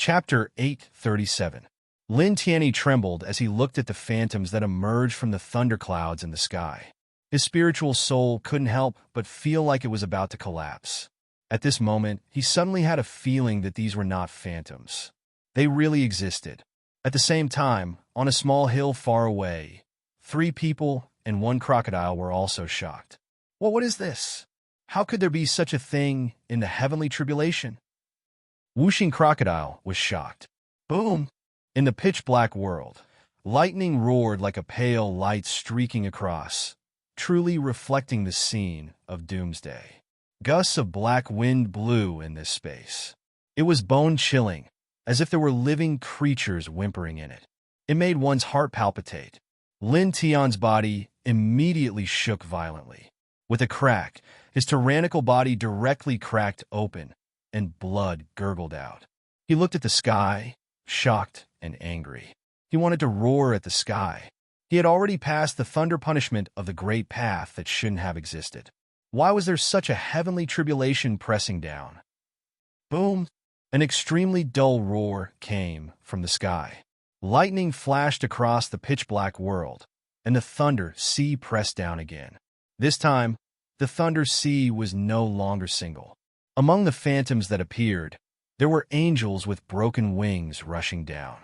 Chapter 837. Lin Tianyi trembled as he looked at the phantoms that emerged from the thunderclouds in the sky. His spiritual soul couldn't help but feel like it was about to collapse. At this moment, he suddenly had a feeling that these were not phantoms. They really existed. At the same time, on a small hill far away, 3 people and 1 crocodile were also shocked. Well, what is this? How could there be such a thing in the heavenly tribulation? Whooshing crocodile was shocked. Boom! In the pitch-black world, lightning roared like a pale light streaking across, truly reflecting the scene of doomsday. Gusts of black wind blew in this space. It was bone-chilling, as if there were living creatures whimpering in it. It made one's heart palpitate. Lin Tianyi's body immediately shook violently. With a crack, his tyrannical body directly cracked open, and blood gurgled out. He looked at the sky, shocked and angry. He wanted to roar at the sky. He had already passed the thunder punishment of the great path that shouldn't have existed. Why was there such a heavenly tribulation pressing down? Boom! An extremely dull roar came from the sky. Lightning flashed across the pitch-black world, and the thunder sea pressed down again. This time, the thunder sea was no longer single. Among the phantoms that appeared, there were angels with broken wings rushing down.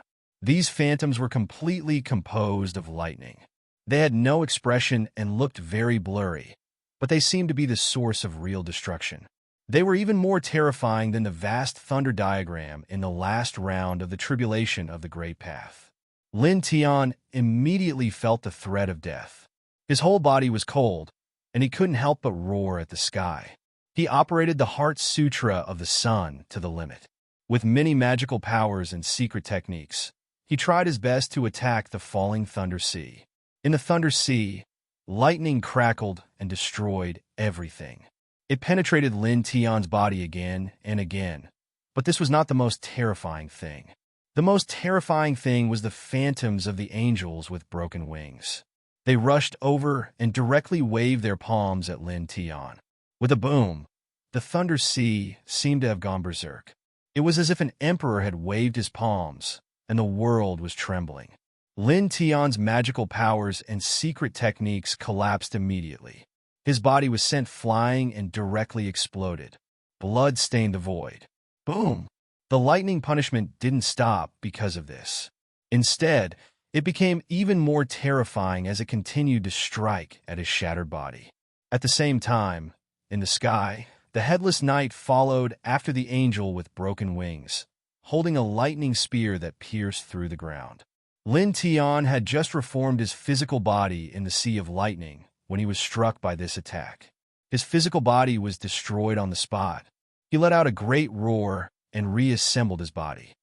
These phantoms were completely composed of lightning. They had no expression and looked very blurry, but they seemed to be the source of real destruction. They were even more terrifying than the vast thunder diagram in the last round of the tribulation of the Great Path. Lin Tianyi immediately felt the threat of death. His whole body was cold, and he couldn't help but roar at the sky. He operated the Heart Sutra of the sun to the limit. With many magical powers and secret techniques, he tried his best to attack the falling Thunder Sea. In the Thunder Sea, lightning crackled and destroyed everything. It penetrated Lin Tianyi's body again and again, but this was not the most terrifying thing. The most terrifying thing was the phantoms of the angels with broken wings. They rushed over and directly waved their palms at Lin Tianyi. With a boom, the Thunder Sea seemed to have gone berserk. It was as if an emperor had waved his palms, and the world was trembling. Lin Tianyi's magical powers and secret techniques collapsed immediately. His body was sent flying and directly exploded. Blood stained the void. Boom! The lightning punishment didn't stop because of this. Instead, it became even more terrifying as it continued to strike at his shattered body. At the same time, in the sky, the headless knight followed after the angel with broken wings, holding a lightning spear that pierced through the ground. Lin Tianyi had just reformed his physical body in the Sea of Lightning when he was struck by this attack. His physical body was destroyed on the spot. He let out a great roar and reassembled his body.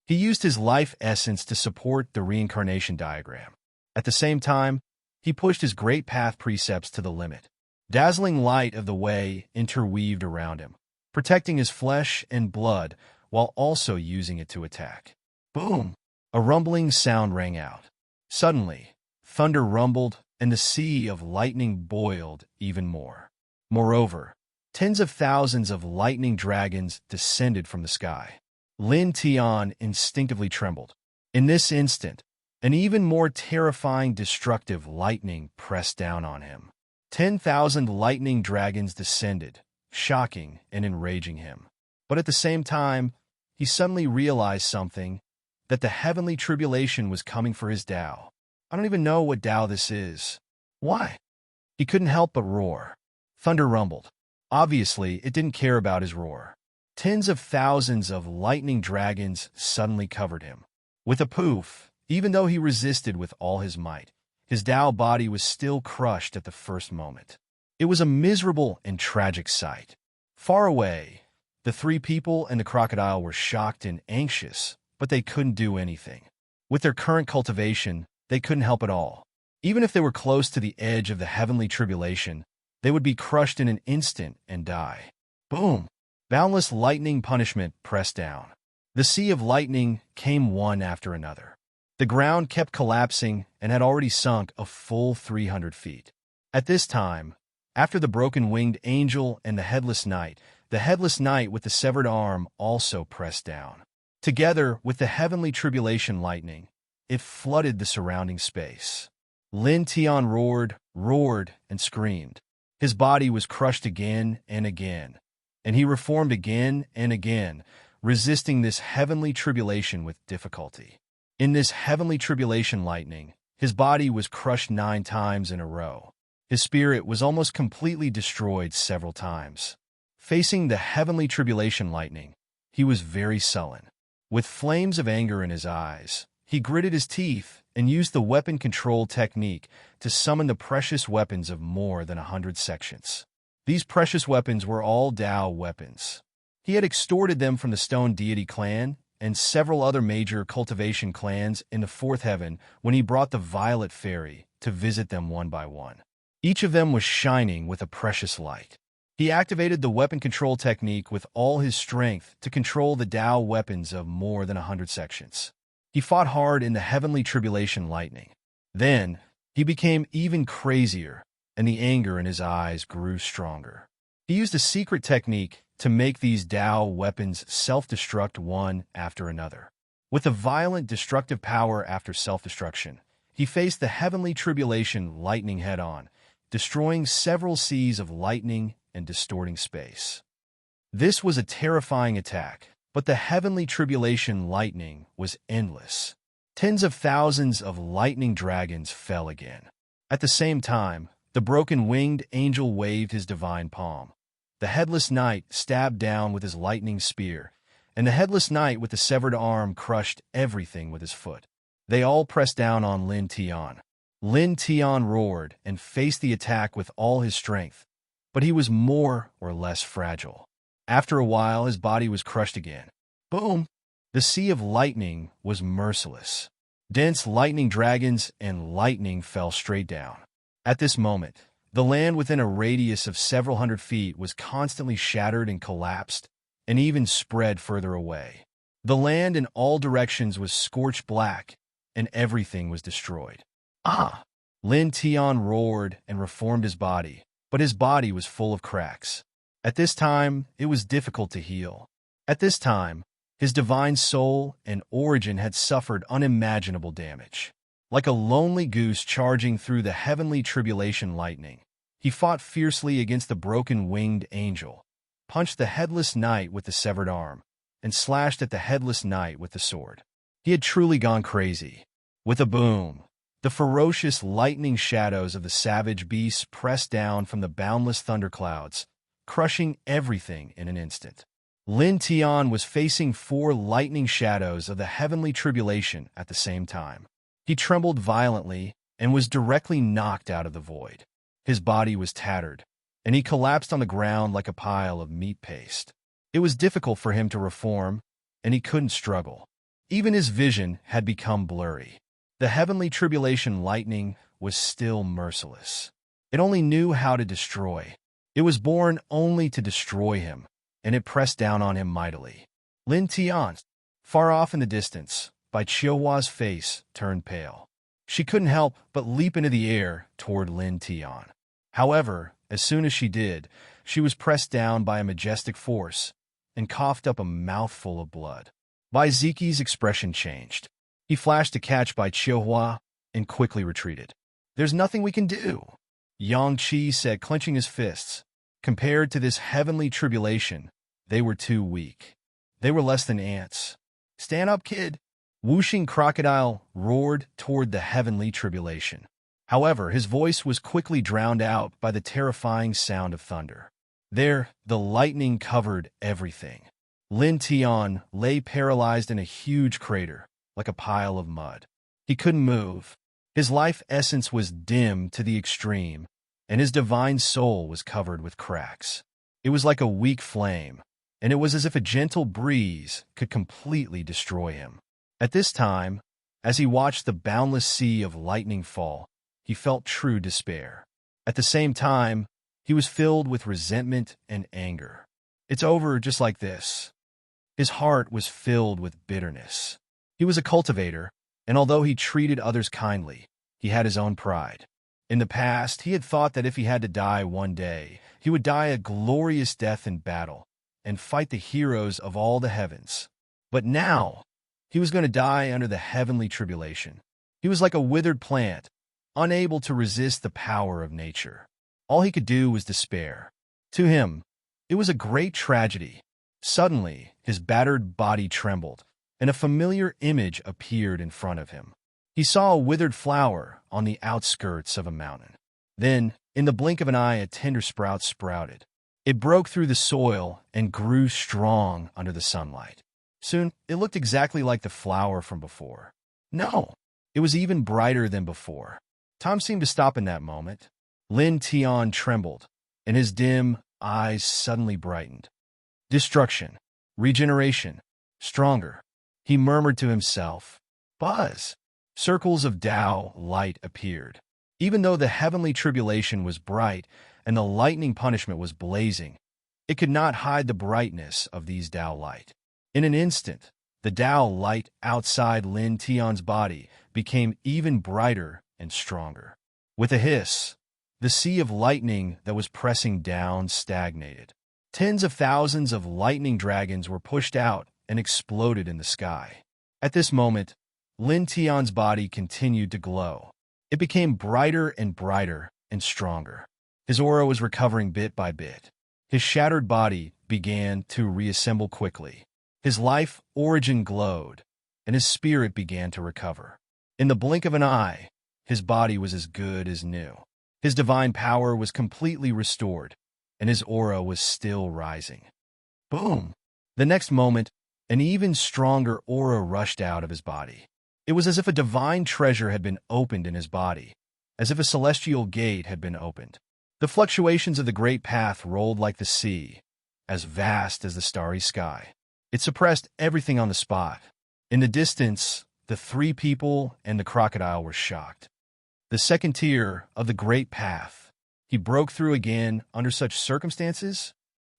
He used his life essence to support the reincarnation diagram. At the same time, he pushed his great path precepts to the limit. Dazzling light of the way interweaved around him, protecting his flesh and blood while also using it to attack. Boom! A rumbling sound rang out. Suddenly, thunder rumbled and the sea of lightning boiled even more. Moreover, tens of thousands of lightning dragons descended from the sky. Lin Tianyi instinctively trembled. In this instant, an even more terrifying destructive lightning pressed down on him. 10,000 lightning dragons descended, shocking and enraging him. But at the same time, he suddenly realized something, that the heavenly tribulation was coming for his Tao. I don't even know what Tao this is. Why? He couldn't help but roar. Thunder rumbled. Obviously, it didn't care about his roar. Tens of thousands of lightning dragons suddenly covered him. With a poof, even though he resisted with all his might, his Tao body was still crushed at the first moment. It was a miserable and tragic sight. Far away, the 3 people and the crocodile were shocked and anxious, but they couldn't do anything. With their current cultivation, they couldn't help at all. Even if they were close to the edge of the heavenly tribulation, they would be crushed in an instant and die. Boom! Boundless lightning punishment pressed down. The sea of lightning came one after another. The ground kept collapsing and had already sunk a full 300 feet. At this time, after the broken-winged angel and the headless knight with the severed arm also pressed down. Together with the heavenly tribulation lightning, it flooded the surrounding space. Lin Tian roared, and screamed. His body was crushed again and again, and he reformed again and again, resisting this heavenly tribulation with difficulty. In this heavenly tribulation lightning, his body was crushed 9 times in a row. His spirit was almost completely destroyed several times. Facing the heavenly tribulation lightning, he was very sullen. With flames of anger in his eyes, he gritted his teeth and used the weapon control technique to summon the precious weapons of more than 100 sections. These precious weapons were all Tao weapons. He had extorted them from the Stone Deity clan and several other major cultivation clans in the Fourth Heaven when he brought the Violet Fairy to visit them one by one. Each of them was shining with a precious light. He activated the weapon control technique with all his strength to control the Tao weapons of more than 100 sections. He fought hard in the heavenly tribulation lightning. Then, he became even crazier, and the anger in his eyes grew stronger. He used a secret technique to make these Tao weapons self-destruct one after another. With a violent destructive power after self-destruction, he faced the heavenly tribulation lightning head-on, destroying several seas of lightning and distorting space. This was a terrifying attack, but the heavenly tribulation lightning was endless. Tens of thousands of lightning dragons fell again. At the same time, the broken-winged angel waved his divine palm. The headless knight stabbed down with his lightning spear, and the headless knight with the severed arm crushed everything with his foot. They all pressed down on Lin Tian. Lin Tian roared and faced the attack with all his strength, but he was more or less fragile. After a while, his body was crushed again. Boom! The sea of lightning was merciless. Dense lightning dragons and lightning fell straight down. At this moment, the land within a radius of several hundred feet was constantly shattered and collapsed, and even spread further away. The land in all directions was scorched black, and everything was destroyed. Ah! Lin Tian roared and reformed his body, but his body was full of cracks. At this time, it was difficult to heal. At this time, his divine soul and origin had suffered unimaginable damage. Like a lonely goose charging through the heavenly tribulation lightning, he fought fiercely against the broken-winged angel, punched the headless knight with the severed arm, and slashed at the headless knight with the sword. He had truly gone crazy. With a boom, the ferocious lightning shadows of the savage beasts pressed down from the boundless thunderclouds, crushing everything in an instant. Lin Tian was facing 4 lightning shadows of the heavenly tribulation at the same time. He trembled violently and was directly knocked out of the void. His body was tattered, and he collapsed on the ground like a pile of meat paste. It was difficult for him to reform, and he couldn't struggle. Even his vision had become blurry. The heavenly tribulation lightning was still merciless. It only knew how to destroy. It was born only to destroy him, and it pressed down on him mightily. Lin Tian, far off in the distance, by Chihuahua's face, turned pale. She couldn't help but leap into the air toward Lin Tian. However, as soon as she did, she was pressed down by a majestic force and coughed up a mouthful of blood. Bai Ziqi's expression changed. He flashed to catch Bai Chihuahua and quickly retreated. "There's nothing we can do," Yang Qi said, clenching his fists. Compared to this heavenly tribulation, they were too weak. They were less than ants. "Stand up, kid!" Whooshing Crocodile roared toward the heavenly tribulation. However, his voice was quickly drowned out by the terrifying sound of thunder. There, the lightning covered everything. Lin Tian lay paralyzed in a huge crater, like a pile of mud. He couldn't move. His life essence was dim to the extreme, and his divine soul was covered with cracks. It was like a weak flame, and it was as if a gentle breeze could completely destroy him. At this time, as he watched the boundless sea of lightning fall, he felt true despair. At the same time, he was filled with resentment and anger. It's over just like this. His heart was filled with bitterness. He was a cultivator, and although he treated others kindly, he had his own pride. In the past, he had thought that if he had to die one day, he would die a glorious death in battle and fight the heroes of all the heavens. But now, he was going to die under the heavenly tribulation. He was like a withered plant, unable to resist the power of nature. All he could do was despair. To him, it was a great tragedy. Suddenly, his battered body trembled, and a familiar image appeared in front of him. He saw a withered flower on the outskirts of a mountain. Then, in the blink of an eye, a tender sprout sprouted. It broke through the soil and grew strong under the sunlight. Soon, it looked exactly like the flower from before. No, it was even brighter than before. Time seemed to stop in that moment. Lin Tian trembled, and his dim eyes suddenly brightened. Destruction, regeneration, stronger. He murmured to himself. Buzz. Circles of Tao light appeared. Even though the heavenly tribulation was bright and the lightning punishment was blazing, it could not hide the brightness of these Tao light. In an instant, the Tao light outside Lin Tian's body became even brighter and stronger. With a hiss, the sea of lightning that was pressing down stagnated. Tens of thousands of lightning dragons were pushed out and exploded in the sky. At this moment, Lin Tian's body continued to glow. It became brighter and brighter and stronger. His aura was recovering bit by bit. His shattered body began to reassemble quickly. His life origin glowed, and his spirit began to recover. In the blink of an eye, his body was as good as new. His divine power was completely restored, and his aura was still rising. Boom! The next moment, an even stronger aura rushed out of his body. It was as if a divine treasure had been opened in his body, as if a celestial gate had been opened. The fluctuations of the great path rolled like the sea, as vast as the starry sky. It suppressed everything on the spot. In the distance, the three people and the crocodile were shocked. The second tier of the great path. He broke through again under such circumstances?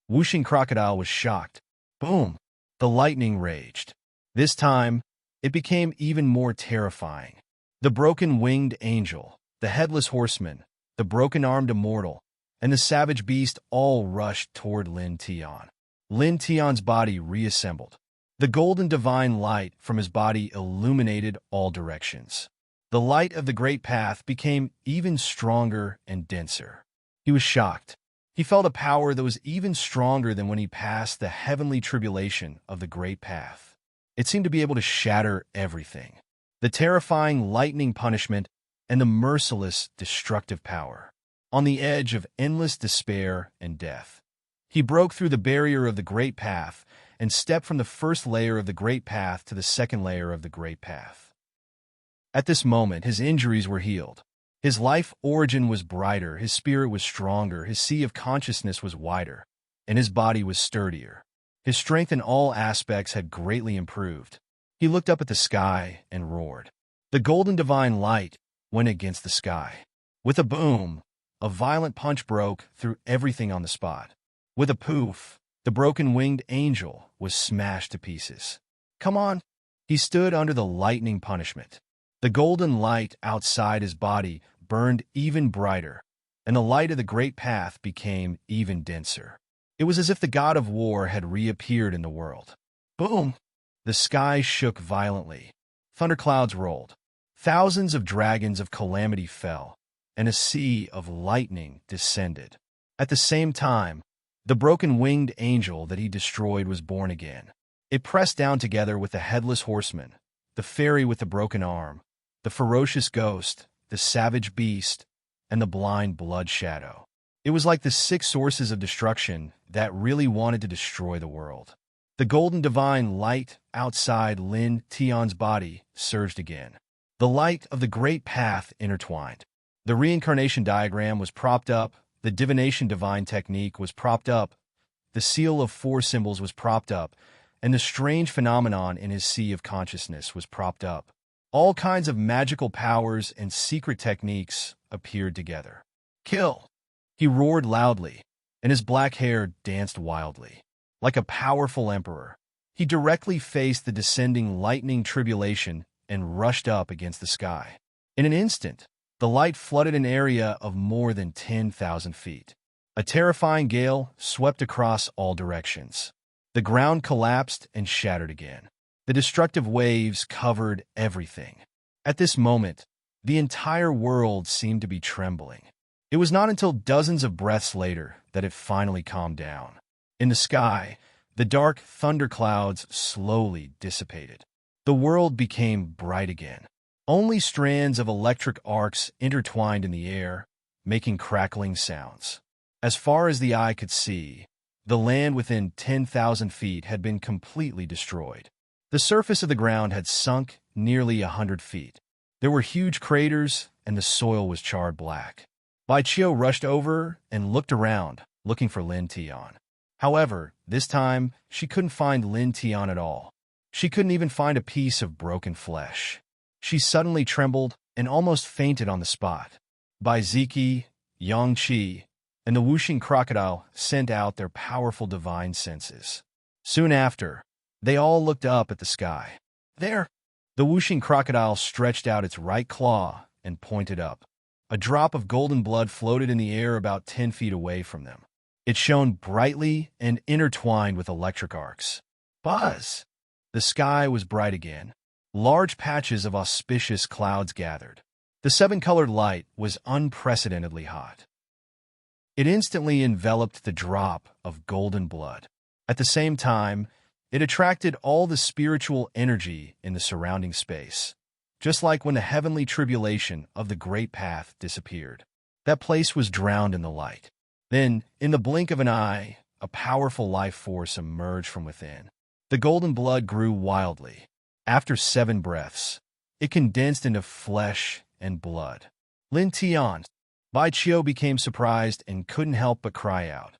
Whooshing crocodile was shocked. Boom! The lightning raged. This time, it became even more terrifying. The broken-winged angel, the headless horseman, the broken-armed immortal, and the savage beast all rushed toward Lin Tian. Lin Tian's body reassembled. The golden divine light from his body illuminated all directions. The light of the great path became even stronger and denser. He was shocked. He felt a power that was even stronger than when he passed the heavenly tribulation of the great path. It seemed to be able to shatter everything. The terrifying lightning punishment and the merciless destructive power. On the edge of endless despair and death. He broke through the barrier of the great path and stepped from the first layer of the great path to the second layer of the great path. At this moment, his injuries were healed. His life origin was brighter, his spirit was stronger, his sea of consciousness was wider, and his body was sturdier. His strength in all aspects had greatly improved. He looked up at the sky and roared. The golden divine light went against the sky. With a boom, a violent punch broke through everything on the spot. With a poof, the broken-winged angel was smashed to pieces. Come on! He stood under the lightning punishment. The golden light outside his body burned even brighter, and the light of the great path became even denser. It was as if the god of war had reappeared in the world. Boom! The sky shook violently. Thunderclouds rolled. Thousands of dragons of calamity fell, and a sea of lightning descended. At the same time, the broken-winged angel that he destroyed was born again. It pressed down together with the headless horseman, the fairy with the broken arm, the ferocious ghost, the savage beast, and the blind blood shadow. It was like the 6 sources of destruction that really wanted to destroy the world. The golden divine light outside Lin Tian's body surged again. The light of the great path intertwined. The reincarnation diagram was propped up, the divination divine technique was propped up, the seal of 4 symbols was propped up, and the strange phenomenon in his sea of consciousness was propped up. All kinds of magical powers and secret techniques appeared together. Kill! He roared loudly, and his black hair danced wildly. Like a powerful emperor, he directly faced the descending lightning tribulation and rushed up against the sky. In an instant, the light flooded an area of more than 10,000 feet. A terrifying gale swept across all directions. The ground collapsed and shattered again. The destructive waves covered everything. At this moment, the entire world seemed to be trembling. It was not until dozens of breaths later that it finally calmed down. In the sky, the dark thunderclouds slowly dissipated. The world became bright again. Only strands of electric arcs intertwined in the air, making crackling sounds. As far as the eye could see, the land within 10,000 feet had been completely destroyed. The surface of the ground had sunk nearly 100 feet. There were huge craters, and the soil was charred black. Bai Qiu rushed over and looked around, looking for Lin Tian. However, this time, she couldn't find Lin Tian at all. She couldn't even find a piece of broken flesh. She suddenly trembled and almost fainted on the spot. Bai Ziki, Yang Qi, and the whooshing crocodile sent out their powerful divine senses. Soon after, they all looked up at the sky. There! The whooshing crocodile stretched out its right claw and pointed up. A drop of golden blood floated in the air about 10 feet away from them. It shone brightly and intertwined with electric arcs. Buzz! The sky was bright again. Large patches of auspicious clouds gathered. The seven-colored light was unprecedentedly hot. It instantly enveloped the drop of golden blood. At the same time, it attracted all the spiritual energy in the surrounding space, just like when the heavenly tribulation of the Great Path disappeared. That place was drowned in the light. Then, in the blink of an eye, a powerful life force emerged from within. The golden blood grew wildly. After 7 breaths, it condensed into flesh and blood. Lin Tian, Bai Qiu became surprised and couldn't help but cry out.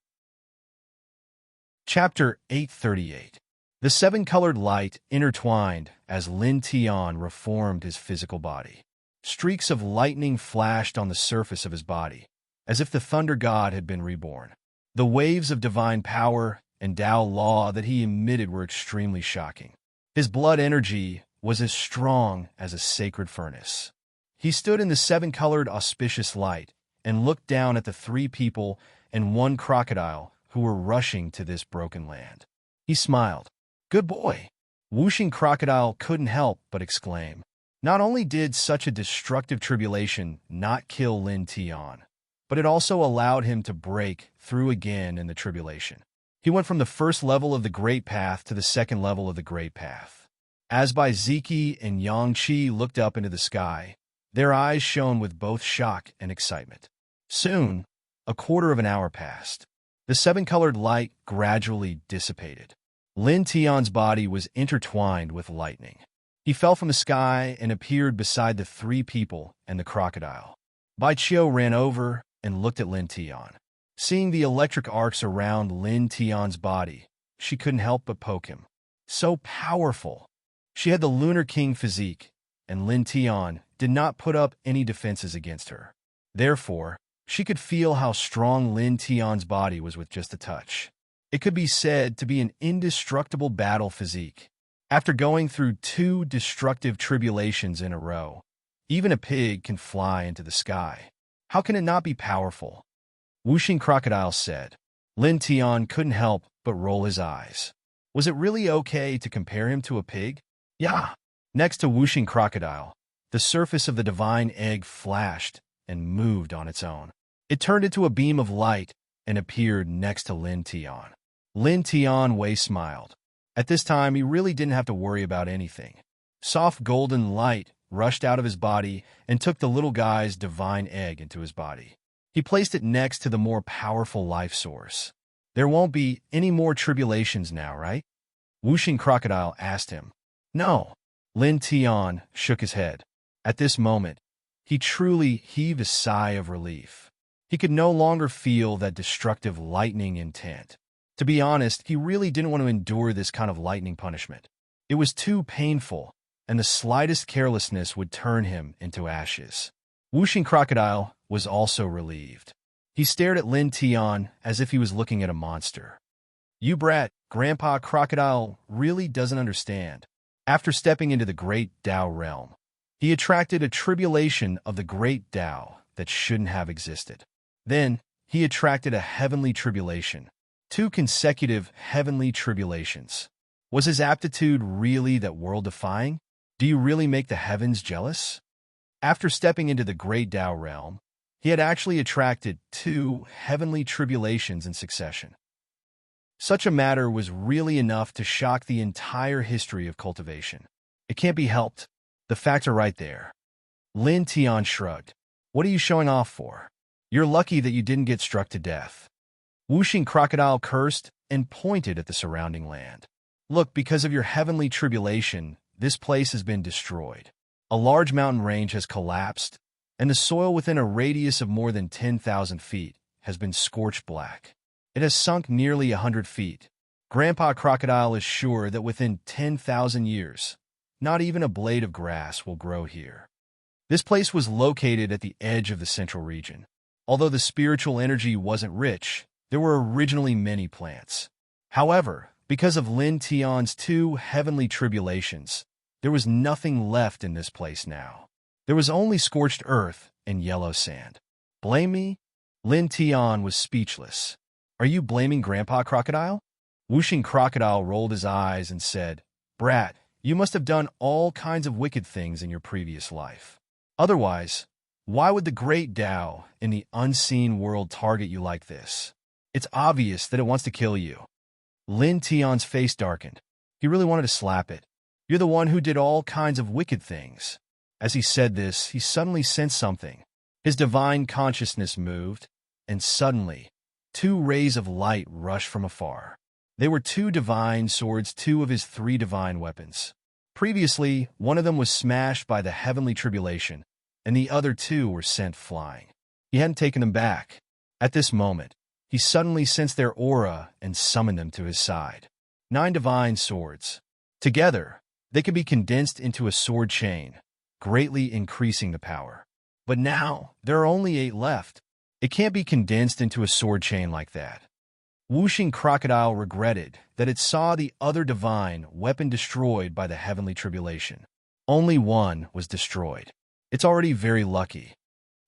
Chapter 838. The seven-colored light intertwined as Lin Tian reformed his physical body. Streaks of lightning flashed on the surface of his body, as if the thunder god had been reborn. The waves of divine power and Tao law that he emitted were extremely shocking. His blood energy was as strong as a sacred furnace. He stood in the seven-colored auspicious light and looked down at the 3 people and 1 crocodile who were rushing to this broken land. He smiled. Good boy. Whooshing crocodile couldn't help but exclaim. Not only did such a destructive tribulation not kill Lin Tian, but it also allowed him to break through again in the tribulation. He went from the first level of the Great Path to the second level of the Great Path. As Bai Ziki and Yang Qi looked up into the sky, their eyes shone with both shock and excitement. Soon, a quarter of an hour passed. The seven-colored light gradually dissipated. Lin Tian's body was intertwined with lightning. He fell from the sky and appeared beside the 3 people and the crocodile. Bai Qiu ran over and looked at Lin Tian. Seeing the electric arcs around Lin Tian's body, she couldn't help but poke him. So powerful! She had the Lunar King physique, and Lin Tian did not put up any defenses against her. Therefore, she could feel how strong Lin Tian's body was with just a touch. It could be said to be an indestructible battle physique. After going through 2 destructive tribulations in a row, even a pig can fly into the sky. How can it not be powerful? Whooshing crocodile said. Lin Tian couldn't help but roll his eyes. Was it really okay to compare him to a pig? Yeah. Next to whooshing crocodile, the surface of the divine egg flashed and moved on its own. It turned into a beam of light and appeared next to Lin Tian. Lin Tian Wei smiled. At this time, he really didn't have to worry about anything. Soft golden light rushed out of his body and took the little guy's divine egg into his body. He placed it next to the more powerful life source. There won't be any more tribulations now, right? Whooshing crocodile asked him. No. Lin Tian shook his head. At this moment, he truly heaved a sigh of relief. He could no longer feel that destructive lightning intent. To be honest, he really didn't want to endure this kind of lightning punishment. It was too painful, and the slightest carelessness would turn him into ashes. Whooshing crocodile was also relieved. He stared at Lin Tian as if he was looking at a monster. You brat, Grandpa Crocodile really doesn't understand. After stepping into the great Tao realm, he attracted a tribulation of the great Tao that shouldn't have existed. Then, he attracted a heavenly tribulation. 2 consecutive heavenly tribulations. Was his aptitude really that world-defying? Do you really make the heavens jealous? After stepping into the great Tao realm, he had actually attracted 2 heavenly tribulations in succession. Such a matter was really enough to shock the entire history of cultivation. It can't be helped. The facts are right there. Lin Tian shrugged. What are you showing off for? You're lucky that you didn't get struck to death. Wuxing Crocodile cursed and pointed at the surrounding land. Look, because of your heavenly tribulation, this place has been destroyed. A large mountain range has collapsed, and the soil within a radius of more than 10,000 feet has been scorched black. It has sunk nearly 100 feet. Grandpa Crocodile is sure that within 10,000 years, not even a blade of grass will grow here. This place was located at the edge of the central region. Although the spiritual energy wasn't rich, there were originally many plants. However, because of Lin Tian's 2 heavenly tribulations, there was nothing left in this place now. There was only scorched earth and yellow sand. Blame me? Lin Tian was speechless. Are you blaming Grandpa Crocodile? Wuxing Crocodile rolled his eyes and said, Brat, you must have done all kinds of wicked things in your previous life. Otherwise, why would the great Tao in the unseen world target you like this? It's obvious that it wants to kill you. Lin Tian's face darkened. He really wanted to slap it. You're the one who did all kinds of wicked things. As he said this, he suddenly sensed something. His divine consciousness moved, and suddenly, 2 rays of light rushed from afar. They were 2 divine swords, 2 of his 3 divine weapons. Previously, one of them was smashed by the heavenly tribulation, and the other 2 were sent flying. He hadn't taken them back. At this moment, he suddenly sensed their aura and summoned them to his side. 9 divine swords. Together, they could be condensed into a sword chain, greatly increasing the power. But now, there are only 8 left. It can't be condensed into a sword chain like that. Wuxing Crocodile regretted that it saw the other divine weapon destroyed by the heavenly tribulation. Only one was destroyed. It's already very lucky.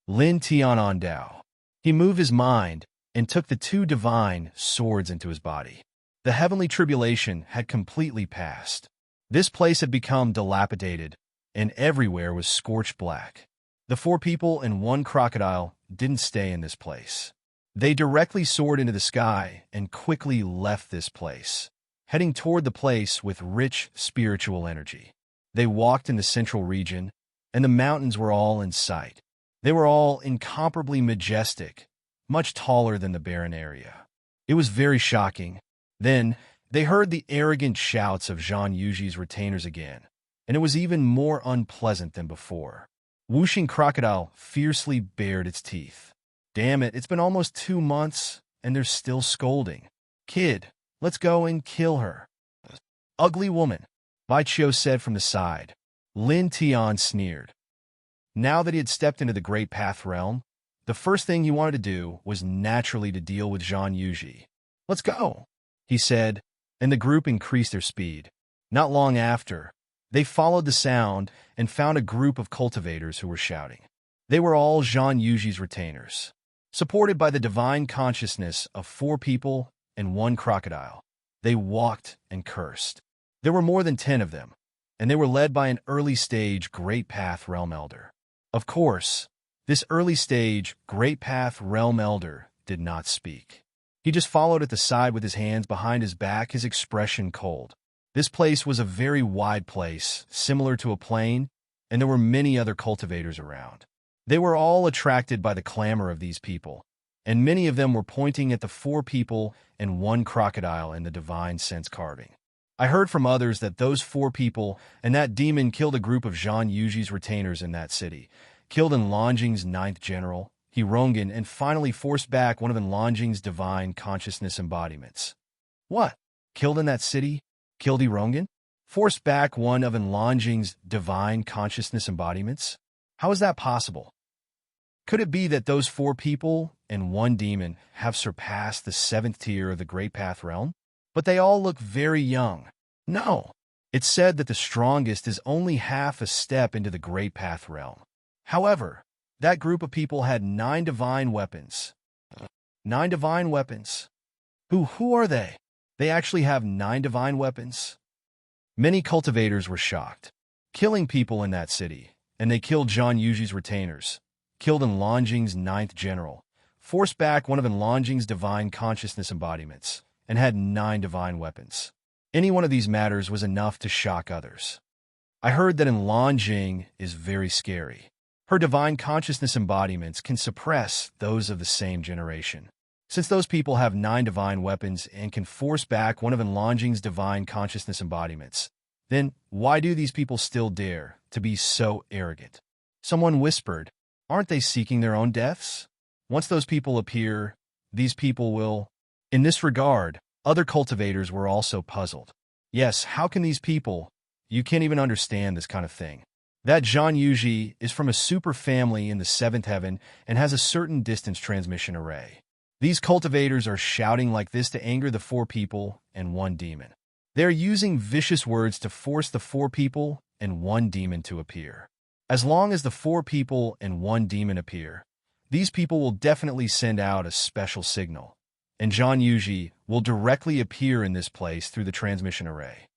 Lin Tian on Dao. He moved his mind and took the 2 divine swords into his body. The heavenly tribulation had completely passed. This place had become dilapidated, and everywhere was scorched black. The 4 people and 1 crocodile didn't stay in this place. They directly soared into the sky and quickly left this place, heading toward the place with rich spiritual energy. They walked in the central region, and the mountains were all in sight. They were all incomparably majestic, much taller than the barren area. It was very shocking. Then, they heard the arrogant shouts of Zhang Yuji's retainers again, and it was even more unpleasant than before. Wuxing Crocodile fiercely bared its teeth. Damn it, it's been almost 2 months, and they're still scolding. Kid, let's go and kill her. Ugly woman, Bai Qiu said from the side. Lin Tian sneered. Now that he had stepped into the Great Path realm, the first thing he wanted to do was naturally to deal with Zhang Yuji. Let's go, he said, and the group increased their speed. Not long after, they followed the sound and found a group of cultivators who were shouting. They were all Zhang Yuji's retainers, supported by the divine consciousness of 4 people and 1 crocodile. They walked and cursed. There were more than 10 of them, and they were led by an early-stage Great Path Realm Elder. Of course, this early-stage Great Path Realm Elder did not speak. He just followed at the side with his hands behind his back, his expression cold. This place was a very wide place, similar to a plain, and there were many other cultivators around. They were all attracted by the clamor of these people, and many of them were pointing at the 4 people and 1 crocodile in the divine sense carving. I heard from others that those 4 people and that demon killed a group of Zhang Yuji's retainers in that city, killed Enlongjing's 9th general, Hirongan, and finally forced back one of Enlongjing's divine consciousness embodiments. What? Killed in that city? Killed Hirongan? Forced back one of Enlongjing's divine consciousness embodiments? How is that possible? Could it be that those 4 people and 1 demon have surpassed the 7th tier of the Great Path realm? But they all look very young. No. It's said that the strongest is only half a step into the Great Path realm. However, that group of people had 9 divine weapons. 9 divine weapons? Who are they? They actually have 9 divine weapons? Many cultivators were shocked. Killing people in that city, and they killed Zhang Yuji's retainers, killed Enlongjing's ninth general, forced back one of Enlongjing's divine consciousness embodiments, and had 9 divine weapons. Any one of these matters was enough to shock others. I heard that Enlongjing is very scary. Her divine consciousness embodiments can suppress those of the same generation. Since those people have 9 divine weapons and can force back one of Enlongjing's divine consciousness embodiments, then why do these people still dare to be so arrogant? Someone whispered, aren't they seeking their own deaths? Once those people appear, these people will... In this regard, other cultivators were also puzzled. Yes, how can these people... You can't even understand this kind of thing. That Zhang Yuji is from a super family in the 7th heaven and has a certain distance transmission array. These cultivators are shouting like this to anger the 4 people and 1 demon. They are using vicious words to force the 4 people and 1 demon to appear. As long as the 4 people and 1 demon appear, these people will definitely send out a special signal, and Zhang Yuji will directly appear in this place through the transmission array.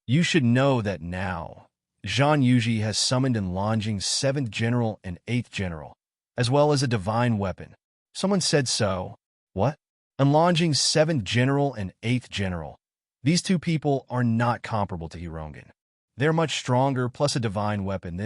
You should know that now, Zhang Yuji has summoned Enlongjing's 7th general and 8th general, as well as a divine weapon. Someone said so. What? Enlongjing's 7th general and 8th general. These 2 people are not comparable to Hirongen. They're much stronger, plus a divine weapon.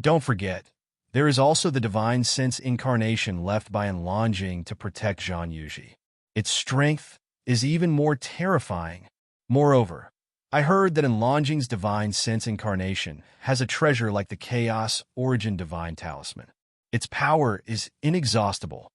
Don't forget, there is also the divine sense incarnation left by Enlongjing to protect Zhang Yuji. Its strength is even more terrifying. Moreover, I heard that Enlongjing's divine sense incarnation has a treasure like the Chaos Origin Divine Talisman. Its power is inexhaustible.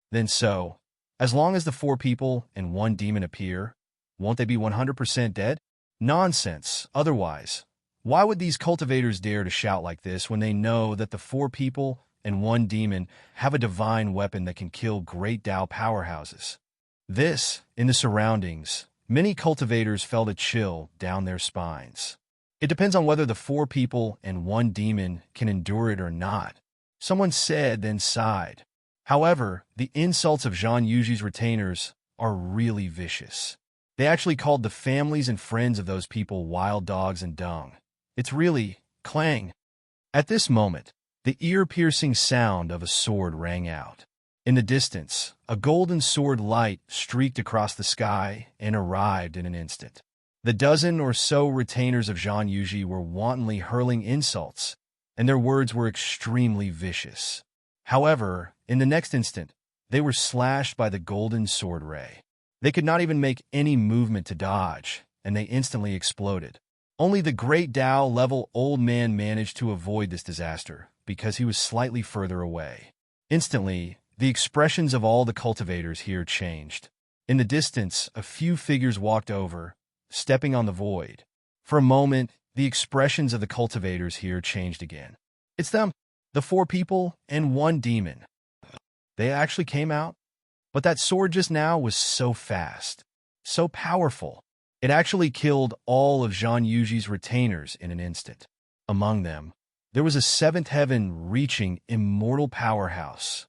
Then so, as long as the 4 people and 1 demon appear, won't they be 100% dead? Nonsense. Otherwise, why would these cultivators dare to shout like this when they know that the 4 people and 1 demon have a divine weapon that can kill great Tao powerhouses? In the surroundings, many cultivators felt a chill down their spines. It depends on whether the 4 people and 1 demon can endure it or not. Someone said, then sighed. However, the insults of Zhang Yuji's retainers are really vicious. They actually called the families and friends of those people wild dogs and dung. It's really clang. At this moment, the ear-piercing sound of a sword rang out. In the distance, a golden sword light streaked across the sky and arrived in an instant. The dozen or so retainers of Zhang Yuji were wantonly hurling insults, and their words were extremely vicious. However, in the next instant, they were slashed by the golden sword ray. They could not even make any movement to dodge, and they instantly exploded. Only the great Tao-level old man managed to avoid this disaster, because he was slightly further away. Instantly, the expressions of all the cultivators here changed. In the distance, a few figures walked over, stepping on the void. For a moment, the expressions of the cultivators here changed again. It's them, the 4 people and 1 demon. They actually came out. But that sword just now was so fast, so powerful. It actually killed all of Zhang Yuji's retainers in an instant. Among them, there was a 7th heaven-reaching immortal powerhouse.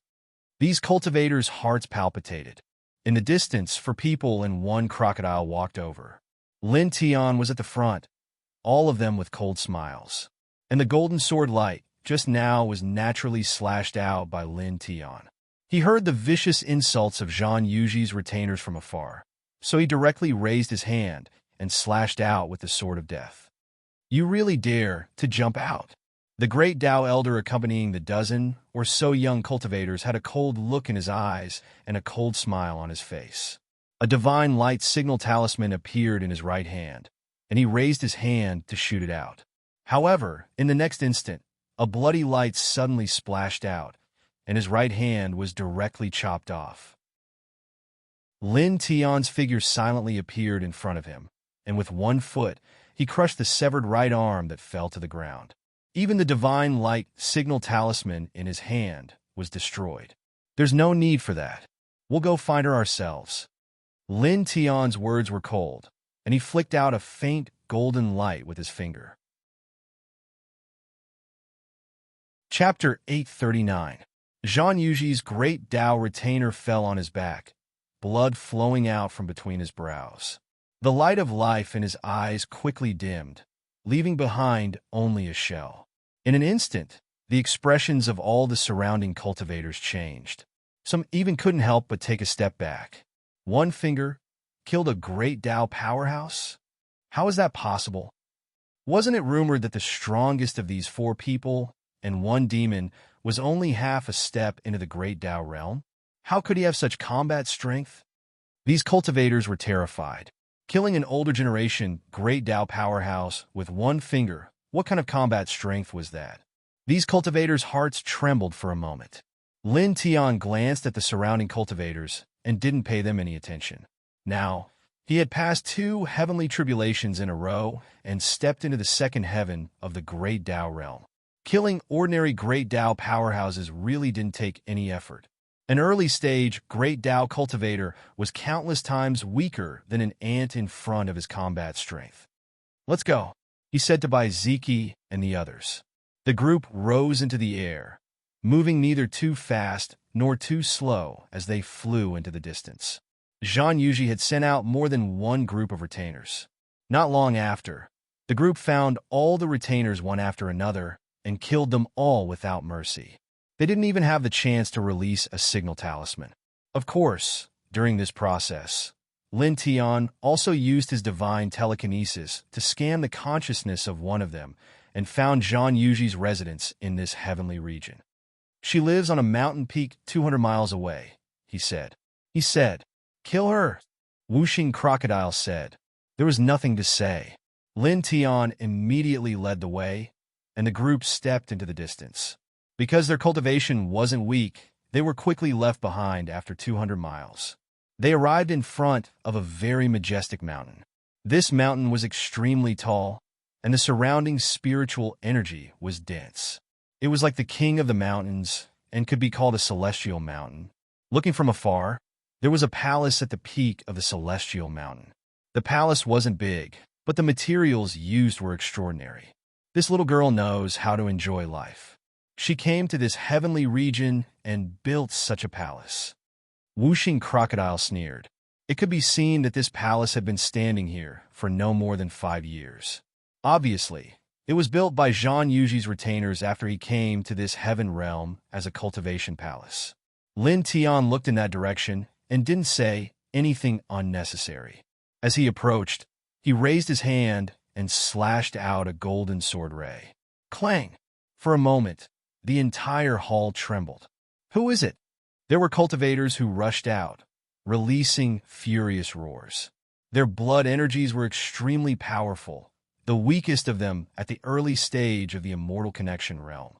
These cultivators' hearts palpitated. In the distance, 4 people and 1 crocodile walked over. Lin Tian was at the front, all of them with cold smiles. And the golden sword light just now was naturally slashed out by Lin Tian. He heard the vicious insults of Zhang Yuji's retainers from afar, so he directly raised his hand and slashed out with the sword of death. You really dare to jump out? The great Tao elder accompanying the dozen or so young cultivators had a cold look in his eyes and a cold smile on his face. A divine light signal talisman appeared in his right hand, and he raised his hand to shoot it out. However, in the next instant, a bloody light suddenly splashed out, and his right hand was directly chopped off. Lin Tian's figure silently appeared in front of him, and with 1 foot, he crushed the severed right arm that fell to the ground. Even the divine light signal talisman in his hand was destroyed. There's no need for that. We'll go find her ourselves. Lin Tian's words were cold, and he flicked out a faint golden light with his finger. Chapter 839. Zhang Yuji's great Tao retainer fell on his back, blood flowing out from between his brows. The light of life in his eyes quickly dimmed, leaving behind only a shell. In an instant, the expressions of all the surrounding cultivators changed. Some even couldn't help but take a step back. One finger killed a great Tao powerhouse? How is that possible? Wasn't it rumored that the strongest of these four people and one demon was only half a step into the great Tao realm? How could he have such combat strength? These cultivators were terrified. Killing an older generation great Tao powerhouse with one finger, what kind of combat strength was that? These cultivators' hearts trembled for a moment. Lin Tian glanced at the surrounding cultivators and didn't pay them any attention. Now, he had passed 2 heavenly tribulations in a row and stepped into the second heaven of the great Tao realm. Killing ordinary great Tao powerhouses really didn't take any effort. An early-stage great Tao cultivator was countless times weaker than an ant in front of his combat strength. "Let's go," he said to Bai Ziki and the others. The group rose into the air, moving neither too fast nor too slow as they flew into the distance. Zhang Yuji had sent out more than one group of retainers. Not long after, the group found all the retainers one after another and killed them all without mercy. They didn't even have the chance to release a signal talisman. Of course, during this process, Lin Tian also used his divine telekinesis to scan the consciousness of one of them and found Zhang Yuji's residence in this heavenly region. "She lives on a mountain peak 200 miles away," he said. "Kill her," Wuxing Crocodile said. There was nothing to say. Lin Tian immediately led the way, and the group stepped into the distance. Because their cultivation wasn't weak, they were quickly left behind after 200 miles. They arrived in front of a very majestic mountain. This mountain was extremely tall, and the surrounding spiritual energy was dense. It was like the king of the mountains and could be called a celestial mountain. Looking from afar, there was a palace at the peak of the celestial mountain. The palace wasn't big, but the materials used were extraordinary. This little girl knows how to enjoy life. She came to this heavenly region and built such a palace. Wuxing Crocodile sneered. It could be seen that this palace had been standing here for no more than 5 years. Obviously, it was built by Zhang Yuji's retainers after he came to this heaven realm as a cultivation palace. Lin Tian looked in that direction and didn't say anything unnecessary. As he approached, he raised his hand and slashed out a golden sword ray. Clang! For a moment, the entire hall trembled. "Who is it?" There were cultivators who rushed out, releasing furious roars. Their blood energies were extremely powerful, the weakest of them at the early stage of the immortal connection realm.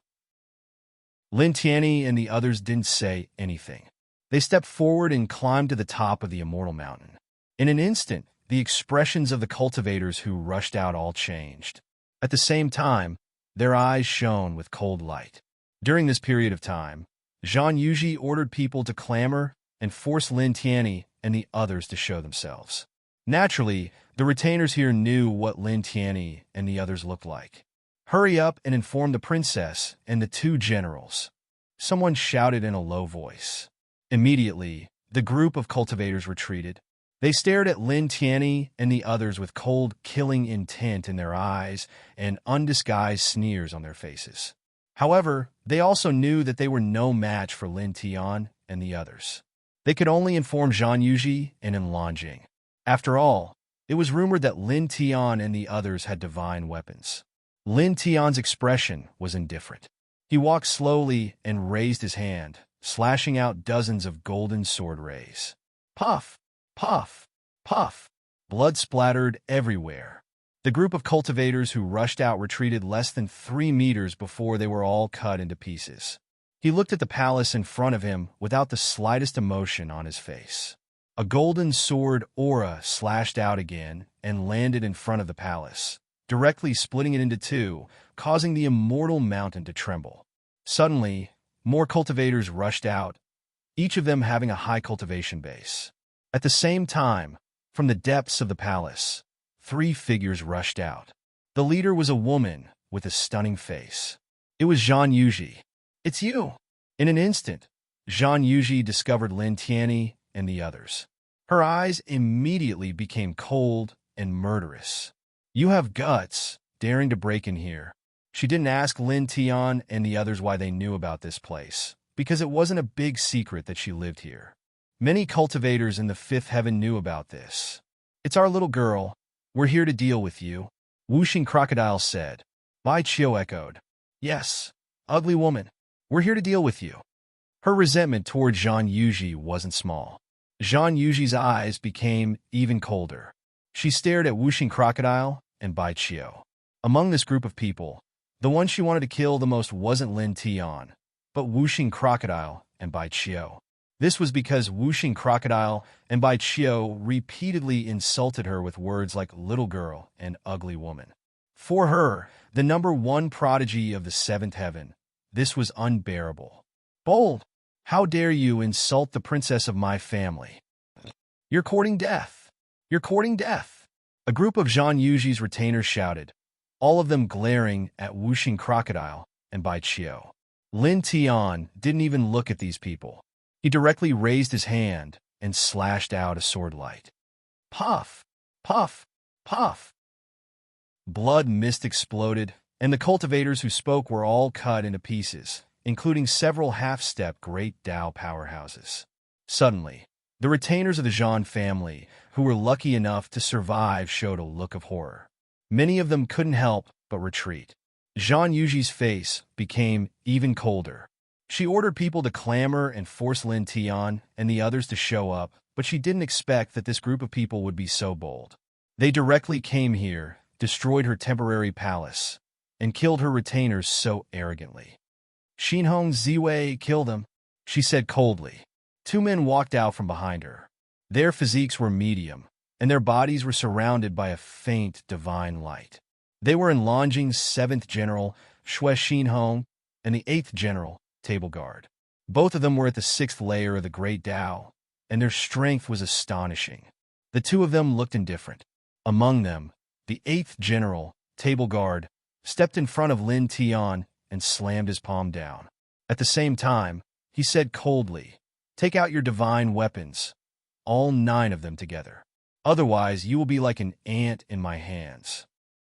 Lin Tianyi and the others didn't say anything. They stepped forward and climbed to the top of the immortal mountain. In an instant, the expressions of the cultivators who rushed out all changed. At the same time, their eyes shone with cold light. During this period of time, Zhang Yuji ordered people to clamor and force Lin Tianyi and the others to show themselves. Naturally, the retainers here knew what Lin Tianyi and the others looked like. "Hurry up and inform the princess and the 2 generals," someone shouted in a low voice. Immediately, the group of cultivators retreated. They stared at Lin Tianyi and the others with cold, killing intent in their eyes and undisguised sneers on their faces. However, they also knew that they were no match for Lin Tian and the others. They could only inform Zhang Yuji and Enlanjing. After all, it was rumored that Lin Tian and the others had divine weapons. Lin Tian's expression was indifferent. He walked slowly and raised his hand, slashing out dozens of golden sword rays. Puff! Puff! Puff! Blood splattered everywhere. The group of cultivators who rushed out retreated less than 3 meters before they were all cut into pieces. He looked at the palace in front of him without the slightest emotion on his face. A golden sword aura slashed out again and landed in front of the palace, directly splitting it into 2, causing the immortal mountain to tremble. Suddenly, more cultivators rushed out, each of them having a high cultivation base. At the same time, from the depths of the palace, 3 figures rushed out. The leader was a woman with a stunning face. It was Zhang Yuji. "It's you!" In an instant, Zhang Yuji discovered Lin Tianyi and the others. Her eyes immediately became cold and murderous. "You have guts, daring to break in here." She didn't ask Lin Tian and the others why they knew about this place, because it wasn't a big secret that she lived here. Many cultivators in the fifth heaven knew about this. "It's our little girl. We're here to deal with you," Whooshing Crocodile said. Bai Chio echoed. "Yes, ugly woman. We're here to deal with you." Her resentment toward Zhang Yuji wasn't small. Zhang Yuji's eyes became even colder. She stared at Whooshing Crocodile and Bai Chio. Among this group of people, the one she wanted to kill the most wasn't Lin Tian, but Whooshing Crocodile and Bai Chio. This was because Whooshing Crocodile and Bai Chio repeatedly insulted her with words like little girl and ugly woman. For her, the number one prodigy of the seventh heaven, this was unbearable. "Bold! How dare you insult the princess of my family? You're courting death! You're courting death!" A group of Zhang Yuji's retainers shouted, all of them glaring at Whooshing Crocodile and Bai Chio. Lin Tian didn't even look at these people. He directly raised his hand and slashed out a sword light. Puff! Puff! Puff! Blood mist exploded, and the cultivators who spoke were all cut into pieces, including several half-step Great Dao powerhouses. Suddenly, the retainers of the Zhan family, who were lucky enough to survive, showed a look of horror. Many of them couldn't help but retreat. Zhang Yuji's face became even colder. She ordered people to clamor and force Lin Tian and the others to show up, but she didn't expect that this group of people would be so bold. They directly came here, destroyed her temporary palace, and killed her retainers so arrogantly. "Xinhong Ziwei killed them," she said coldly. Two men walked out from behind her. Their physiques were medium, and their bodies were surrounded by a faint divine light. They were in Longjing's 7th General, Shui Xinhong, and the 8th General, Table Guard. Both of them were at the 6th layer of the Great Dao, and their strength was astonishing. The two of them looked indifferent. Among them, the 8th General, Table Guard, stepped in front of Lin Tian and slammed his palm down. At the same time, he said coldly, "Take out your divine weapons, all 9 of them together. Otherwise, you will be like an ant in my hands."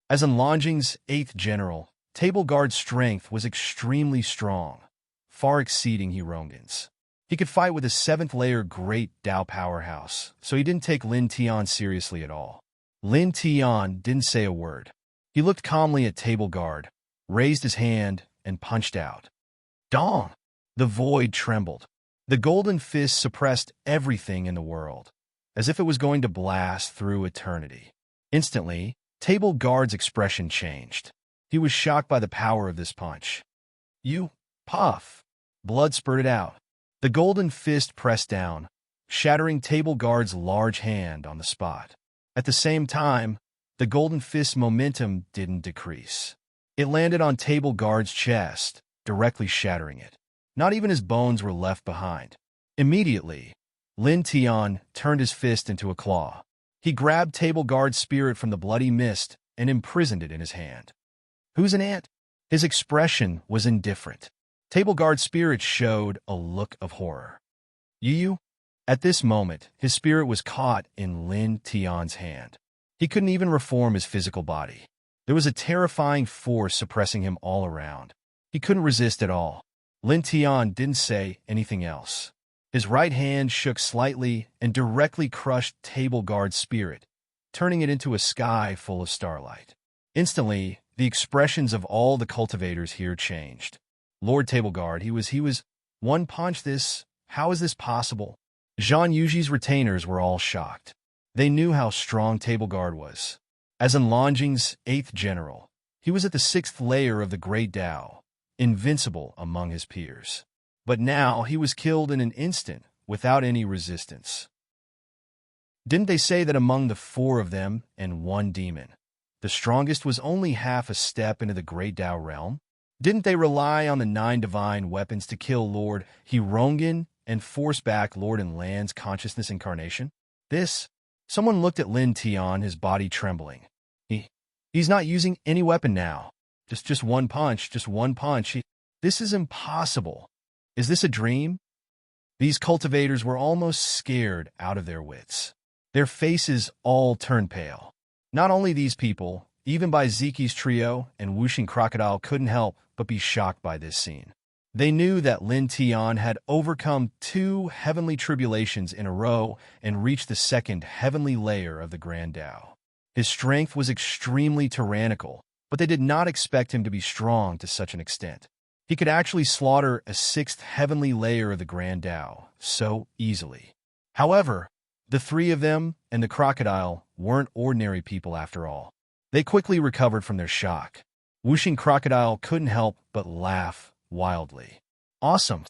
As in Longjing's 8th General, Table Guard's strength was extremely strong, far exceeding Hirongin's. He could fight with a 7th layer Great Dao powerhouse, so he didn't take Lin Tian seriously at all. Lin Tian didn't say a word. He looked calmly at Table Guard, raised his hand, and punched out. Dong! The void trembled. The golden fist suppressed everything in the world, as if it was going to blast through eternity. Instantly, Table Guard's expression changed. He was shocked by the power of this punch. "You, puff!" Blood spurted out. The golden fist pressed down, shattering Table Guard's large hand on the spot. At the same time, the golden fist's momentum didn't decrease. It landed on Table Guard's chest, directly shattering it. Not even his bones were left behind. Immediately, Lin Tian turned his fist into a claw. He grabbed Table Guard's spirit from the bloody mist and imprisoned it in his hand. "Who's an ant?" His expression was indifferent. Table Guard's spirit showed a look of horror. "You?" At this moment, his spirit was caught in Lin Tian's hand. He couldn't even reform his physical body. There was a terrifying force suppressing him all around. He couldn't resist at all. Lin Tian didn't say anything else. His right hand shook slightly and directly crushed Table Guard's spirit, turning it into a sky full of starlight. Instantly, the expressions of all the cultivators here changed. Lord Table Guard, he was, one punch this, how is this possible? Zhang Yuji's retainers were all shocked. They knew how strong Table Guard was. As in Longjing's 8th General, he was at the 6th layer of the Great Dao, invincible among his peers. But now he was killed in an instant, without any resistance. Didn't they say that among the 4 of them and 1 demon, the strongest was only half a step into the Great Dao realm? Didn't they rely on the 9 divine weapons to kill Lord Hirongin and force back Lord Enland's consciousness incarnation? Someone looked at Lin Tian, his body trembling. He's not using any weapon now. Just one punch, just one punch. This is impossible. Is this a dream? These cultivators were almost scared out of their wits. Their faces all turned pale. Not only these people, even by Zeki's trio and Whooshing Crocodile couldn't help but be shocked by this scene. They knew that Lin Tian had overcome 2 heavenly tribulations in a row and reached the 2nd heavenly layer of the Grand Tao. His strength was extremely tyrannical, but they did not expect him to be strong to such an extent. He could actually slaughter a 6th heavenly layer of the Grand Tao so easily. However, the 3 of them and the crocodile weren't ordinary people after all. They quickly recovered from their shock. Whooshing Crocodile couldn't help but laugh wildly. Awesome.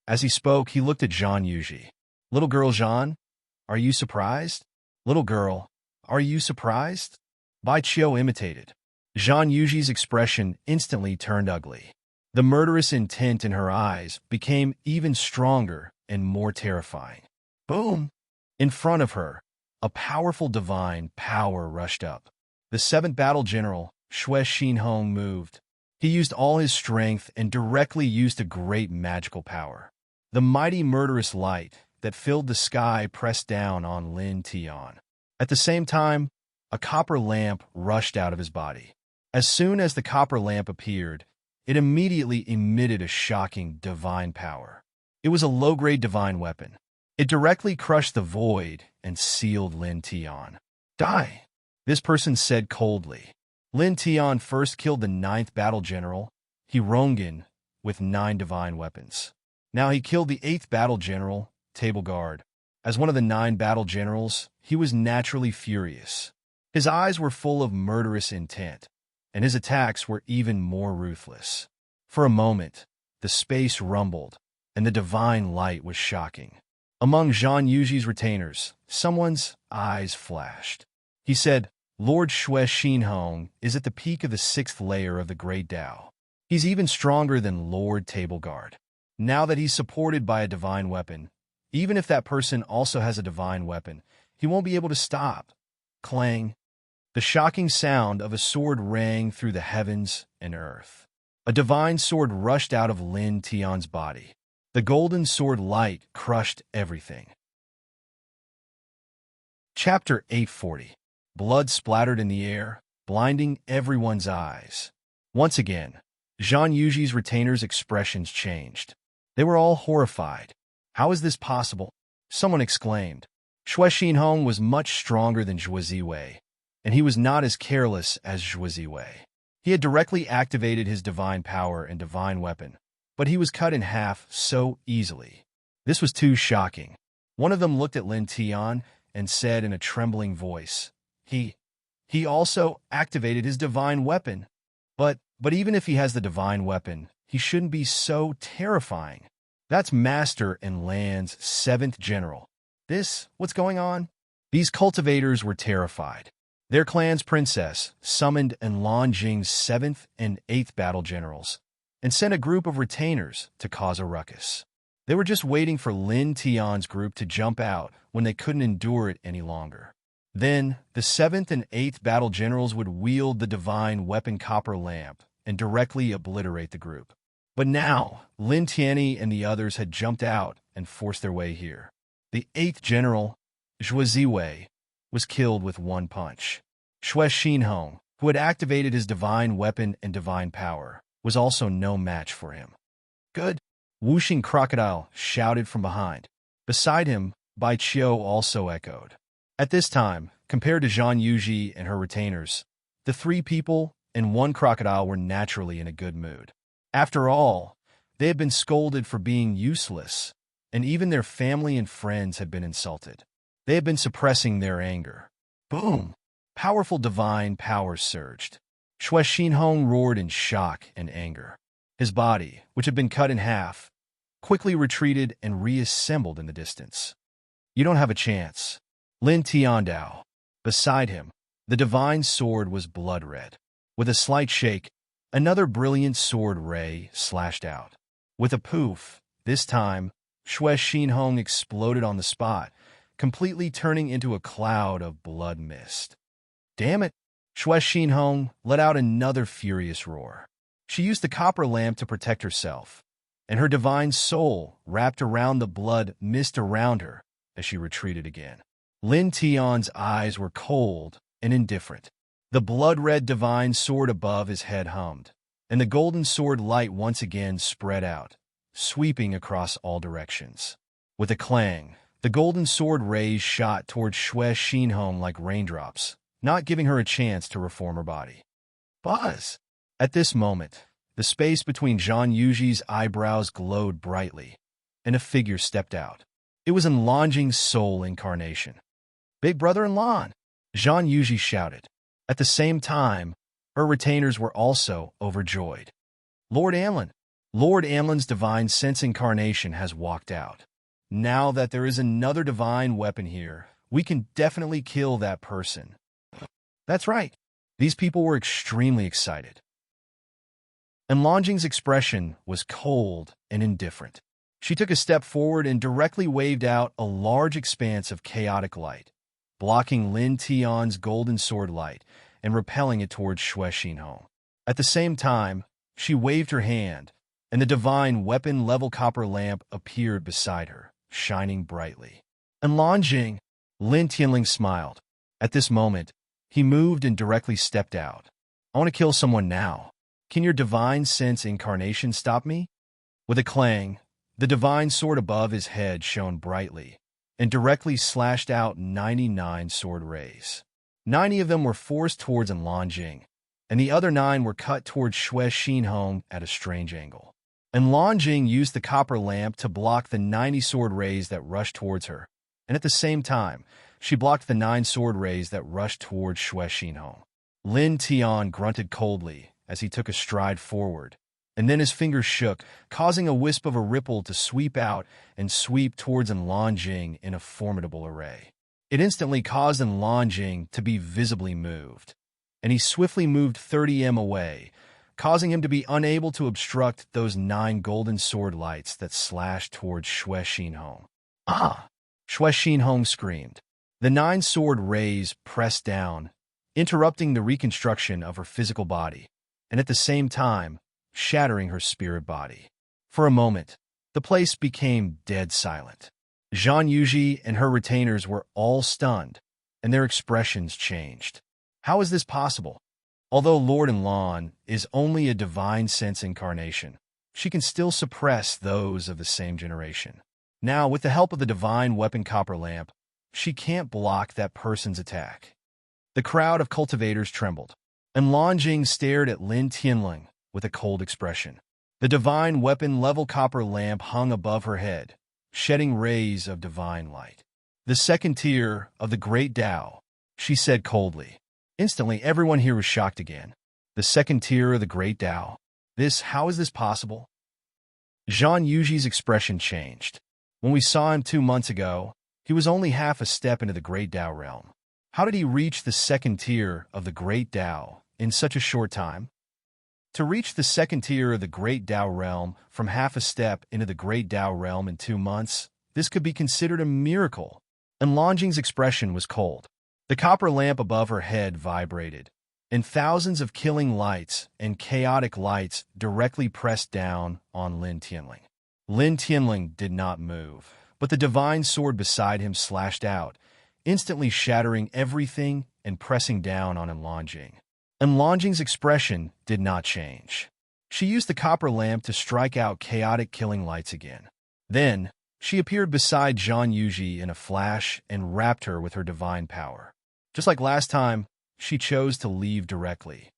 As he spoke, he looked at Zhang Yuji. Little girl Zhang, are you surprised? Little girl, are you surprised? Bai Qiu imitated. Zhang Yuji's expression instantly turned ugly. The murderous intent in her eyes became even stronger and more terrifying. Boom! In front of her, a powerful divine power rushed up. The 7th Battle General, Xue Xinhong, moved. He used all his strength and directly used a great magical power. The mighty murderous light that filled the sky pressed down on Lin Tian. At the same time, a copper lamp rushed out of his body. As soon as the copper lamp appeared, it immediately emitted a shocking divine power. It was a low-grade divine weapon. It directly crushed the void and sealed Lin Tian. Die, this person said coldly. Lin Tian first killed the 9th Battle General, Hirongan, with 9 divine weapons. Now he killed the 8th Battle General, Table Guard. As one of the 9 battle generals, he was naturally furious. His eyes were full of murderous intent, and his attacks were even more ruthless. For a moment, the space rumbled, and the divine light was shocking. Among Zhang Yuji's retainers, someone's eyes flashed. He said, Lord Xue Xinhong is at the peak of the 6th layer of the Great Tao. He's even stronger than Lord Table Guard. Now that he's supported by a divine weapon, even if that person also has a divine weapon, he won't be able to stop. Clang. The shocking sound of a sword rang through the heavens and earth. A divine sword rushed out of Lin Tian's body. The golden sword light crushed everything. Chapter 840. Blood splattered in the air, blinding everyone's eyes. Once again, Zhang Yuji's retainers' expressions changed. They were all horrified. How is this possible? Someone exclaimed. Xue Xinhong was much stronger than Zhuo Ziwei, and he was not as careless as Zhuo Ziwei. He had directly activated his divine power and divine weapon, but he was cut in half so easily. This was too shocking. One of them looked at Lin Tian and said in a trembling voice, He also activated his divine weapon. But even if he has the divine weapon, he shouldn't be so terrifying. That's Master and Lan's 7th General. What's going on? These cultivators were terrified. Their clan's princess summoned Enlan Jing's 7th and 8th Battle Generals and sent a group of retainers to cause a ruckus. They were just waiting for Lin Tian's group to jump out when they couldn't endure it any longer. Then, the 7th and 8th Battle Generals would wield the divine weapon copper lamp and directly obliterate the group. But now, Lin Tianyi and the others had jumped out and forced their way here. The 8th General, Zhuo Ziwei, was killed with one punch. Xue Xinhong, who had activated his divine weapon and divine power, was also no match for him. Good! Whooshing Crocodile shouted from behind. Beside him, Bai Qiu also echoed. At this time, compared to Zhang Yuji and her retainers, the 3 people and 1 crocodile were naturally in a good mood. After all, they had been scolded for being useless, and even their family and friends had been insulted. They had been suppressing their anger. Boom! Powerful divine power surged. Xue Xinhong roared in shock and anger. His body, which had been cut in half, quickly retreated and reassembled in the distance. You don't have a chance. Lin Tiandao. Beside him, the divine sword was blood red. With a slight shake, another brilliant sword ray slashed out. With a poof, this time, Xue Xinhong exploded on the spot, completely turning into a cloud of blood mist. Damn it! Xue Xinhong let out another furious roar. She used the copper lamp to protect herself, and her divine soul wrapped around the blood mist around her as she retreated again. Lin Tian's eyes were cold and indifferent. The blood-red divine sword above his head hummed, and the golden sword light once again spread out, sweeping across all directions. With a clang, the golden sword rays shot toward Xue Xinhong like raindrops, not giving her a chance to reform her body. Buzz! At this moment, the space between Zhang Yuji's eyebrows glowed brightly, and a figure stepped out. It was Enlonjing's soul incarnation. "Big brother Enlon!" Zhang Yuji shouted. At the same time, her retainers were also overjoyed. Lord Amlin's divine sense incarnation has walked out. Now that there is another divine weapon here, we can definitely kill that person. That's right. These people were extremely excited. Enlonjing's expression was cold and indifferent. She took a step forward and directly waved out a large expanse of chaotic light, blocking Lin Tian's golden sword light and repelling it towards Xue Xinhong. At the same time, she waved her hand, and the divine weapon-level copper lamp appeared beside her, shining brightly. Enlonjing! Lin Tianling smiled. At this moment, he moved and directly stepped out. "I want to kill someone now. Can your divine sense incarnation stop me?" With a clang, the divine sword above his head shone brightly and directly slashed out 99 sword rays. 90 of them were forced towards Enlonjing, and the other 9 were cut towards Xue Xinhong at a strange angle. Enlonjing used the copper lamp to block the 90 sword rays that rushed towards her, and at the same time, she blocked the 9 sword rays that rushed towards Xue Xinhong. Lin Tian grunted coldly as he took a stride forward, and then his fingers shook, causing a wisp of a ripple to sweep out and sweep towards Enlonjing in a formidable array. It instantly caused Enlonjing to be visibly moved, and he swiftly moved 30 m away, causing him to be unable to obstruct those 9 golden sword lights that slashed towards Xue Xinhong. "Ah!" Xue Xinhong screamed. The 9 sword rays pressed down, interrupting the reconstruction of her physical body, and at the same time, shattering her spirit body. For a moment, the place became dead silent. Zhang Yuji and her retainers were all stunned, and their expressions changed. How is this possible? Although Lord Enlon is only a divine sense incarnation, she can still suppress those of the same generation. Now, with the help of the divine weapon copper lamp, she can't block that person's attack. The crowd of cultivators trembled. Enlonjing stared at Lin Tianling with a cold expression. The divine weapon-level copper lamp hung above her head, shedding rays of divine light. "The second tier of the Great Tao," she said coldly. Instantly, everyone here was shocked again. The second tier of the Great Tao. How is this possible? Zhang Yuji's expression changed. When we saw him 2 months ago, he was only half a step into the Great Tao realm. How did he reach the second tier of the Great Tao in such a short time? To reach the second tier of the Great Tao realm from half a step into the Great Tao realm in 2 months, this could be considered a miracle. Enlonjing's expression was cold. The copper lamp above her head vibrated, and thousands of killing lights and chaotic lights directly pressed down on Lin Tianling. Lin Tianling did not move, but the divine sword beside him slashed out, instantly shattering everything and pressing down on Enlonjing. Enlonjing's expression did not change. She used the copper lamp to strike out chaotic killing lights again. Then, she appeared beside Zhang Yuji in a flash and wrapped her with her divine power. Just like last time, she chose to leave directly.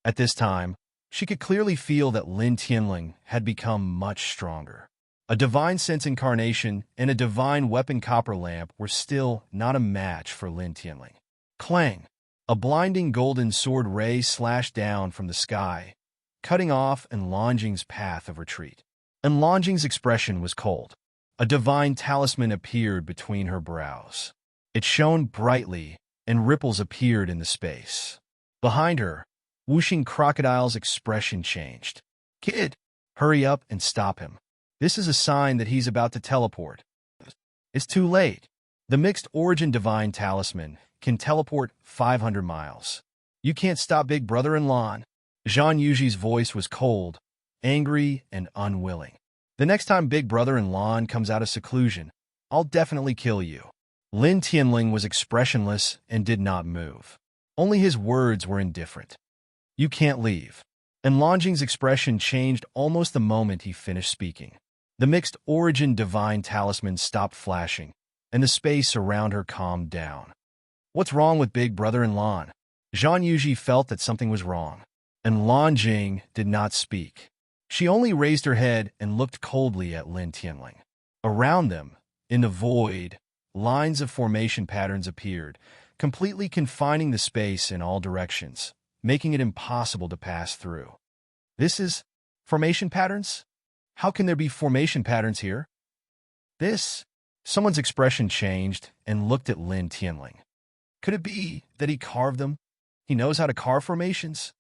At this time, she could clearly feel that Lin Tianling had become much stronger. A divine sense incarnation and a divine weapon copper lamp were still not a match for Lin Tianling. Clang! A blinding golden sword ray slashed down from the sky, cutting off Enlonjing's path of retreat. Enlonjing's expression was cold. A divine talisman appeared between her brows. It shone brightly, and ripples appeared in the space. Behind her, whooshing crocodile's expression changed. "Kid, hurry up and stop him. This is a sign that he's about to teleport." It's too late. The mixed origin divine talisman can teleport 500 miles. You can't stop Big Brother Enlon. Zhang Yuji's voice was cold, angry and unwilling. The next time Big Brother and Lon comes out of seclusion, I'll definitely kill you. Lin Tianling was expressionless and did not move. Only his words were indifferent. You can't leave. And Longjing's expression changed almost the moment he finished speaking. The mixed origin divine talisman stopped flashing, and the space around her calmed down. What's wrong with Big Brother and Lon? Zhang Yuji felt that something was wrong, and Longjing did not speak. She only raised her head and looked coldly at Lin Tianling. Around them, in the void, lines of formation patterns appeared, completely confining the space in all directions, making it impossible to pass through. This is formation patterns? How can there be formation patterns here? Someone's expression changed and looked at Lin Tianling. Could it be that he carved them? He knows how to carve formations?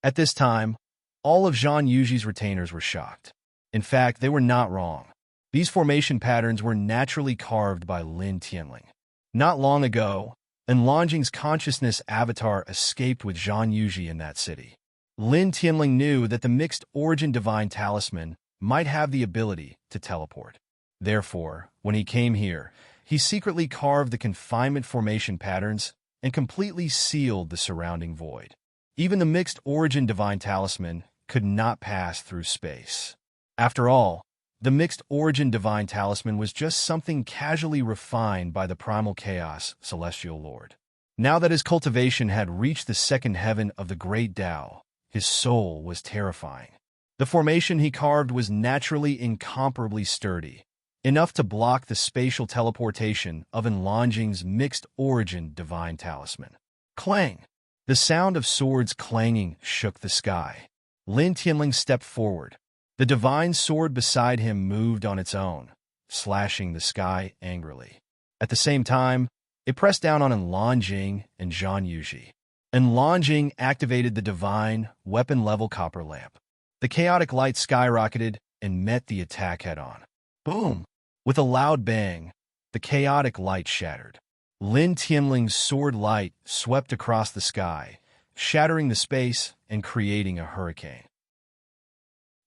At this time, all of Zhang Yuji's retainers were shocked. In fact, they were not wrong. These formation patterns were naturally carved by Lin Tianling. Not long ago, Longjing's consciousness avatar escaped with Zhang Yuji in that city. Lin Tianling knew that the mixed origin divine talisman might have the ability to teleport. Therefore, when he came here, he secretly carved the confinement formation patterns and completely sealed the surrounding void. Even the mixed origin divine talisman could not pass through space. After all, the mixed origin divine talisman was just something casually refined by the primal chaos celestial lord. Now that his cultivation had reached the second heaven of the great Tao, his soul was terrifying. The formation he carved was naturally incomparably sturdy, enough to block the spatial teleportation of Longjing's mixed origin divine talisman. Clang! The sound of swords clanging shook the sky. Lin Tianling stepped forward. The divine sword beside him moved on its own, slashing the sky angrily. At the same time, it pressed down on Longjing and Zhang Yuji. Longjing activated the divine, weapon-level copper lamp. The chaotic light skyrocketed and met the attack head-on. Boom! With a loud bang, the chaotic light shattered. Lin Tianling's sword light swept across the sky, shattering the space and creating a hurricane.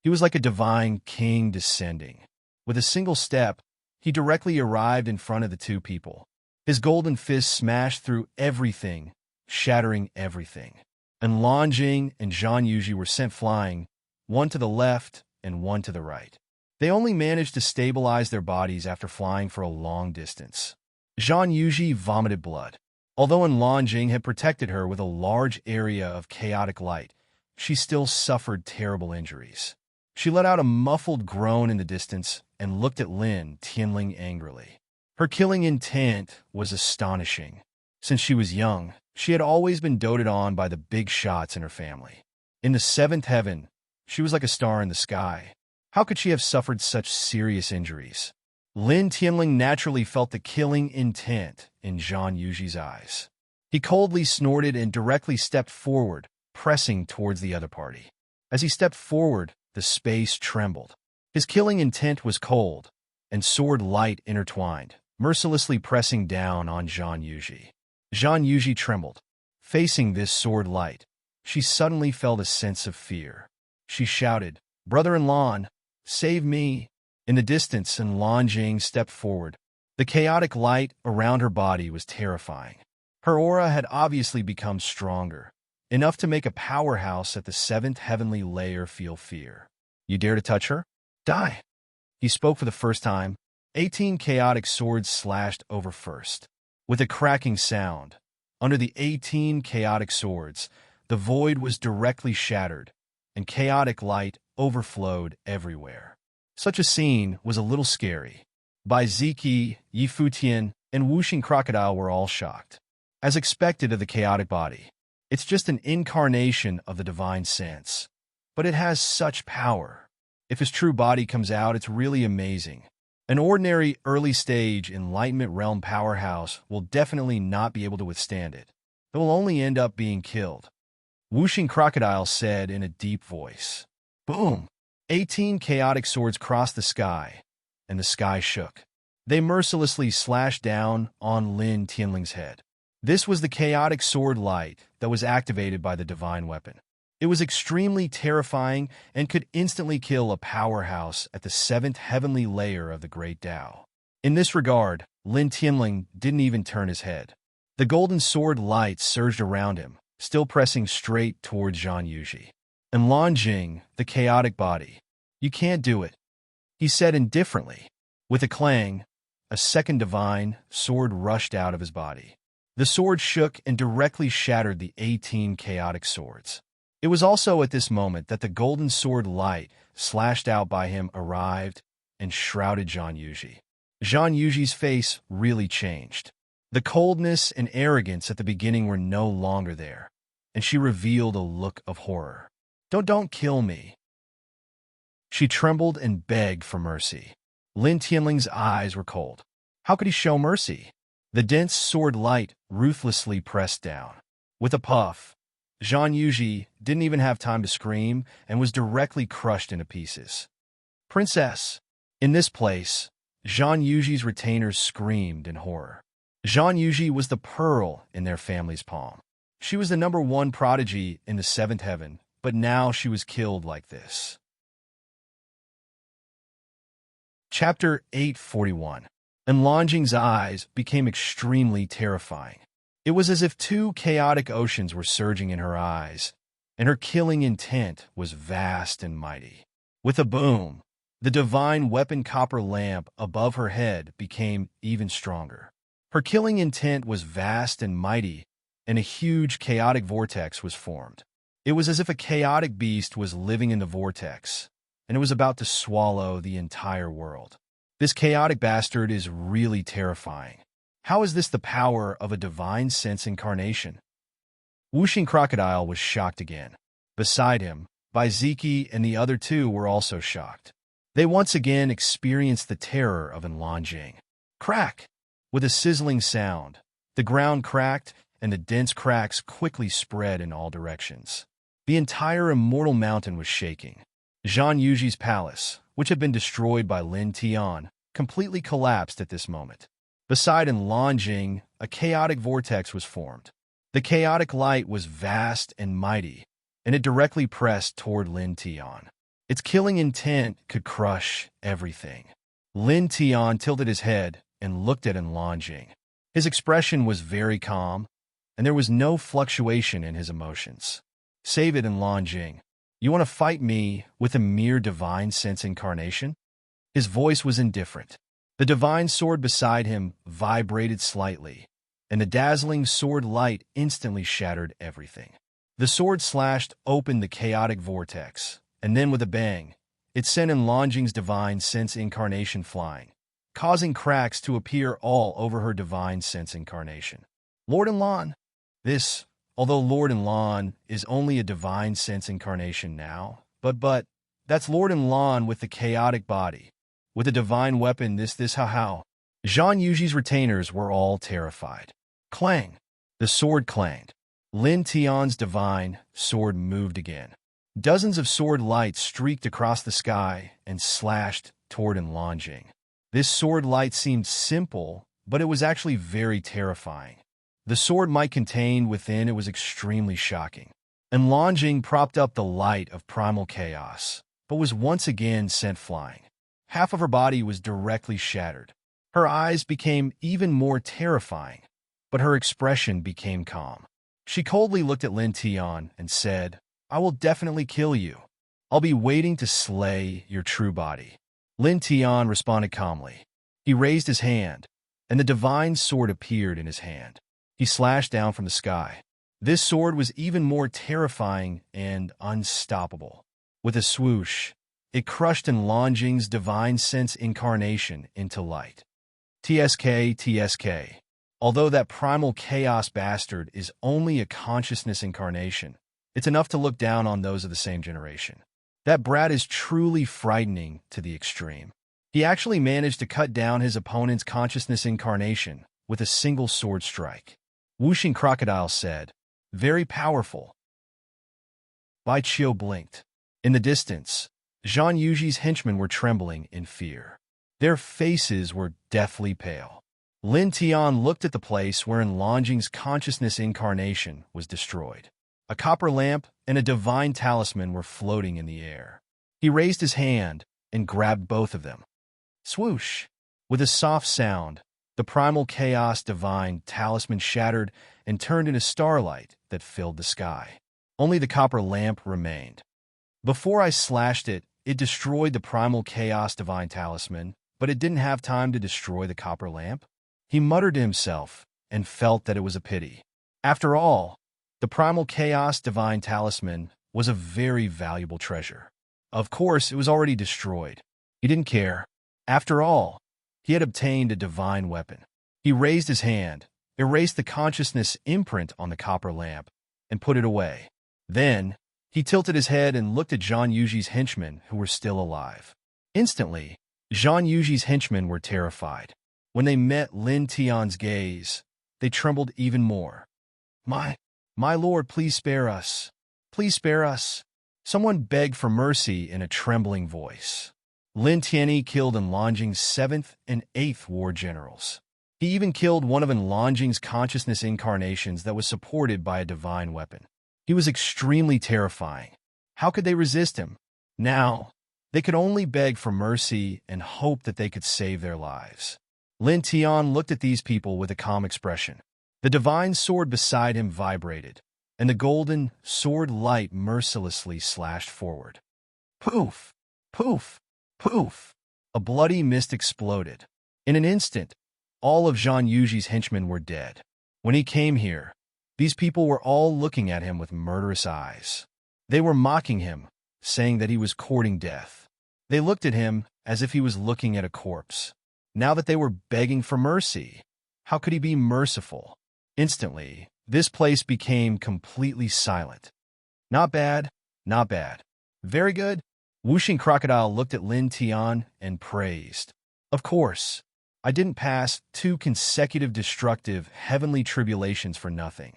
He was like a divine king descending. With a single step, he directly arrived in front of the two people. His golden fist smashed through everything, shattering everything. Longjing and Zhang Yuji were sent flying, one to the left and one to the right. They only managed to stabilize their bodies after flying for a long distance. Zhang Yuji vomited blood. Although Longjing had protected her with a large area of chaotic light, she still suffered terrible injuries. She let out a muffled groan in the distance and looked at Lin Tianling angrily. Her killing intent was astonishing. Since she was young, she had always been doted on by the big shots in her family. In the seventh heaven, she was like a star in the sky. How could she have suffered such serious injuries? Lin Tianling naturally felt the killing intent in Zhang Yuji's eyes. He coldly snorted and directly stepped forward, pressing towards the other party. As he stepped forward, the space trembled. His killing intent was cold, and sword light intertwined, mercilessly pressing down on Zhang Yuji. Zhang Yuji trembled. Facing this sword light, she suddenly felt a sense of fear. She shouted, "Brother-in-law, save me!" In the distance, Longjing stepped forward. The chaotic light around her body was terrifying. Her aura had obviously become stronger, enough to make a powerhouse at the seventh heavenly layer feel fear. "You dare to touch her? Die!" He spoke for the first time. 18 chaotic swords slashed over first. With a cracking sound, under the 18 chaotic swords, the void was directly shattered, and chaotic light overflowed everywhere. Such a scene was a little scary. Bai Ziki, Yi Futian, and Wuxing Crocodile were all shocked. As expected of the chaotic body, it's just an incarnation of the divine sense. But it has such power. If his true body comes out, it's really amazing. An ordinary early-stage Enlightenment Realm powerhouse will definitely not be able to withstand it. It will only end up being killed. Wuxing Crocodile said in a deep voice. Boom! 18 chaotic swords crossed the sky, and the sky shook. They mercilessly slashed down on Lin Tianling's head. This was the chaotic sword light that was activated by the divine weapon. It was extremely terrifying and could instantly kill a powerhouse at the seventh heavenly layer of the Great Tao. In this regard, Lin Tianling didn't even turn his head. The golden sword light surged around him, still pressing straight towards Zhang Yuji. And Lan Jing, the chaotic body. You can't do it, he said indifferently. With a clang, a second divine sword rushed out of his body. The sword shook and directly shattered the 18 chaotic swords. It was also at this moment that the golden sword light, slashed out by him, arrived and shrouded Zhang Yuji. Zhang Yuji's face really changed. The coldness and arrogance at the beginning were no longer there, and she revealed a look of horror. Don't kill me. She trembled and begged for mercy. Lin Tianling's eyes were cold. How could he show mercy? The dense sword light ruthlessly pressed down. With a puff, Zhang Yuji didn't even have time to scream and was directly crushed into pieces. Princess! In this place, Zhang Yuji's retainers screamed in horror. Zhang Yuji was the pearl in their family's palm. She was the #1 prodigy in the seventh heaven, but now she was killed like this. Chapter 841. And Lan Jing's eyes became extremely terrifying. It was as if two chaotic oceans were surging in her eyes, and her killing intent was vast and mighty. With a boom, the divine weapon copper lamp above her head became even stronger. Her killing intent was vast and mighty, and a huge chaotic vortex was formed. It was as if a chaotic beast was living in the vortex, and it was about to swallow the entire world. This chaotic bastard is really terrifying. How is this the power of a divine sense incarnation? Wuxing Crocodile was shocked again. Beside him, Baiziki and the other two were also shocked. They once again experienced the terror of Lan Jing. Crack! With a sizzling sound, the ground cracked, and the dense cracks quickly spread in all directions. The entire immortal mountain was shaking. Zhang Yuji's palace, which had been destroyed by Lin Tian, completely collapsed at this moment. Beside Lan Jing, a chaotic vortex was formed. The chaotic light was vast and mighty, and it directly pressed toward Lin Tian. Its killing intent could crush everything. Lin Tian tilted his head and looked at Lan Jing. His expression was very calm, and there was no fluctuation in his emotions. Save it, Lan Jing. You want to fight me with a mere divine sense incarnation? His voice was indifferent. The divine sword beside him vibrated slightly, and the dazzling sword light instantly shattered everything. The sword slashed open the chaotic vortex, and then with a bang, it sent Lan Jing's divine sense incarnation flying, causing cracks to appear all over her divine sense incarnation. Lord Lan, this, although Lord Lan is only a divine sense incarnation now, but that's Lord Lan with the chaotic body. With a divine weapon, how? Zhang Yuji's retainers were all terrified. Clang! The sword clanged. Lin Tian's divine sword moved again. Dozens of sword lights streaked across the sky and slashed toward Lan Jing. This sword light seemed simple, but it was actually very terrifying. The sword might contained within it was extremely shocking. And Lan Jing propped up the light of primal chaos, but was once again sent flying. Half of her body was directly shattered. Her eyes became even more terrifying, but her expression became calm. She coldly looked at Lin Tian and said, I will definitely kill you. I'll be waiting to slay your true body. Lin Tian responded calmly. He raised his hand, and the divine sword appeared in his hand. He slashed down from the sky. This sword was even more terrifying and unstoppable. With a swoosh, it crushed Lan Jing's divine sense incarnation into light. TSK. Although that primal chaos bastard is only a consciousness incarnation, it's enough to look down on those of the same generation. That brat is truly frightening to the extreme. He actually managed to cut down his opponent's consciousness incarnation with a single sword strike. Wuxing Crocodile said, Very powerful. Bai Qiu blinked. In the distance, Zhang Yuji's henchmen were trembling in fear. Their faces were deathly pale. Lin Tian looked at the place wherein Lan Jing's consciousness incarnation was destroyed. A copper lamp and a divine talisman were floating in the air. He raised his hand and grabbed both of them. Swoosh! With a soft sound, the primal chaos divine talisman shattered and turned into starlight that filled the sky. Only the copper lamp remained. Before I slashed it, it destroyed the primal chaos divine talisman, but it didn't have time to destroy the copper lamp. He muttered to himself and felt that it was a pity. After all, the primal chaos divine talisman was a very valuable treasure. Of course, it was already destroyed. He didn't care. After all, he had obtained a divine weapon. He raised his hand, erased the consciousness imprint on the copper lamp, and put it away. Then, he tilted his head and looked at Zhang Yuji's henchmen who were still alive. Instantly, Zhang Yuji's henchmen were terrified. When they met Lin Tian's gaze, they trembled even more. My lord, please spare us. Please spare us. Someone begged for mercy in a trembling voice. Lin Tianyi killed Enlongjing's 7th and 8th war generals. He even killed one of Enlongjing's consciousness incarnations that was supported by a divine weapon. He was extremely terrifying. How could they resist him? Now, they could only beg for mercy and hope that they could save their lives. Lin Tian looked at these people with a calm expression. The divine sword beside him vibrated, and the golden sword light mercilessly slashed forward. Poof! Poof! Poof! A bloody mist exploded. In an instant, all of Zhang Yuji's henchmen were dead. When he came here, these people were all looking at him with murderous eyes. They were mocking him, saying that he was courting death. They looked at him as if he was looking at a corpse. Now that they were begging for mercy, how could he be merciful? Instantly, this place became completely silent. Not bad, not bad. Very good. Whooshing Crocodile looked at Lin Tian and praised. Of course, I didn't pass 2 consecutive destructive heavenly tribulations for nothing.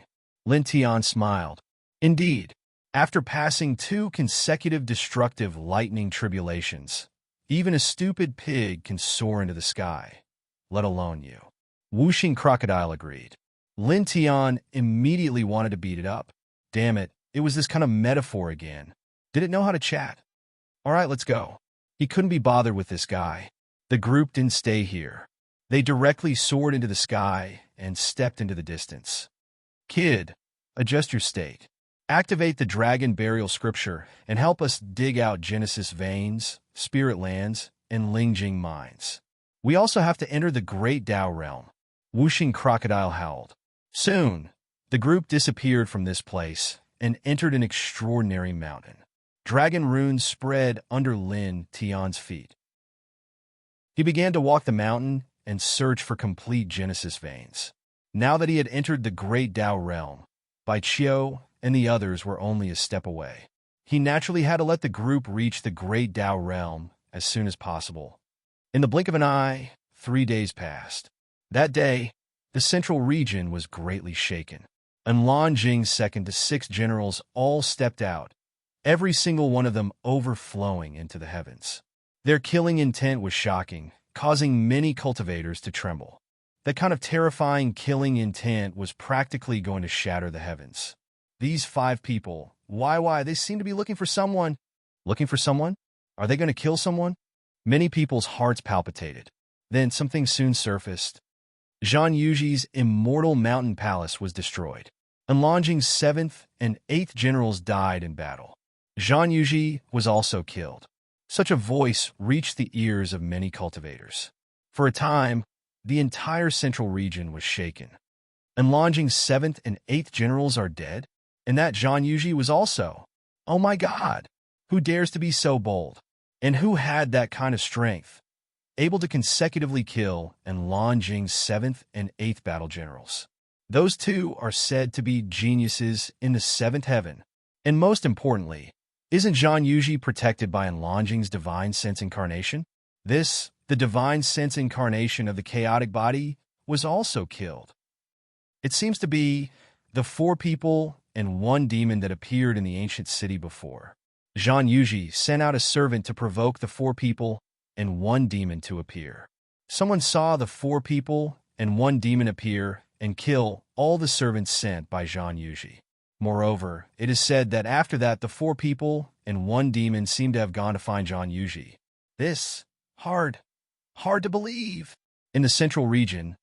Lin Tian smiled. Indeed, after passing 2 consecutive destructive lightning tribulations, even a stupid pig can soar into the sky, let alone you. Whooshing Crocodile agreed. Lin Tian immediately wanted to beat it up. Damn it, it was this kind of metaphor again. Did it know how to chat? All right, let's go. He couldn't be bothered with this guy. The group didn't stay here. They directly soared into the sky and stepped into the distance. Kid, adjust your state. Activate the dragon burial scripture and help us dig out Genesis veins, spirit lands, and Lingjing mines. We also have to enter the great Tao realm. Whooshing Crocodile howled. Soon, the group disappeared from this place and entered an extraordinary mountain. Dragon runes spread under Lin Tian's feet. He began to walk the mountain and search for complete Genesis veins. Now that he had entered the great Tao realm, Bai Qiu and the others were only a step away. He naturally had to let the group reach the great Tao realm as soon as possible. In the blink of an eye, 3 days passed. That day, the central region was greatly shaken. Enlongjing's 2nd to 6th generals all stepped out, every single one of them overflowing into the heavens. Their killing intent was shocking, causing many cultivators to tremble. That kind of terrifying killing intent was practically going to shatter the heavens. These 5 people, why, they seem to be looking for someone. Looking for someone? Are they going to kill someone? Many people's hearts palpitated. Then something soon surfaced. Zhang Yuji's immortal mountain palace was destroyed. Enlongjing's 7th and 8th generals died in battle. Zhang Yuji was also killed. Such a voice reached the ears of many cultivators. For a time, the entire central region was shaken. Enlongjing's 7th and 8th generals are dead? And that Zhang Yuji was also. Oh my God! Who dares to be so bold? And who had that kind of strength? Able to consecutively kill Enlongjing's 7th and 8th battle generals. Those 2 are said to be geniuses in the 7th heaven. And most importantly, isn't Zhang Yuji protected by Enlongjing's divine sense incarnation? This, the divine sense incarnation of the chaotic body, was also killed. It seems to be the 4 people and 1 demon that appeared in the ancient city before. Zhang Yuji sent out a servant to provoke the 4 people and 1 demon to appear. Someone saw the 4 people and 1 demon appear and kill all the servants sent by Zhang Yuji. Moreover, it is said that after that the 4 people and 1 demon seemed to have gone to find Zhang Yuji. This, hard to believe. In the central region,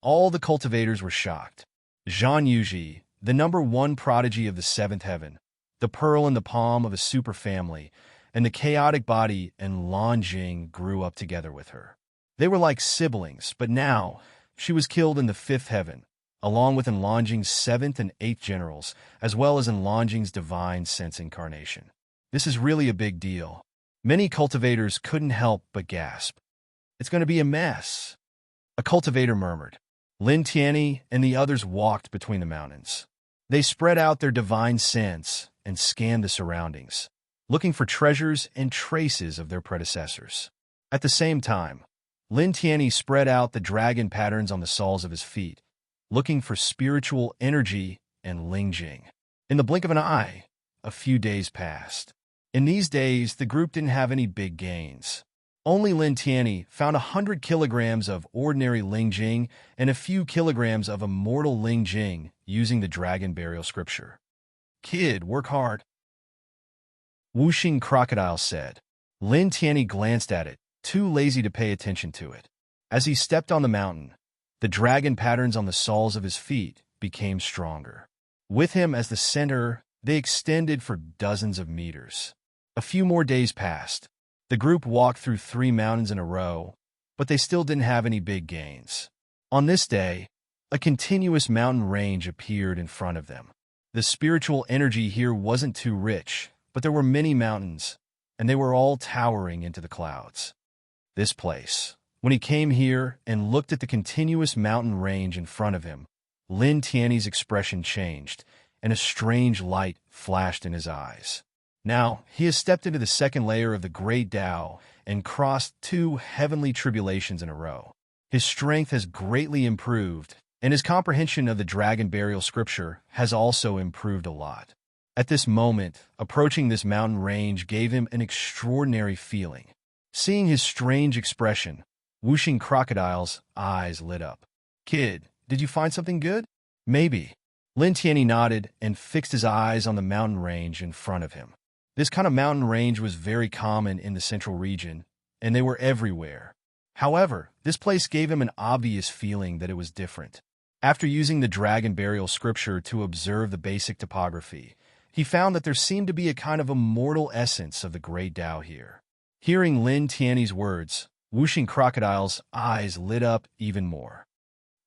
all the cultivators were shocked. Zhang Yuji, the number 1 prodigy of the 7th heaven, the pearl in the palm of a super family, and the chaotic body and Lan Jing grew up together with her. They were like siblings, but now she was killed in the 5th heaven, along with Lan Jing's 7th and 8th generals, as well as Lan Jing's divine sense incarnation. This is really a big deal. Many cultivators couldn't help but gasp. It's going to be a mess. A cultivator murmured. Lin Tianyi and the others walked between the mountains. They spread out their divine sense and scanned the surroundings, looking for treasures and traces of their predecessors. At the same time, Lin Tianyi spread out the dragon patterns on the soles of his feet, looking for spiritual energy and Lingjing. In the blink of an eye, a few days passed. In these days, the group didn't have any big gains. Only Lin Tianyi found 100 kilograms of ordinary Lingjing and a few kilograms of immortal Lingjing using the dragon burial scripture. Kid, work hard. Wuxing Crocodile said. Lin Tianyi glanced at it, too lazy to pay attention to it. As he stepped on the mountain, the dragon patterns on the soles of his feet became stronger. With him as the center, they extended for dozens of meters. A few more days passed. The group walked through 3 mountains in a row, but they still didn't have any big gains. On this day, a continuous mountain range appeared in front of them. The spiritual energy here wasn't too rich, but there were many mountains, and they were all towering into the clouds. This place. When he came here and looked at the continuous mountain range in front of him, Lin Tianyi's expression changed, and a strange light flashed in his eyes. Now, he has stepped into the 2nd layer of the Great Tao and crossed 2 heavenly tribulations in a row. His strength has greatly improved, and his comprehension of the dragon burial scripture has also improved a lot. At this moment, approaching this mountain range gave him an extraordinary feeling. Seeing his strange expression, Wuxing Crocodile's eyes lit up. Kid, did you find something good? Maybe. Lin Tianyi nodded and fixed his eyes on the mountain range in front of him. This kind of mountain range was very common in the central region, and they were everywhere. However, this place gave him an obvious feeling that it was different. After using the dragon burial scripture to observe the basic topography, he found that there seemed to be a kind of immortal essence of the Great Tao here. Hearing Lin Tianyi's words, Wuxing Crocodile's eyes lit up even more.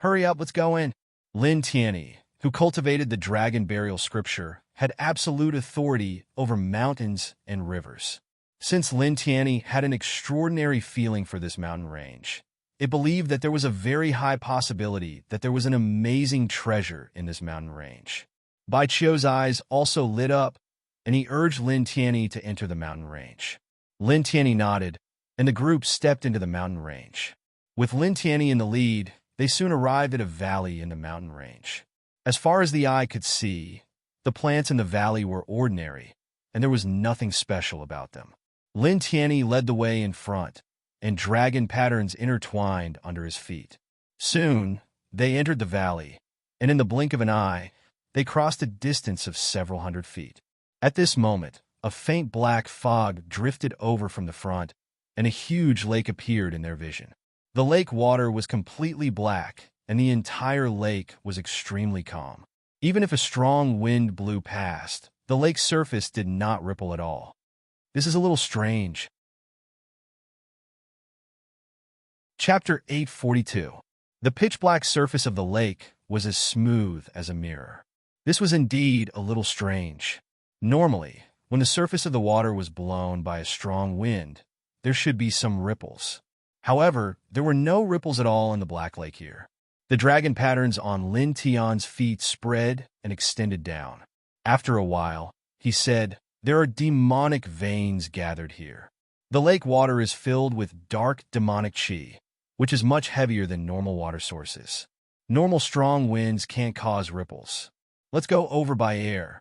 Hurry up, let's go in. Lin Tianyi, who cultivated the dragon burial scripture, had absolute authority over mountains and rivers. Since Lin Tianyi had an extraordinary feeling for this mountain range, it believed that there was a very high possibility that there was an amazing treasure in this mountain range. Bai Qiu's eyes also lit up, and he urged Lin Tianyi to enter the mountain range. Lin Tianyi nodded, and the group stepped into the mountain range. With Lin Tianyi in the lead, they soon arrived at a valley in the mountain range. As far as the eye could see, the plants in the valley were ordinary, and there was nothing special about them. Lin Tianyi led the way in front, and dragon patterns intertwined under his feet. Soon, they entered the valley, and in the blink of an eye, they crossed a distance of several hundred feet. At this moment, a faint black fog drifted over from the front, and a huge lake appeared in their vision. The lake water was completely black, and the entire lake was extremely calm. Even if a strong wind blew past, the lake's surface did not ripple at all. This is a little strange. Chapter 842. The pitch-black surface of the lake was as smooth as a mirror. This was indeed a little strange. Normally, when the surface of the water was blown by a strong wind, there should be some ripples. However, there were no ripples at all in the Black Lake here. The dragon patterns on Lin Tianyi's feet spread and extended down. After a while, he said, "There are demonic veins gathered here. The lake water is filled with dark demonic qi, which is much heavier than normal water sources. Normal strong winds can't cause ripples. Let's go over by air."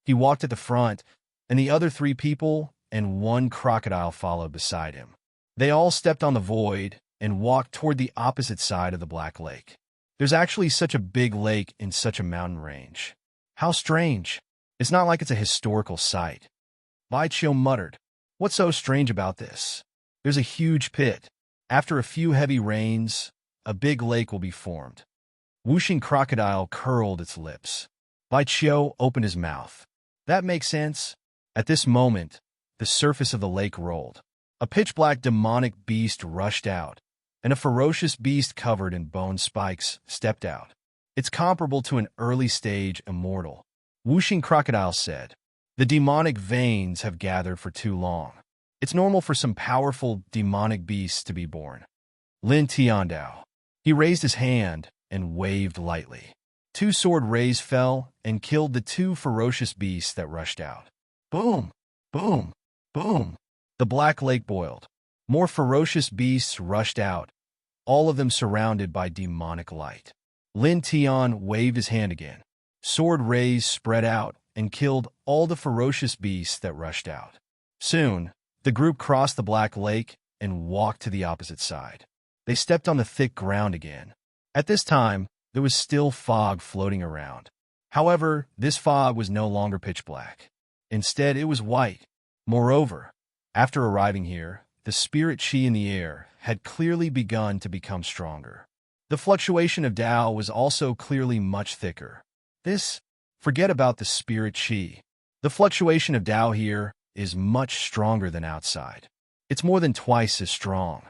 He walked at the front, and the other 3 people and 1 crocodile followed beside him. They all stepped on the void and walked toward the opposite side of the Black Lake. There's actually such a big lake in such a mountain range. How strange. It's not like it's a historical site. Bai Qiu muttered. What's so strange about this? There's a huge pit. After a few heavy rains, a big lake will be formed. Whooshing crocodile curled its lips. Bai Qiu opened his mouth. That makes sense. At this moment, the surface of the lake rolled. A pitch-black demonic beast rushed out, and a ferocious beast covered in bone spikes stepped out. It's comparable to an early-stage immortal. Whooshing crocodile said, the demonic veins have gathered for too long. It's normal for some powerful demonic beasts to be born. Lin Tiandao. He raised his hand and waved lightly. Two sword rays fell and killed the two ferocious beasts that rushed out. Boom! Boom! Boom! The black lake boiled. More ferocious beasts rushed out, all of them surrounded by demonic light. Lin Tian waved his hand again. Sword rays spread out and killed all the ferocious beasts that rushed out. Soon, the group crossed the black lake and walked to the opposite side. They stepped on the thick ground again. At this time, there was still fog floating around. However, this fog was no longer pitch black. Instead, it was white. Moreover, after arriving here, the spirit qi in the air had clearly begun to become stronger. The fluctuation of Tao was also clearly much thicker. Forget about the spirit qi. The fluctuation of Tao here is much stronger than outside. It's more than twice as strong.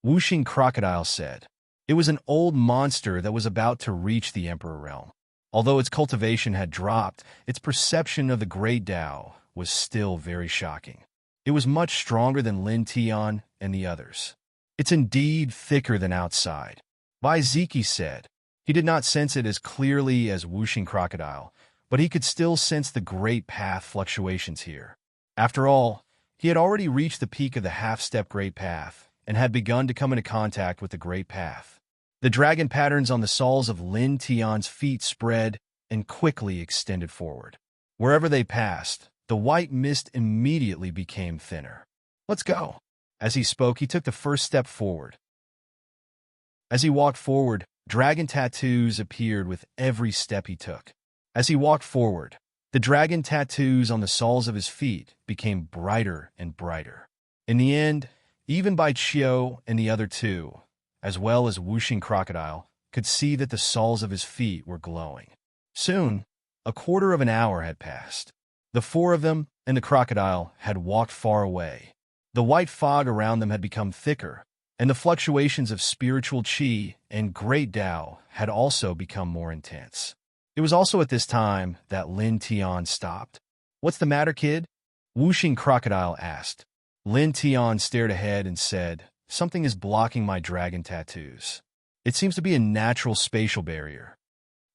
Whooshing crocodile said. It was an old monster that was about to reach the Emperor realm. Although its cultivation had dropped, its perception of the great Tao was still very shocking. It was much stronger than Lin Tian and the others. It's indeed thicker than outside. Bai Ziki said. He did not sense it as clearly as Whooshing crocodile, but he could still sense the great path fluctuations here. After all, he had already reached the peak of the half-step great path and had begun to come into contact with the great path. The dragon patterns on the soles of Lin Tian's feet spread and quickly extended forward. Wherever they passed, the white mist immediately became thinner. Let's go. As he spoke, he took the first step forward. As he walked forward, dragon tattoos appeared with every step he took. As he walked forward, the dragon tattoos on the soles of his feet became brighter and brighter. In the end, even Bai Qiu and the other two, as well as Whooshing crocodile, could see that the soles of his feet were glowing. Soon, a quarter of an hour had passed. The four of them and the crocodile had walked far away. The white fog around them had become thicker, and the fluctuations of spiritual qi and great Tao had also become more intense. It was also at this time that Lin Tian stopped. What's the matter, kid? Whooshing crocodile asked. Lin Tian stared ahead and said, something is blocking my dragon tattoos. It seems to be a natural spatial barrier.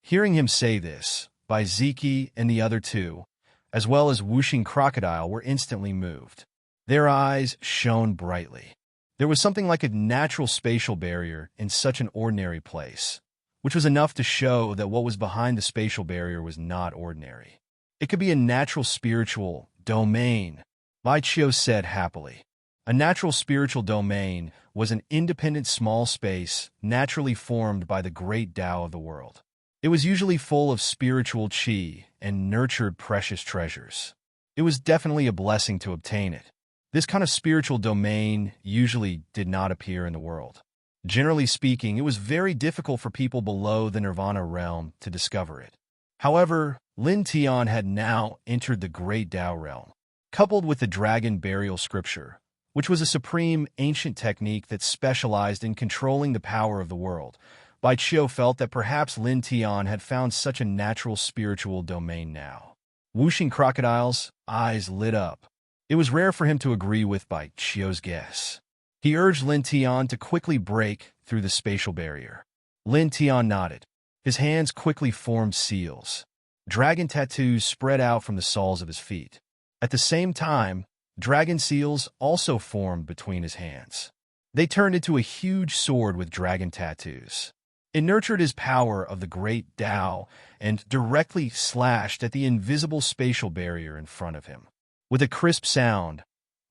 Hearing him say this, Bai Ziki and the other two, as well as Whooshing crocodile, were instantly moved. Their eyes shone brightly. There was something like a natural spatial barrier in such an ordinary place, which was enough to show that what was behind the spatial barrier was not ordinary. It could be a natural spiritual domain, Bai Qiu said happily. A natural spiritual domain was an independent small space naturally formed by the great Tao of the world. It was usually full of spiritual qi and nurtured precious treasures. It was definitely a blessing to obtain it. This kind of spiritual domain usually did not appear in the world. Generally speaking, it was very difficult for people below the Nirvana realm to discover it. However, Lin Tian had now entered the great Tao realm. Coupled with the dragon burial scripture, which was a supreme ancient technique that specialized in controlling the power of the world, Bai Qiu felt that perhaps Lin Tian had found such a natural spiritual domain now. Whooshing crocodile's eyes lit up. It was rare for him to agree with Bai Qiu's guess. He urged Lin Tian to quickly break through the spatial barrier. Lin Tian nodded. His hands quickly formed seals. Dragon tattoos spread out from the soles of his feet. At the same time, dragon seals also formed between his hands. They turned into a huge sword with dragon tattoos. It nurtured his power of the great Tao and directly slashed at the invisible spatial barrier in front of him. With a crisp sound,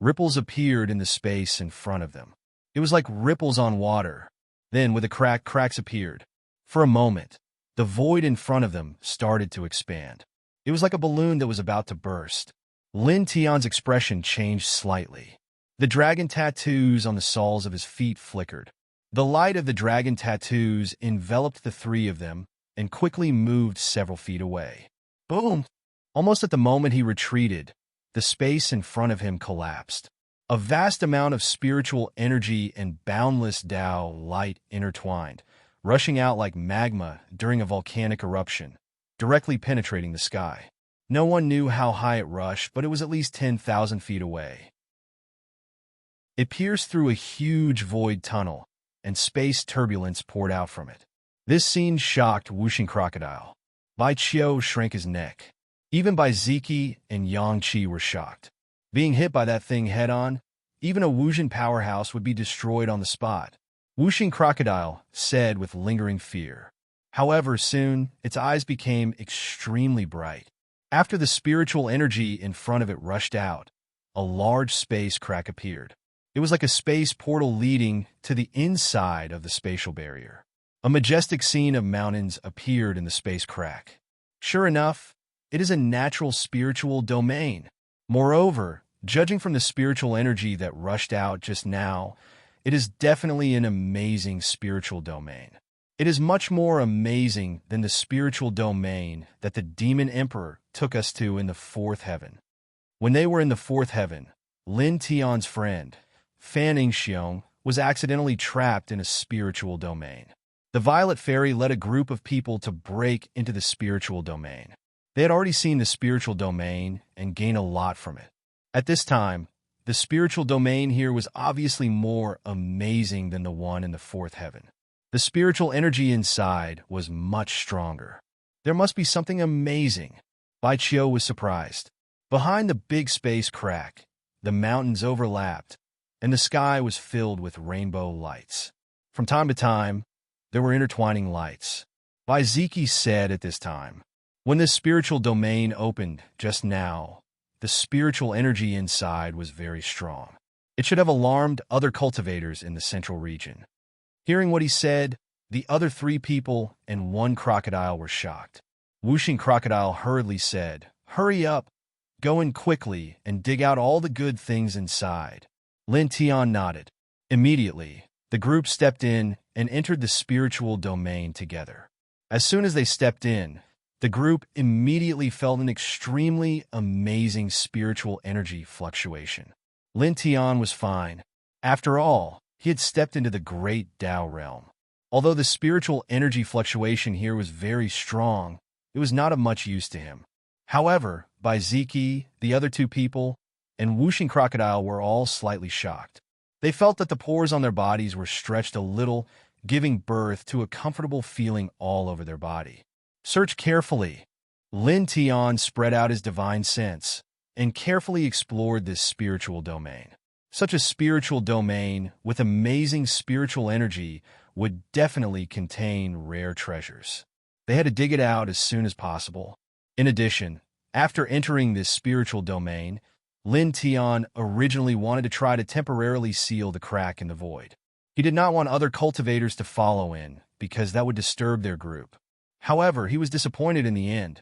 ripples appeared in the space in front of them. It was like ripples on water. Then, with a crack, cracks appeared. For a moment, the void in front of them started to expand. It was like a balloon that was about to burst. Lin Tian's expression changed slightly. The dragon tattoos on the soles of his feet flickered. The light of the dragon tattoos enveloped the three of them and quickly moved several feet away. Boom! Almost at the moment he retreated, the space in front of him collapsed. A vast amount of spiritual energy and boundless Tao light intertwined, rushing out like magma during a volcanic eruption, directly penetrating the sky. No one knew how high it rushed, but it was at least 10,000 feet away. It pierced through a huge void tunnel, and space turbulence poured out from it. This scene shocked Wuxing Crocodile. Bai Qiu shrank his neck. Even Bai Ziki and Yang Qi were shocked. Being hit by that thing head-on, even a Wuxing powerhouse would be destroyed on the spot. Wuxing Crocodile said with lingering fear. However, soon, its eyes became extremely bright. After the spiritual energy in front of it rushed out, a large space crack appeared. It was like a space portal leading to the inside of the spatial barrier. A majestic scene of mountains appeared in the space crack. Sure enough, it is a natural spiritual domain. Moreover, judging from the spiritual energy that rushed out just now, it is definitely an amazing spiritual domain. It is much more amazing than the spiritual domain that the Demon Emperor took us to in the fourth heaven. When they were in the fourth heaven, Lin Tian's friend, Fan Xiong, was accidentally trapped in a spiritual domain. The Violet Fairy led a group of people to break into the spiritual domain. They had already seen the spiritual domain and gained a lot from it. At this time, the spiritual domain here was obviously more amazing than the one in the fourth heaven. The spiritual energy inside was much stronger. There must be something amazing. Bai Qiu was surprised. Behind the big space crack, the mountains overlapped, and the sky was filled with rainbow lights. From time to time, there were intertwining lights. Bai Ziki said at this time, when this spiritual domain opened just now, the spiritual energy inside was very strong. It should have alarmed other cultivators in the central region. Hearing what he said, the other three people and one crocodile were shocked. Wuxing Crocodile hurriedly said, "Hurry up, go in quickly and dig out all the good things inside." Lin Tian nodded. Immediately, the group stepped in and entered the spiritual domain together. As soon as they stepped in, the group immediately felt an extremely amazing spiritual energy fluctuation. Lin Tian was fine. After all, he had stepped into the great Tao realm. Although the spiritual energy fluctuation here was very strong, it was not of much use to him. However, Bai Ziki, the other two people, and Wuxing Crocodile were all slightly shocked. They felt that the pores on their bodies were stretched a little, giving birth to a comfortable feeling all over their body. Search carefully. Lin Tian spread out his divine sense and carefully explored this spiritual domain. Such a spiritual domain with amazing spiritual energy would definitely contain rare treasures. They had to dig it out as soon as possible. In addition, after entering this spiritual domain, Lin Tian originally wanted to try to temporarily seal the crack in the void. He did not want other cultivators to follow in, because that would disturb their group. However, he was disappointed in the end.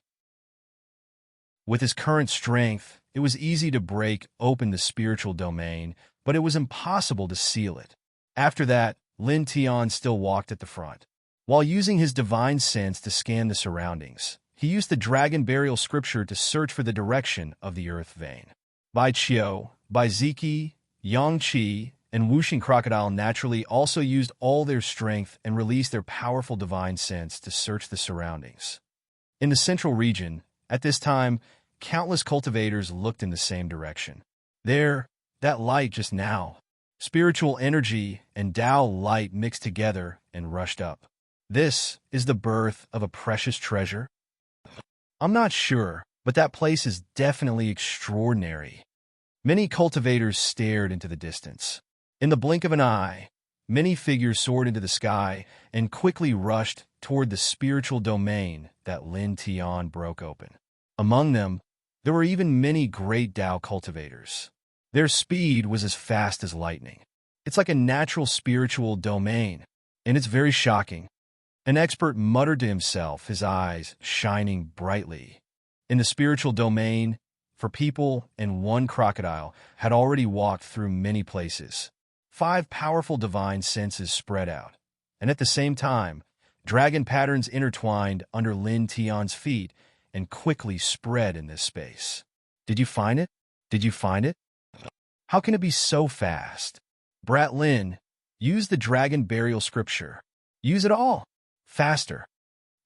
With his current strength, it was easy to break open the spiritual domain, but it was impossible to seal it. After that, Lin Tian still walked at the front. While using his divine sense to scan the surroundings, he used the dragon burial scripture to search for the direction of the earth vein. Bai Qiu, Bai Ziki, Yang Qi, and Wuxing Crocodile naturally also used all their strength and released their powerful divine sense to search the surroundings. In the central region, at this time, countless cultivators looked in the same direction. There, that light just now. Spiritual energy and Tao light mixed together and rushed up. This is the birth of a precious treasure? I'm not sure, but that place is definitely extraordinary. Many cultivators stared into the distance. In the blink of an eye, many figures soared into the sky and quickly rushed toward the spiritual domain that Lin Tian broke open. Among them, there were even many great Tao cultivators. Their speed was as fast as lightning. It's like a natural spiritual domain, and it's very shocking. An expert muttered to himself, his eyes shining brightly. In the spiritual domain, for people and one crocodile had already walked through many places. 5 powerful divine senses spread out, and at the same time, dragon patterns intertwined under Lin Tian's feet and quickly spread in this space. Did you find it? Did you find it? How can it be so fast? Brat Lin, use the dragon burial scripture. Use it all. Faster.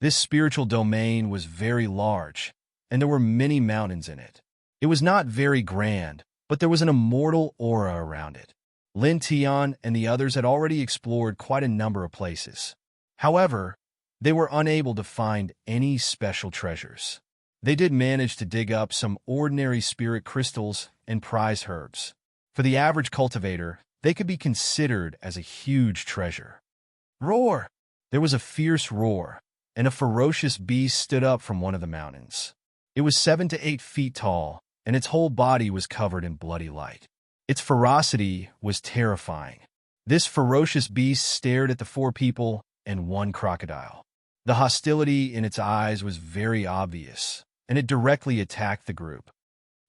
This spiritual domain was very large, and there were many mountains in it. It was not very grand, but there was an immortal aura around it. Lin Tian and the others had already explored quite a number of places. However, they were unable to find any special treasures. They did manage to dig up some ordinary spirit crystals and prize herbs. For the average cultivator, they could be considered as a huge treasure. Roar! There was a fierce roar, and a ferocious beast stood up from one of the mountains. It was 7 to 8 feet tall, and its whole body was covered in bloody light. Its ferocity was terrifying. This ferocious beast stared at the 4 people and 1 crocodile. The hostility in its eyes was very obvious, and it directly attacked the group.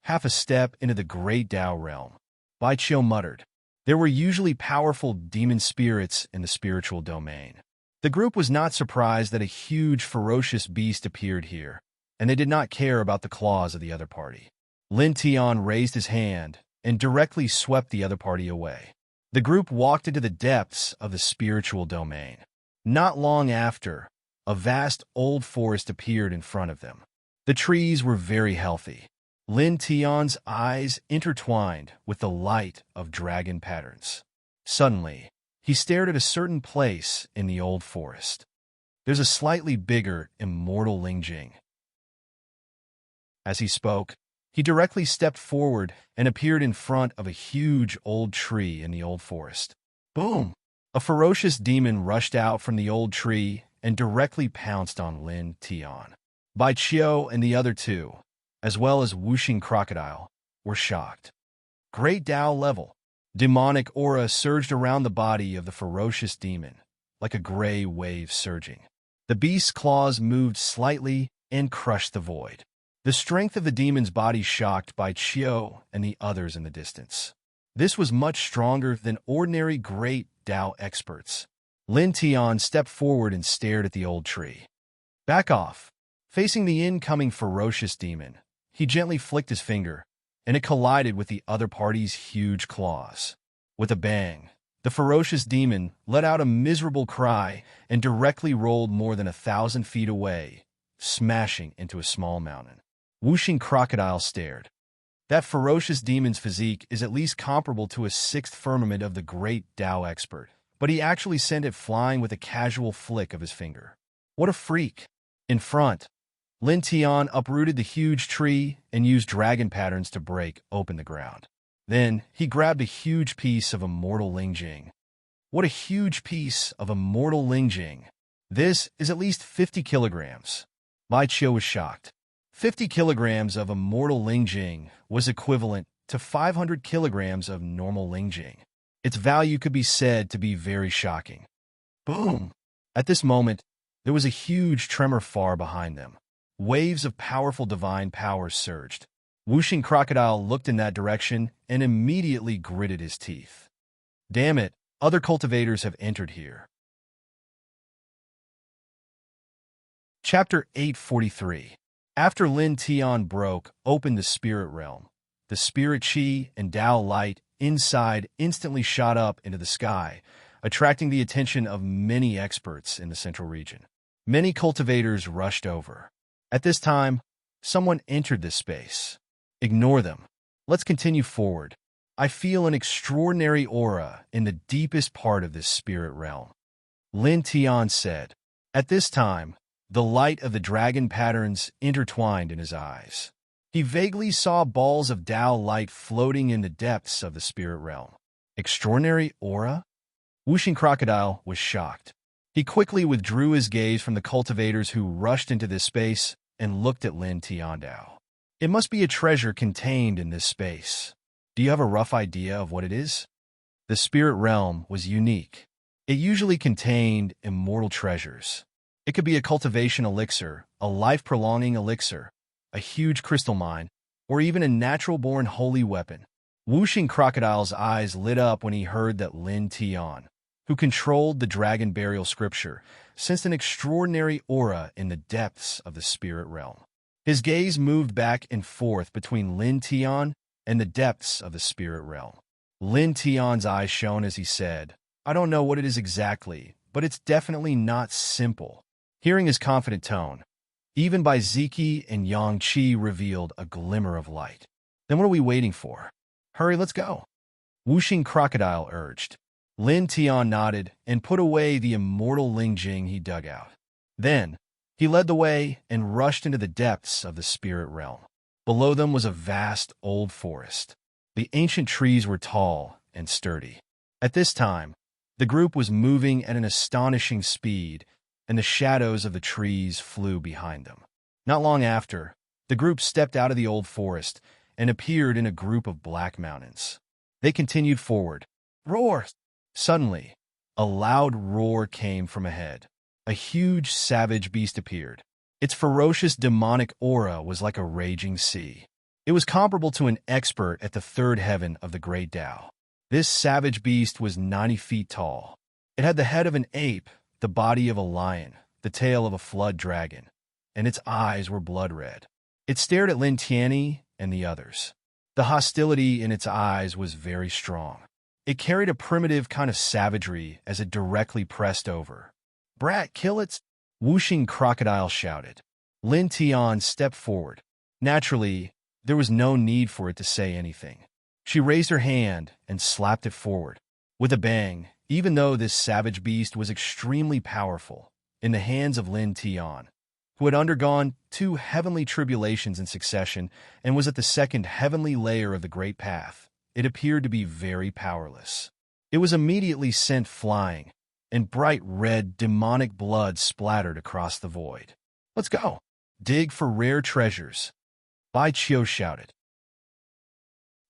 Half a step into the great Tao realm, Bai Qiu muttered. There were usually powerful demon spirits in the spiritual domain. The group was not surprised that a huge, ferocious beast appeared here, and they did not care about the claws of the other party. Lin Tian raised his hand and directly swept the other party away. The group walked into the depths of the spiritual domain. Not long after, a vast old forest appeared in front of them. The trees were very healthy. Lin Tian's eyes intertwined with the light of dragon patterns. Suddenly, he stared at a certain place in the old forest. There's a slightly bigger, immortal Lingjing. As he spoke, he directly stepped forward and appeared in front of a huge old tree in the old forest. Boom! A ferocious demon rushed out from the old tree and directly pounced on Lin Tian. Bai Qiu and the other 2, as well as Wuxing Crocodile, were shocked. Great Tao level. Demonic aura surged around the body of the ferocious demon, like a gray wave surging. The beast's claws moved slightly and crushed the void. The strength of the demon's body shocked Bai Qiu and the others in the distance. This was much stronger than ordinary great Tao experts. Lin Tian stepped forward and stared at the old tree. Back off. Facing the incoming ferocious demon, he gently flicked his finger, and it collided with the other party's huge claws. With a bang, the ferocious demon let out a miserable cry and directly rolled more than 1,000 feet away, smashing into a small mountain. Wuxing Crocodile stared. That ferocious demon's physique is at least comparable to a 6th firmament of the great Tao expert, but he actually sent it flying with a casual flick of his finger. What a freak! In front, Lin Tian uprooted the huge tree and used dragon patterns to break open the ground. Then, he grabbed a huge piece of immortal Lingjing. What a huge piece of immortal Lingjing! This is at least 50 kilograms. Bai Qiu was shocked. 50 kilograms of immortal Lingjing was equivalent to 500 kilograms of normal Lingjing. Its value could be said to be very shocking. Boom! At this moment, there was a huge tremor far behind them. Waves of powerful divine power surged. Wuxing Crocodile looked in that direction and immediately gritted his teeth. Damn it, other cultivators have entered here. Chapter 843. After Lin Tian broke open the spirit realm, the spirit chi and Tao light inside instantly shot up into the sky, attracting the attention of many experts in the central region. Many cultivators rushed over. At this time, someone entered this space. Ignore them. Let's continue forward. I feel an extraordinary aura in the deepest part of this spirit realm. Lin Tian said. At this time, the light of the dragon patterns intertwined in his eyes. He vaguely saw balls of Tao light floating in the depths of the spirit realm. Extraordinary aura? Wuxing Crocodile was shocked. He quickly withdrew his gaze from the cultivators who rushed into this space and looked at Lin Tiandao. It must be a treasure contained in this space. Do you have a rough idea of what it is? The spirit realm was unique. It usually contained immortal treasures. It could be a cultivation elixir, a life-prolonging elixir, a huge crystal mine, or even a natural-born holy weapon. Whooshing Crocodile's eyes lit up when he heard that Lin Tian, who controlled the dragon burial scripture, sensed an extraordinary aura in the depths of the spirit realm. His gaze moved back and forth between Lin Tian and the depths of the spirit realm. Lin Tian's eyes shone as he said, "I don't know what it is exactly, but it's definitely not simple." Hearing his confident tone, even by Ziki and Yang Qi revealed a glimmer of light. "Then what are we waiting for? Hurry, let's go," Whooshing Crocodile urged. Lin Tian nodded and put away the immortal Ling Jing he dug out. Then, he led the way and rushed into the depths of the spirit realm. Below them was a vast old forest. The ancient trees were tall and sturdy. At this time, the group was moving at an astonishing speed, and the shadows of the trees flew behind them. Not long after, the group stepped out of the old forest and appeared in a group of black mountains. They continued forward. Roar! Suddenly, a loud roar came from ahead. A huge, savage beast appeared. Its ferocious demonic aura was like a raging sea. It was comparable to an expert at the third heaven of the Great Tao. This savage beast was 90 feet tall. It had the head of an ape, the body of a lion, the tail of a flood dragon, and its eyes were blood red. It stared at Lin Tianyi and the others. The hostility in its eyes was very strong. It carried a primitive kind of savagery as it directly pressed over. "Brat, kill it!" Whooshing Crocodile shouted. Lin Tian stepped forward. Naturally, there was no need for it to say anything. She raised her hand and slapped it forward. With a bang, even though this savage beast was extremely powerful, in the hands of Lin Tian, who had undergone 2 heavenly tribulations in succession and was at the 2nd heavenly layer of the Great Path, it appeared to be very powerless. It was immediately sent flying, and bright red demonic blood splattered across the void. "Let's go! Dig for rare treasures," Bai Qiu shouted.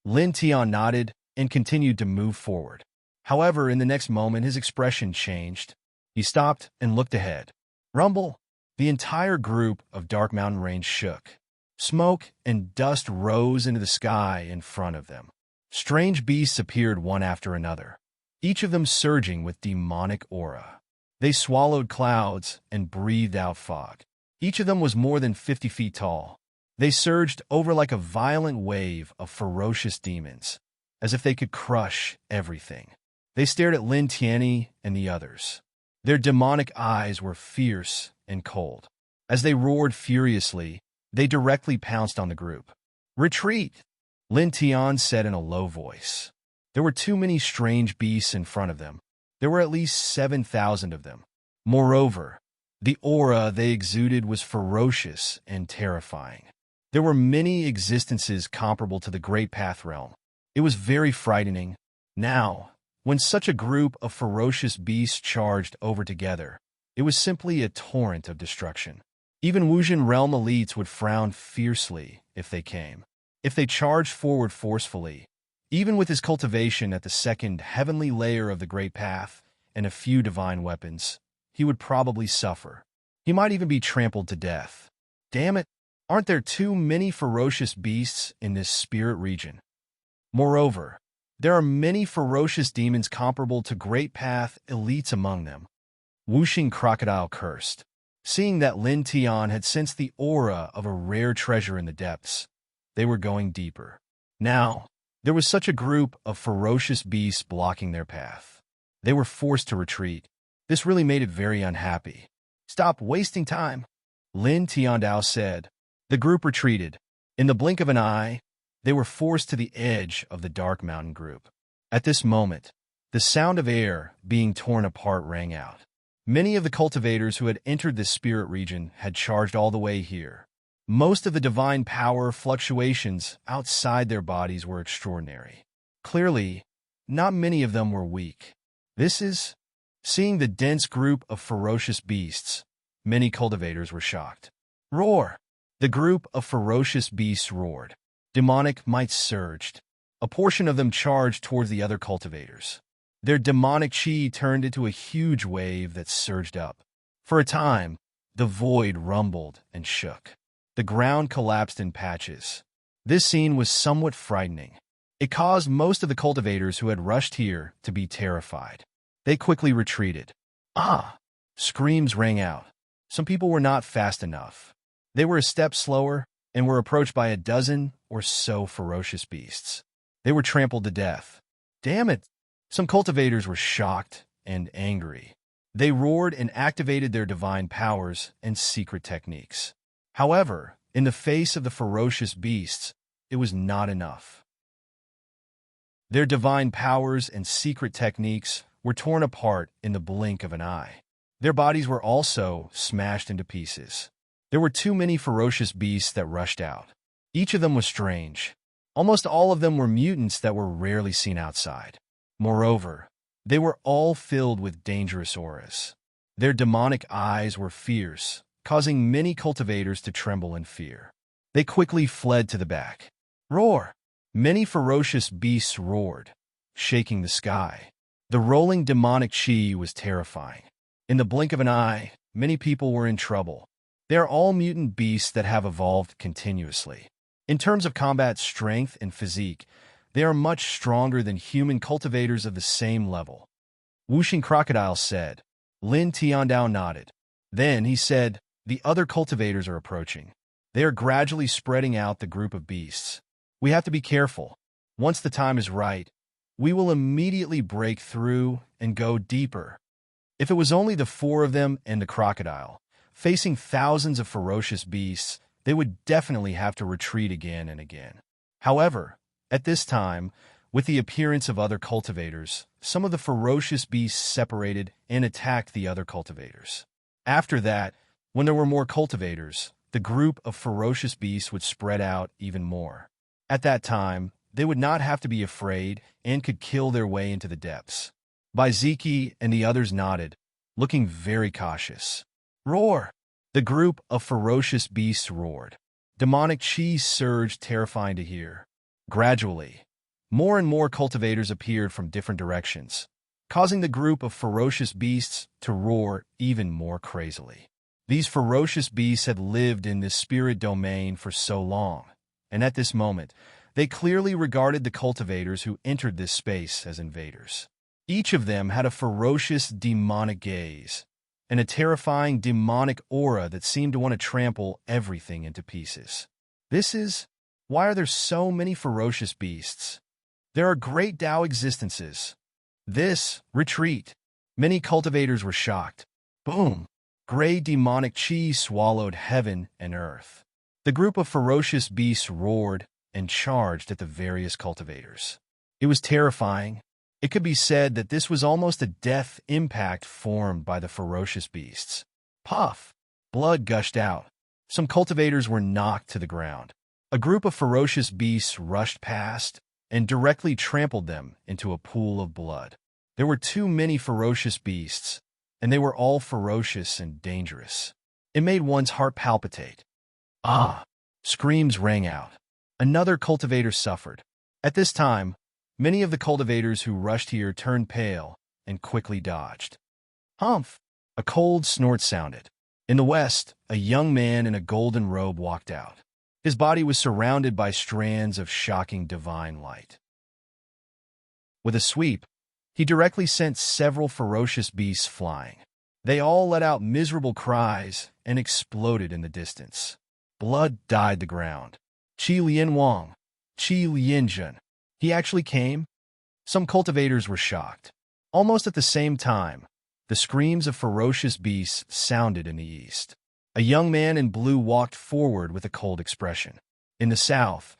Lin Tian nodded and continued to move forward. However, in the next moment, his expression changed. He stopped and looked ahead. Rumble! The entire group of Dark Mountain Range shook. Smoke and dust rose into the sky in front of them. Strange beasts appeared one after another, each of them surging with demonic aura. They swallowed clouds and breathed out fog. Each of them was more than 50 feet tall. They surged over like a violent wave of ferocious demons, as if they could crush everything. They stared at Lin Tianyi and the others. Their demonic eyes were fierce and cold. As they roared furiously, they directly pounced on the group. "Retreat!" Lin Tian said in a low voice. There were too many strange beasts in front of them. There were at least 7,000 of them. Moreover, the aura they exuded was ferocious and terrifying. There were many existences comparable to the Great Path realm. It was very frightening. Now, when such a group of ferocious beasts charged over together, it was simply a torrent of destruction. Even Wuxian realm elites would frown fiercely if they came. If they charged forward forcefully, even with his cultivation at the 2nd heavenly layer of the Great Path and a few divine weapons, he would probably suffer. He might even be trampled to death. Damn it, aren't there too many ferocious beasts in this spirit region? Moreover, there are many ferocious demons comparable to Great Path elites among them. Whooshing Crocodile cursed. Seeing that Lin Tian had sensed the aura of a rare treasure in the depths, they were going deeper. Now, there was such a group of ferocious beasts blocking their path. They were forced to retreat. This really made it very unhappy. "Stop wasting time," Lin Tiandao said. The group retreated. In the blink of an eye, they were forced to the edge of the Dark Mountain group. At this moment, the sound of air being torn apart rang out. Many of the cultivators who had entered this spirit region had charged all the way here. Most of the divine power fluctuations outside their bodies were extraordinary. Clearly, not many of them were weak. Seeing the dense group of ferocious beasts, many cultivators were shocked. Roar! The group of ferocious beasts roared. Demonic might surged. A portion of them charged towards the other cultivators. Their demonic chi turned into a huge wave that surged up. For a time, the void rumbled and shook. The ground collapsed in patches. This scene was somewhat frightening. It caused most of the cultivators who had rushed here to be terrified. They quickly retreated. Ah! Screams rang out. Some people were not fast enough. They were a step slower and were approached by a dozen or so ferocious beasts. They were trampled to death. Damn it! Some cultivators were shocked and angry. They roared and activated their divine powers and secret techniques. However, in the face of the ferocious beasts, it was not enough. Their divine powers and secret techniques were torn apart in the blink of an eye. Their bodies were also smashed into pieces. There were too many ferocious beasts that rushed out. Each of them was strange. Almost all of them were mutants that were rarely seen outside. Moreover, they were all filled with dangerous auras. Their demonic eyes were fierce, causing many cultivators to tremble in fear. They quickly fled to the back. Roar! Many ferocious beasts roared, shaking the sky. The rolling demonic chi was terrifying. In the blink of an eye, many people were in trouble. They are all mutant beasts that have evolved continuously. In terms of combat strength and physique, they are much stronger than human cultivators of the same level. Whooshing Crocodile said. Lin Tiandao nodded. Then he said, the other cultivators are approaching. They are gradually spreading out the group of beasts. We have to be careful. Once the time is right, we will immediately break through and go deeper. If it was only the four of them and the crocodile, facing thousands of ferocious beasts, they would definitely have to retreat again and again. However, at this time, with the appearance of other cultivators, some of the ferocious beasts separated and attacked the other cultivators. After that, when there were more cultivators, the group of ferocious beasts would spread out even more. At that time, they would not have to be afraid and could kill their way into the depths. Baiziki and the others nodded, looking very cautious. Roar! The group of ferocious beasts roared. Demonic chi surged, terrifying to hear. Gradually, more and more cultivators appeared from different directions, causing the group of ferocious beasts to roar even more crazily. These ferocious beasts had lived in this spirit domain for so long, and at this moment, they clearly regarded the cultivators who entered this space as invaders. Each of them had a ferocious demonic gaze, and a terrifying demonic aura that seemed to want to trample everything into pieces. Why are there so many ferocious beasts? There are great Tao existences. Retreat. Many cultivators were shocked. Boom! Gray demonic chi swallowed heaven and earth. The group of ferocious beasts roared and charged at the various cultivators. It was terrifying. It could be said that this was almost a death impact formed by the ferocious beasts. Puff! Blood gushed out. Some cultivators were knocked to the ground. A group of ferocious beasts rushed past and directly trampled them into a pool of blood. There were too many ferocious beasts, and they were all ferocious and dangerous. It made one's heart palpitate. Ah! Screams rang out. Another cultivator suffered. At this time, many of the cultivators who rushed here turned pale and quickly dodged. Humph! A cold snort sounded. In the west, a young man in a golden robe walked out. His body was surrounded by strands of shocking divine light. With a sweep, he directly sent several ferocious beasts flying. They all let out miserable cries and exploded in the distance. Blood dyed the ground. Qi Lian Wang, Qi Lianjun. He actually came? Some cultivators were shocked. Almost at the same time, the screams of ferocious beasts sounded in the east. A young man in blue walked forward with a cold expression. In the south,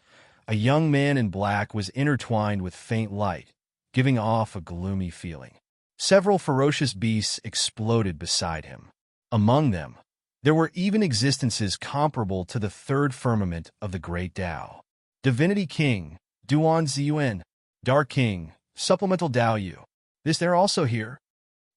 a young man in black was intertwined with faint light, giving off a gloomy feeling. Several ferocious beasts exploded beside him. Among them, there were even existences comparable to the third firmament of the Great Tao. Divinity King, Duan Ziyuan, Dark King, Supplemental Dao Yu. They're also here.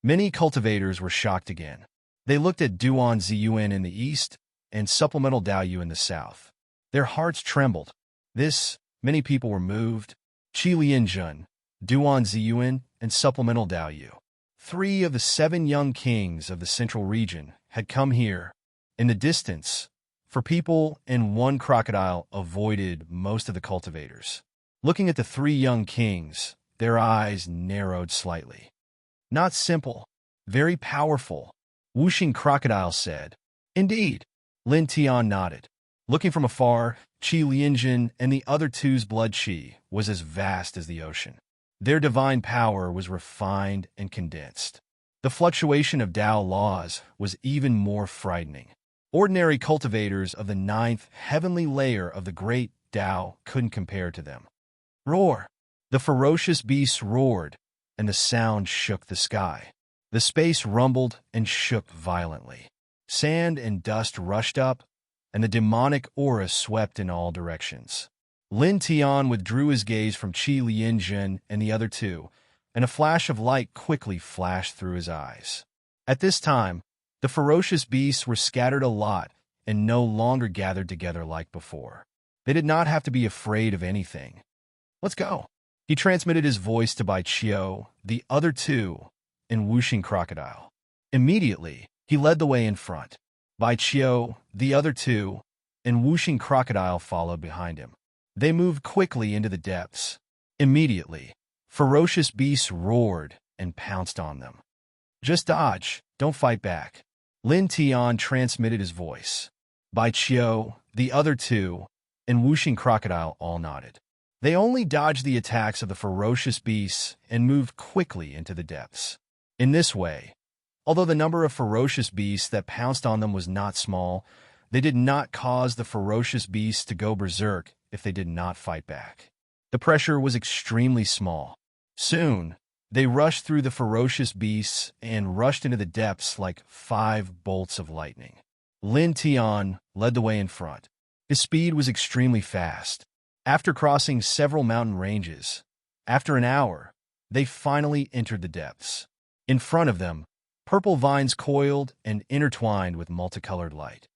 Many cultivators were shocked again. They looked at Duan Ziyuan in the east and Supplemental Dao Yu in the south. Their hearts trembled. Many people were moved. Qi Lianjun, Duan Ziyuan, and Supplemental Dao Yu. 3 of the 7 young kings of the central region had come here. In the distance, For people and one crocodile avoided most of the cultivators. Looking at the three young kings, their eyes narrowed slightly. Not simple, very powerful, Whooshing Crocodile said. Indeed, Lin Tian nodded. Looking from afar, Qi Lianjin and the other two's blood qi was as vast as the ocean. Their divine power was refined and condensed. The fluctuation of Tao laws was even more frightening. Ordinary cultivators of the ninth heavenly layer of the great Tao couldn't compare to them. Roar! The ferocious beasts roared, and the sound shook the sky. The space rumbled and shook violently. Sand and dust rushed up, and the demonic aura swept in all directions. Lin Tian withdrew his gaze from Qi Lianjin and the other two, and a flash of light quickly flashed through his eyes. At this time, the ferocious beasts were scattered a lot and no longer gathered together like before. They did not have to be afraid of anything. Let's go. He transmitted his voice to Bai Qiu, the other two, and Whooshing Crocodile. Immediately, he led the way in front. Bai Qiu, the other two, and Whooshing Crocodile followed behind him. They moved quickly into the depths. Immediately, ferocious beasts roared and pounced on them. Just dodge, don't fight back. Lin Tian transmitted his voice. Bai Qiu, the other two, and Whooshing Crocodile all nodded. They only dodged the attacks of the ferocious beasts and moved quickly into the depths. In this way, although the number of ferocious beasts that pounced on them was not small, they did not cause the ferocious beasts to go berserk if they did not fight back. The pressure was extremely small. Soon, they rushed through the ferocious beasts and rushed into the depths like 5 bolts of lightning. Lin Tian led the way in front. His speed was extremely fast. After crossing several mountain ranges, after an hour, they finally entered the depths. In front of them, purple vines coiled and intertwined with multicolored light.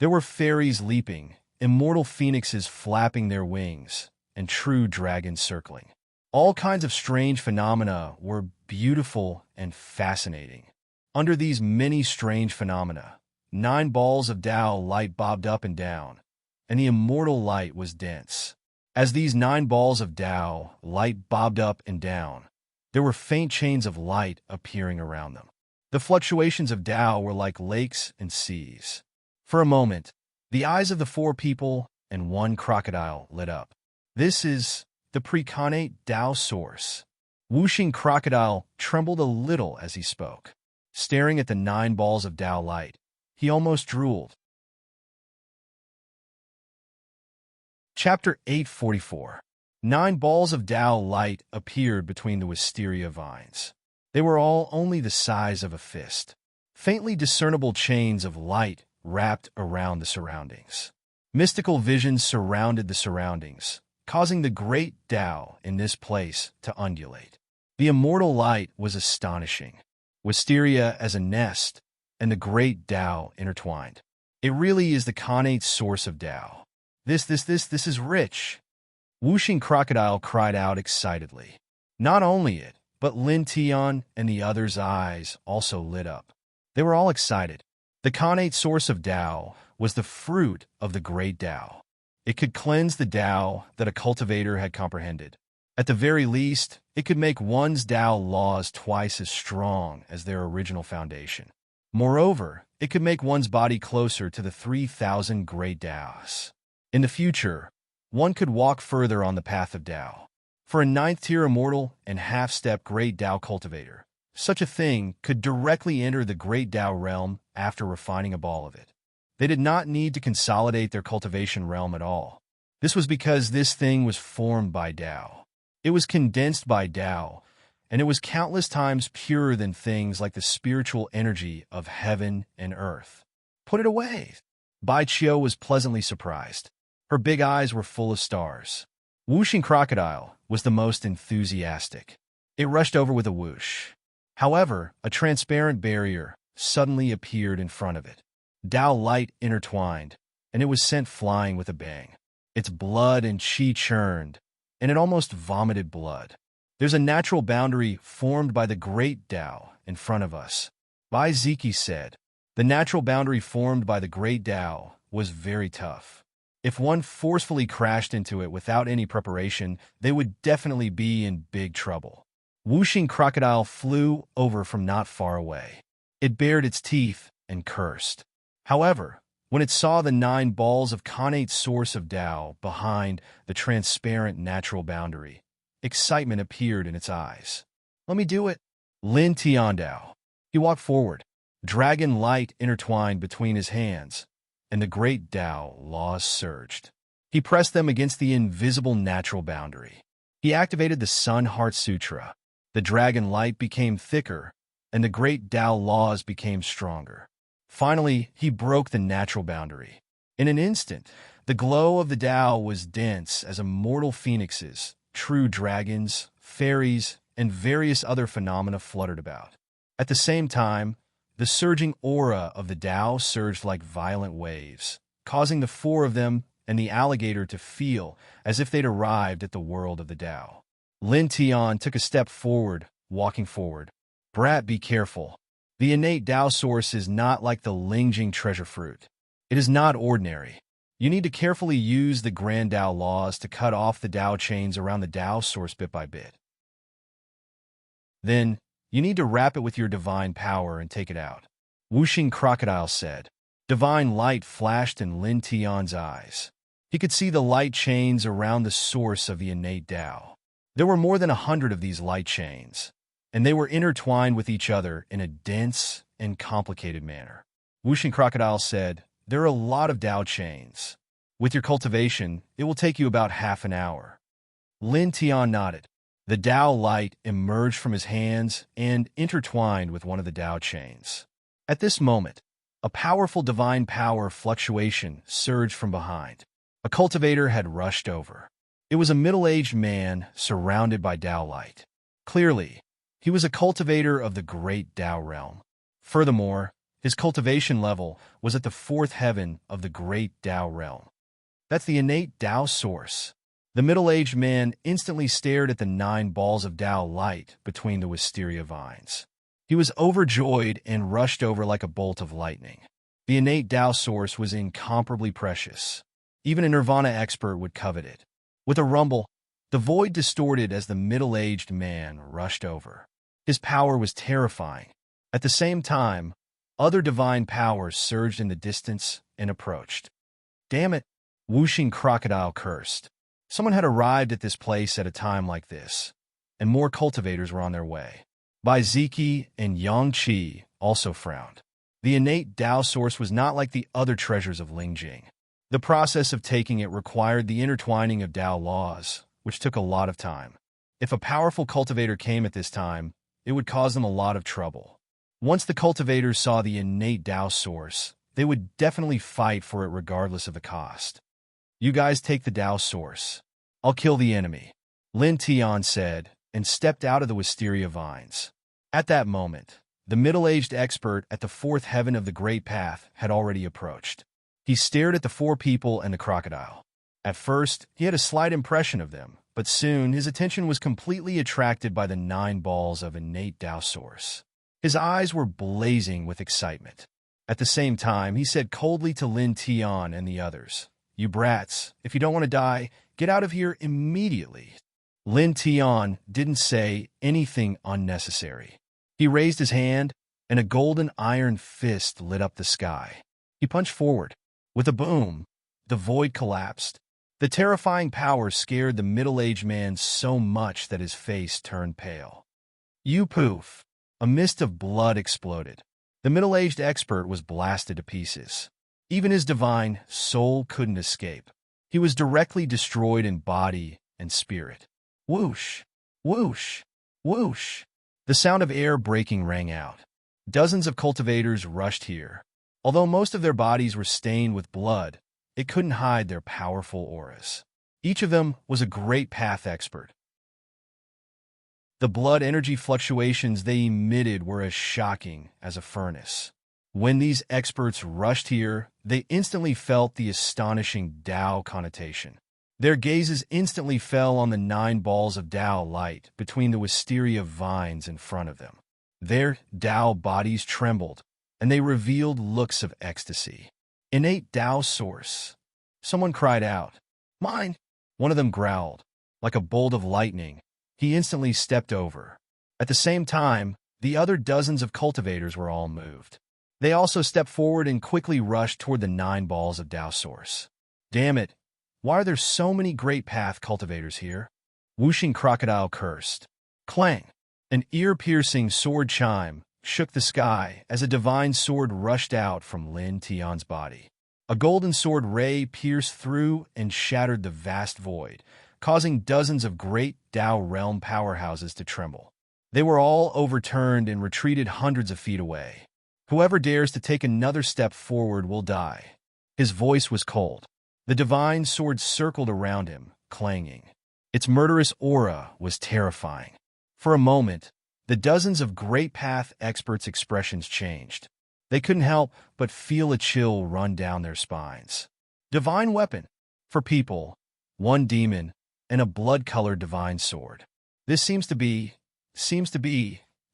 There were fairies leaping, immortal phoenixes flapping their wings, and true dragons circling. All kinds of strange phenomena were beautiful and fascinating. Under these many strange phenomena, 9 balls of Tao light bobbed up and down, and the immortal light was dense. As these 9 balls of Tao light bobbed up and down, there were faint chains of light appearing around them. The fluctuations of Tao were like lakes and seas. For a moment, the eyes of the 4 people and 1 crocodile lit up. This is the precarnate Tao source. Whooshing Crocodile trembled a little as he spoke. Staring at the 9 balls of Tao light, he almost drooled. Chapter 844. 9 balls of Tao light appeared between the wisteria vines. They were all only the size of a fist. Faintly discernible chains of light wrapped around the surroundings. Mystical visions surrounded the surroundings, causing the great Tao in this place to undulate. The immortal light was astonishing. Wisteria as a nest, and the great Tao intertwined. It really is the connate source of Tao. This is rich. Whooshing Crocodile cried out excitedly. Not only it, but Lin Tian and the others' eyes also lit up. They were all excited. The connate source of Tao was the fruit of the great Tao. It could cleanse the Tao that a cultivator had comprehended. At the very least, it could make one's Tao laws twice as strong as their original foundation. Moreover, it could make one's body closer to the 3,000 great Taos. In the future, one could walk further on the path of Tao. For a 9th-tier immortal and half-step great Tao cultivator, such a thing could directly enter the great Tao realm after refining a ball of it. They did not need to consolidate their cultivation realm at all. This was because this thing was formed by Tao. It was condensed by Tao, and it was countless times purer than things like the spiritual energy of heaven and earth. Put it away. Bai Qiu was pleasantly surprised. Her big eyes were full of stars. Whooshing Crocodile was the most enthusiastic. It rushed over with a whoosh. However, a transparent barrier suddenly appeared in front of it. Tao light intertwined, and it was sent flying with a bang. Its blood and qi churned, and it almost vomited blood. There's a natural boundary formed by the great Tao in front of us. Bai Ziki said. The natural boundary formed by the great Tao was very tough. If one forcefully crashed into it without any preparation, they would definitely be in big trouble. Whooshing crocodile flew over from not far away. It bared its teeth and cursed. However, when it saw the 9 balls of connate source of Tao behind the transparent natural boundary, excitement appeared in its eyes. "Let me do it." Lin Tiandao. He walked forward, dragon light intertwined between his hands, and the great Tao laws surged. He pressed them against the invisible natural boundary. He activated the Sun Heart Sutra. The dragon light became thicker, and the great Tao laws became stronger. Finally, he broke the natural boundary. In an instant, the glow of the Tao was dense as immortal phoenixes, true dragons, fairies, and various other phenomena fluttered about. At the same time, the surging aura of the Tao surged like violent waves, causing the 4 of them and the alligator to feel as if they'd arrived at the world of the Tao. Lin Tian took a step forward, walking forward. "Brat, be careful. The innate Tao source is not like the Lingjing treasure fruit. It is not ordinary. You need to carefully use the grand Tao laws to cut off the Tao chains around the Tao source bit by bit. Then, you need to wrap it with your divine power and take it out." Whooshing crocodile said. Divine light flashed in Lin Tian's eyes. He could see the light chains around the source of the innate Tao. There were more than 100 of these light chains, and they were intertwined with each other in a dense and complicated manner. Whooshing crocodile said, "There are a lot of Tao chains. With your cultivation, it will take you about half an hour." Lin Tian nodded. The Tao light emerged from his hands and intertwined with one of the Tao chains. At this moment, a powerful divine power fluctuation surged from behind. A cultivator had rushed over. It was a middle-aged man surrounded by Tao light. Clearly, he was a cultivator of the great Tao realm. Furthermore, his cultivation level was at the 4th heaven of the great Tao realm. That's the innate Tao source. The middle-aged man instantly stared at the 9 balls of Tao light between the wisteria vines. He was overjoyed and rushed over like a bolt of lightning. The innate Tao source was incomparably precious. Even a nirvana expert would covet it. With a rumble, the void distorted as the middle-aged man rushed over. His power was terrifying. At the same time, other divine powers surged in the distance and approached. "Damn it!" Whooshing crocodile cursed. Someone had arrived at this place at a time like this, and more cultivators were on their way. Bai Ziki and Yang Qi also frowned. The innate Tao source was not like the other treasures of Lingjing. The process of taking it required the intertwining of Tao laws, which took a lot of time. If a powerful cultivator came at this time, it would cause them a lot of trouble. Once the cultivators saw the innate Tao source, they would definitely fight for it regardless of the cost. "You guys take the Tao source. I'll kill the enemy," Lin Tian said, and stepped out of the wisteria vines. At that moment, the middle-aged expert at the 4th heaven of the Great Path had already approached. He stared at the 4 people and the crocodile. At first, he had a slight impression of them, but soon his attention was completely attracted by the 9 balls of innate Tao source. His eyes were blazing with excitement. At the same time, he said coldly to Lin Tian and the others, "You brats, if you don't want to die, get out of here immediately." Lin Tian didn't say anything unnecessary. He raised his hand, and a golden iron fist lit up the sky. He punched forward. With a boom, the void collapsed. The terrifying power scared the middle-aged man so much that his face turned pale. "You poof!" A mist of blood exploded. The middle-aged expert was blasted to pieces. Even his divine soul couldn't escape. He was directly destroyed in body and spirit. Whoosh! Whoosh! Whoosh! The sound of air breaking rang out. Dozens of cultivators rushed here. Although most of their bodies were stained with blood, it couldn't hide their powerful auras. Each of them was a great path expert. The blood energy fluctuations they emitted were as shocking as a furnace. When these experts rushed here, they instantly felt the astonishing Tao connotation. Their gazes instantly fell on the 9 balls of Tao light between the wisteria vines in front of them. Their Tao bodies trembled, and they revealed looks of ecstasy. Innate Tao source. Someone cried out, "Mine!" One of them growled. Like a bolt of lightning, he instantly stepped over. At the same time, the other dozens of cultivators were all moved. They also stepped forward and quickly rushed toward the 9 balls of Tao source. Damn it! Why are there so many Great Path cultivators here? Whooshing Crocodile cursed. Clang! An ear-piercing sword chime shook the sky as a divine sword rushed out from Lin Tian's body. A golden sword ray pierced through and shattered the vast void, causing dozens of great Tao realm powerhouses to tremble. They were all overturned and retreated hundreds of feet away. Whoever dares to take another step forward will die. His voice was cold. The divine sword circled around him, clanging. Its murderous aura was terrifying. For a moment, the dozens of Great Path experts' expressions changed. They couldn't help but feel a chill run down their spines. Divine weapon. For people, 1 demon, and a blood-colored divine sword. This seems to be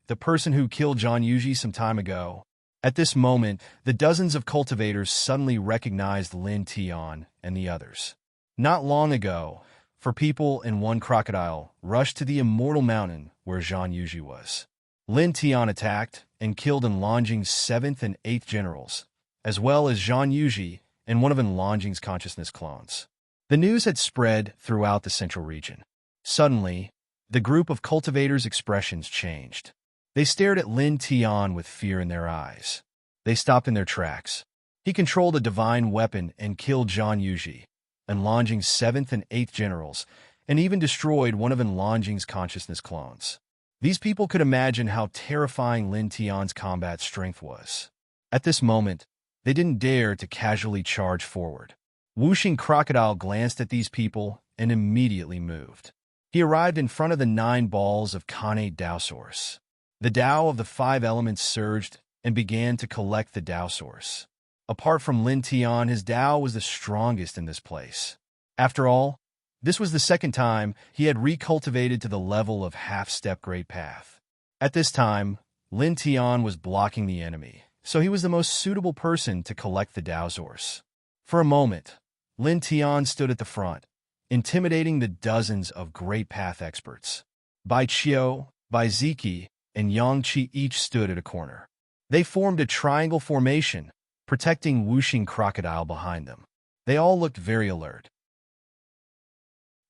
the person who killed Zhang Yuji some time ago. At this moment, the dozens of cultivators suddenly recognized Lin Tian and the others. Not long ago, For people and 1 crocodile rushed to the immortal mountain where Zhang Yuji was. Lin Tian attacked and killed Enlongjing's 7th and 8th generals, as well as Zhang Yuji and one of Enlongjing's consciousness clones. The news had spread throughout the central region. Suddenly, the group of cultivators' expressions changed. They stared at Lin Tian with fear in their eyes. They stopped in their tracks. He controlled a divine weapon and killed Zhang Yuji, Enlongjing's 7th and 8th generals, and even destroyed one of Enlongjing's consciousness clones. These people could imagine how terrifying Lin Tian's combat strength was. At this moment, they didn't dare to casually charge forward. Whooshing Crocodile glanced at these people and immediately moved. He arrived in front of the 9 balls of Khanate Tao Source. The Tao of the 5 elements surged and began to collect the Tao Source. Apart from Lin Tian, his Tao was the strongest in this place. After all, this was the second time he had recultivated to the level of half-step Great Path. At this time, Lin Tian was blocking the enemy, so he was the most suitable person to collect the Tao Source. For a moment, Lin Tian stood at the front, intimidating the dozens of Great Path experts. Bai Qiu, Bai Ziki, and Yang Qi each stood at a corner. They formed a triangle formation, protecting Whooshing Crocodile behind them. They all looked very alert.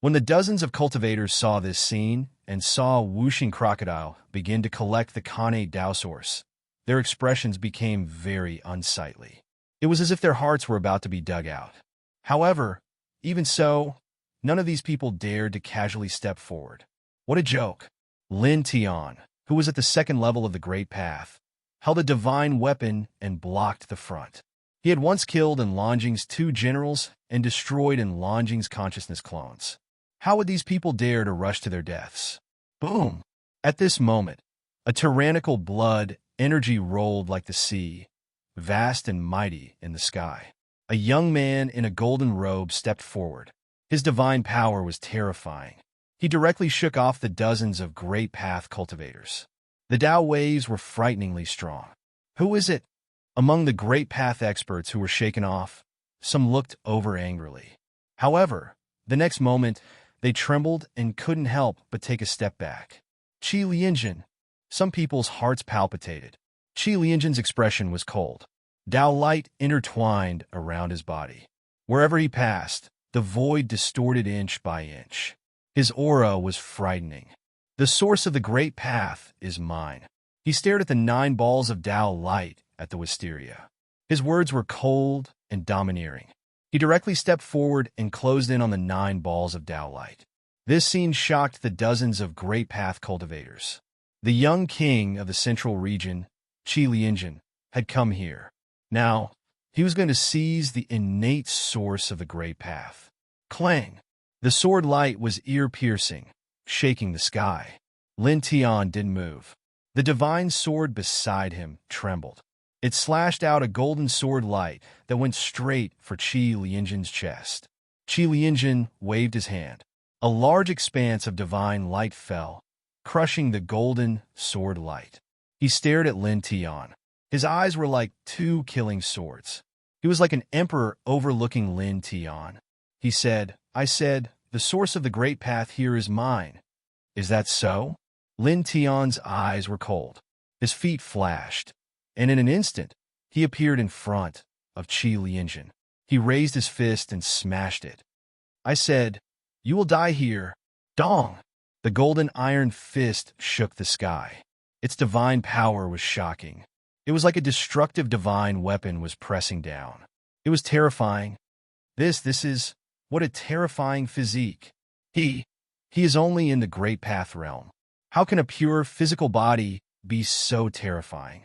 When the dozens of cultivators saw this scene and saw Whooshing Crocodile begin to collect the Khanate Tao Source, their expressions became very unsightly. It was as if their hearts were about to be dug out. However, even so, none of these people dared to casually step forward. What a joke! Lin Tian, who was at the 2nd level of the Great Path, held a divine weapon and blocked the front. He had once killed Enlongjing's 2 generals and destroyed Enlongjing's consciousness clones. How would these people dare to rush to their deaths? Boom! At this moment, a tyrannical blood energy rolled like the sea, vast and mighty in the sky. A young man in a golden robe stepped forward. His divine power was terrifying. He directly shook off the dozens of Great Path cultivators. The Tao waves were frighteningly strong. Who is it? Among the Great Path experts who were shaken off, some looked over angrily. However, the next moment, they trembled and couldn't help but take a step back. Qi Lianjin. Some people's hearts palpitated. Qi Lianjin's expression was cold. Tao light intertwined around his body. Wherever he passed, the void distorted inch by inch. His aura was frightening. The source of the Great Path is mine. He stared at the 9 balls of Tao light at the wisteria. His words were cold and domineering. He directly stepped forward and closed in on the 9 balls of Tao light. This scene shocked the dozens of Great Path cultivators. The young king of the central region, Qi Lianjin, had come here. Now, he was going to seize the innate source of the Great Path. Clang! The sword light was ear-piercing, shaking the sky. Lin Tian didn't move. The divine sword beside him trembled. It slashed out a golden sword light that went straight for Qi Lianjin's chest. Qi Lianjin waved his hand. A large expanse of divine light fell, crushing the golden sword light. He stared at Lin Tian. His eyes were like two killing swords. He was like an emperor overlooking Lin Tian. He said, I said, the source of the great path here is mine. Is that so? Lin Tian's eyes were cold. His feet flashed, and in an instant, he appeared in front of Qi Lianjin. He raised his fist and smashed it. I said, you will die here. Dong! The golden iron fist shook the sky. Its divine power was shocking. It was like a destructive divine weapon was pressing down. It was terrifying. This is, what a terrifying physique. He is only in the Great Path realm. How can a pure physical body be so terrifying?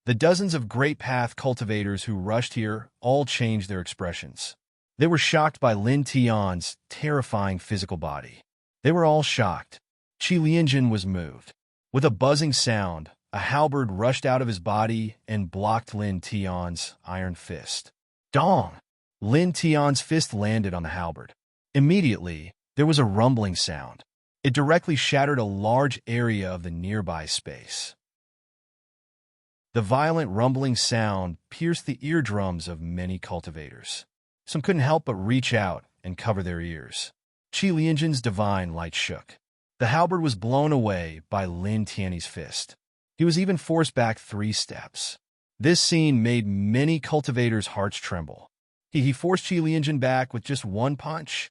The dozens of Great Path cultivators who rushed here all changed their expressions. They were shocked by Lin Tian's terrifying physical body. They were all shocked. Qi Lianjin was moved. With a buzzing sound, a halberd rushed out of his body and blocked Lin Tian's iron fist. Dong! Lin Tian's fist landed on the halberd. Immediately, there was a rumbling sound. It directly shattered a large area of the nearby space. The violent rumbling sound pierced the eardrums of many cultivators. Some couldn't help but reach out and cover their ears. Qi Lianjin's divine light shook. The halberd was blown away by Lin Tian's fist. He was even forced back 3 steps. This scene made many cultivators' hearts tremble. He forced Qi Lianjin back with just one punch.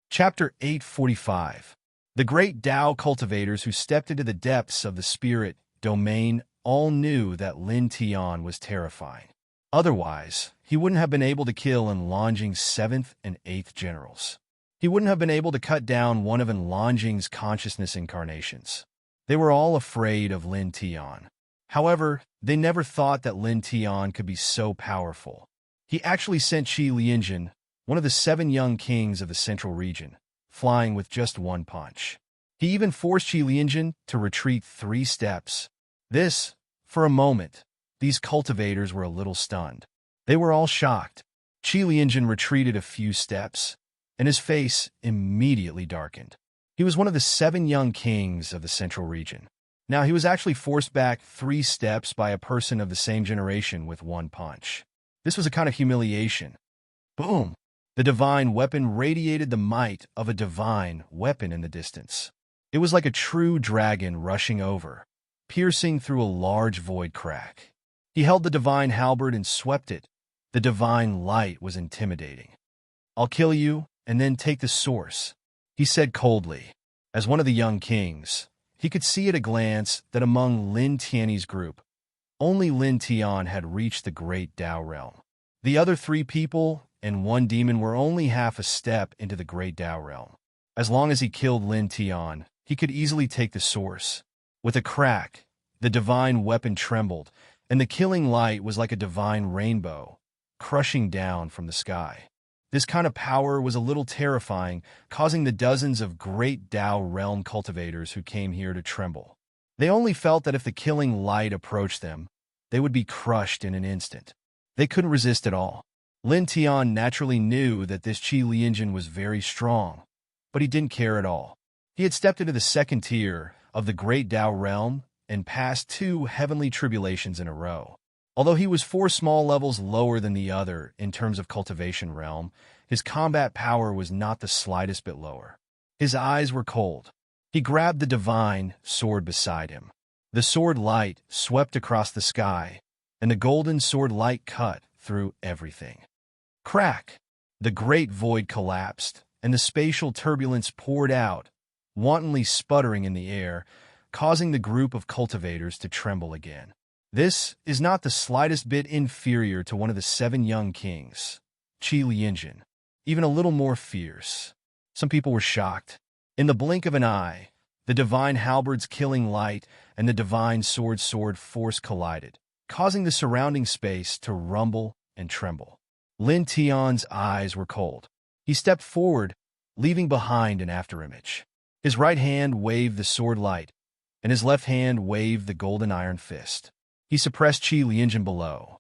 Chapter 845. The great Tao cultivators who stepped into the depths of the spirit domain all knew that Lin Tian was terrifying. Otherwise, he wouldn't have been able to kill Enlongjing's 7th and 8th generals. He wouldn't have been able to cut down one of Enlongjing's consciousness incarnations. They were all afraid of Lin Tian. However, they never thought that Lin Tian could be so powerful. He actually sent Qi Lianjin, one of the 7 young kings of the central region, flying with just one punch. He even forced Qi Lianjin to retreat 3 steps. For a moment, these cultivators were a little stunned. They were all shocked. Qi Lianjin retreated a few steps, and his face immediately darkened. He was one of the 7 young kings of the central region. Now he was actually forced back 3 steps by a person of the same generation with one punch. This was a kind of humiliation. Boom! The divine weapon radiated the might of a divine weapon in the distance. It was like a true dragon rushing over, piercing through a large void crack. He held the divine halberd and swept it. The divine light was intimidating. I'll kill you and then take the source, he said coldly. As one of the young kings, he could see at a glance that among Lin Tian's group, only Lin Tian had reached the great Tao realm. The other 3 people and 1 demon were only half a step into the great Tao realm. As long as he killed Lin Tian, he could easily take the source. With a crack, the divine weapon trembled, and the killing light was like a divine rainbow, crushing down from the sky. This kind of power was a little terrifying, causing the dozens of great Tao realm cultivators who came here to tremble. They only felt that if the killing light approached them, they would be crushed in an instant. They couldn't resist at all. Lin Tian naturally knew that this Qi Lianjin was very strong, but he didn't care at all. He had stepped into the 2nd tier of the great Tao realm and passed 2 heavenly tribulations in a row. Although he was 4 small levels lower than the other in terms of cultivation realm, his combat power was not the slightest bit lower. His eyes were cold. He grabbed the divine sword beside him. The sword light swept across the sky, and the golden sword light cut through everything. Crack! The great void collapsed, and the spatial turbulence poured out, wantonly sputtering in the air, causing the group of cultivators to tremble again. This is not the slightest bit inferior to one of the 7 young kings, Qi Lianjin, even a little more fierce. Some people were shocked. In the blink of an eye, the divine halberd's killing light and the divine sword force collided, causing the surrounding space to rumble and tremble. Lin Tian's eyes were cold. He stepped forward, leaving behind an afterimage. His right hand waved the sword light, and his left hand waved the golden iron fist. He suppressed Qi Lianjin below.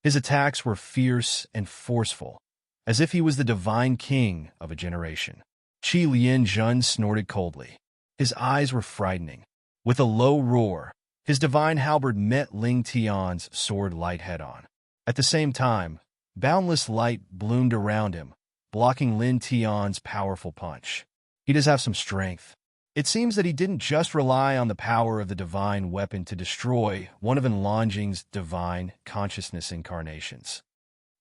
His attacks were fierce and forceful, as if he was the divine king of a generation. Qi Lianjin snorted coldly. His eyes were frightening. With a low roar, his divine halberd met Ling Tian's sword light head-on. At the same time, boundless light bloomed around him, blocking Lin Tian's powerful punch. He does have some strength. It seems that he didn't just rely on the power of the divine weapon to destroy one of Enlongjing's divine consciousness incarnations.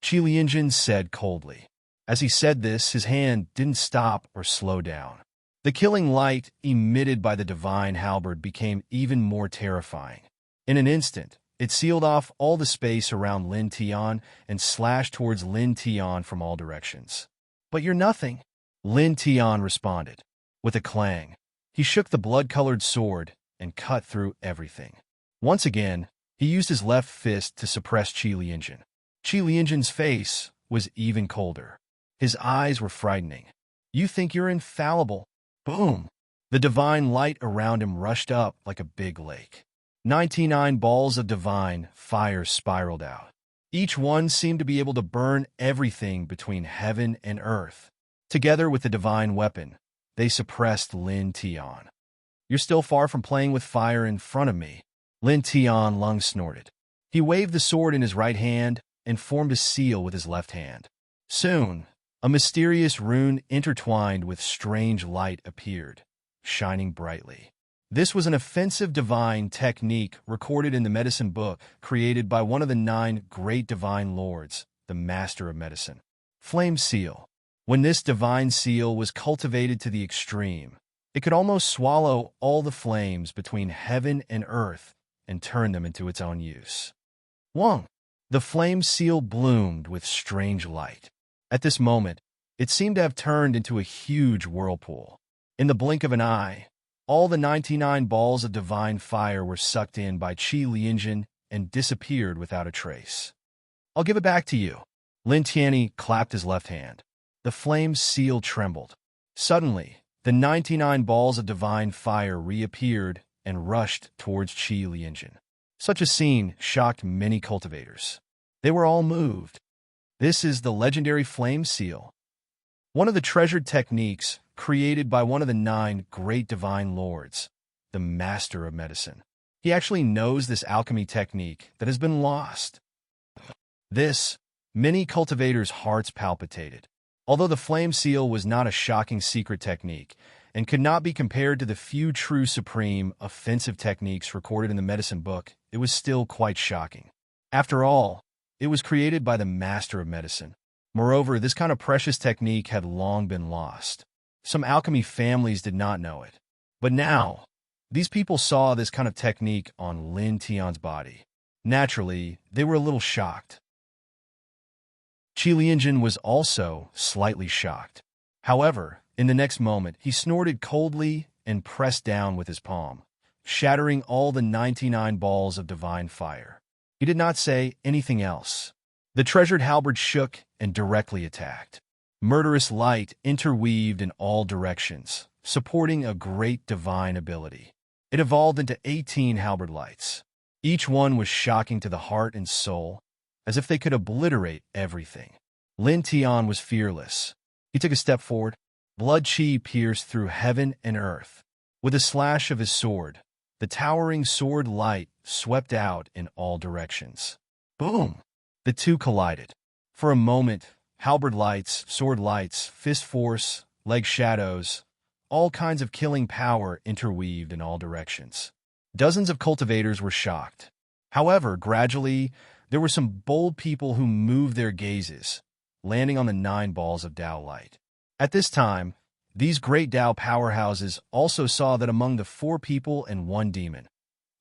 Qi Lianjin said coldly. As he said this, his hand didn't stop or slow down. The killing light emitted by the divine halberd became even more terrifying. In an instant, it sealed off all the space around Lin Tian and slashed towards Lin Tian from all directions. "But you're nothing," Lin Tian responded. With a clang, he shook the blood-colored sword and cut through everything. Once again, he used his left fist to suppress Qi Lianjin. Qi Lianjin's face was even colder. His eyes were frightening. "You think you're infallible?" Boom! The divine light around him rushed up like a big lake. 99 balls of divine fire spiraled out. Each one seemed to be able to burn everything between heaven and earth. Together with the divine weapon, they suppressed Lin Tian. "You're still far from playing with fire in front of me," Lin Tian Lung snorted. He waved the sword in his right hand and formed a seal with his left hand. Soon, a mysterious rune intertwined with strange light appeared, shining brightly. This was an offensive divine technique recorded in the medicine book created by one of the 9 great divine lords, the master of medicine. Flame seal. When this divine seal was cultivated to the extreme, it could almost swallow all the flames between heaven and earth and turn them into its own use. Wong! The flame seal bloomed with strange light. At this moment, it seemed to have turned into a huge whirlpool. In the blink of an eye, all the 99 balls of divine fire were sucked in by Qi Lianjin and disappeared without a trace. "I'll give it back to you." Lin Tianyi clapped his left hand. The flame seal trembled. Suddenly, the 99 balls of divine fire reappeared and rushed towards Qi Lianjin. Such a scene shocked many cultivators. They were all moved. This is the legendary flame seal, one of the treasured techniques created by one of the 9 great divine lords, the master of medicine. He actually knows this alchemy technique that has been lost. This, many cultivators' hearts palpitated. Although the flame seal was not a shocking secret technique and could not be compared to the few true supreme offensive techniques recorded in the medicine book, it was still quite shocking. After all, it was created by the master of medicine. Moreover, this kind of precious technique had long been lost. Some alchemy families did not know it. But now, these people saw this kind of technique on Lin Tian's body. Naturally, they were a little shocked. Qi Lianjin was also slightly shocked. However, in the next moment, he snorted coldly and pressed down with his palm, shattering all the 99 balls of divine fire. He did not say anything else. The treasured halberd shook and directly attacked. Murderous light interweaved in all directions, supporting a great divine ability. It evolved into 18 halberd lights. Each one was shocking to the heart and soul, as if they could obliterate everything. Lin Tian was fearless. He took a step forward. Blood qi pierced through heaven and earth. With a slash of his sword, the towering sword light swept out in all directions. Boom! The two collided. For a moment, halberd lights, sword lights, fist force, leg shadows, all kinds of killing power interweaved in all directions. Dozens of cultivators were shocked. However, gradually, there were some bold people who moved their gazes, landing on the 9 balls of Tao light. At this time, these great Tao powerhouses also saw that among the 4 people and 1 demon,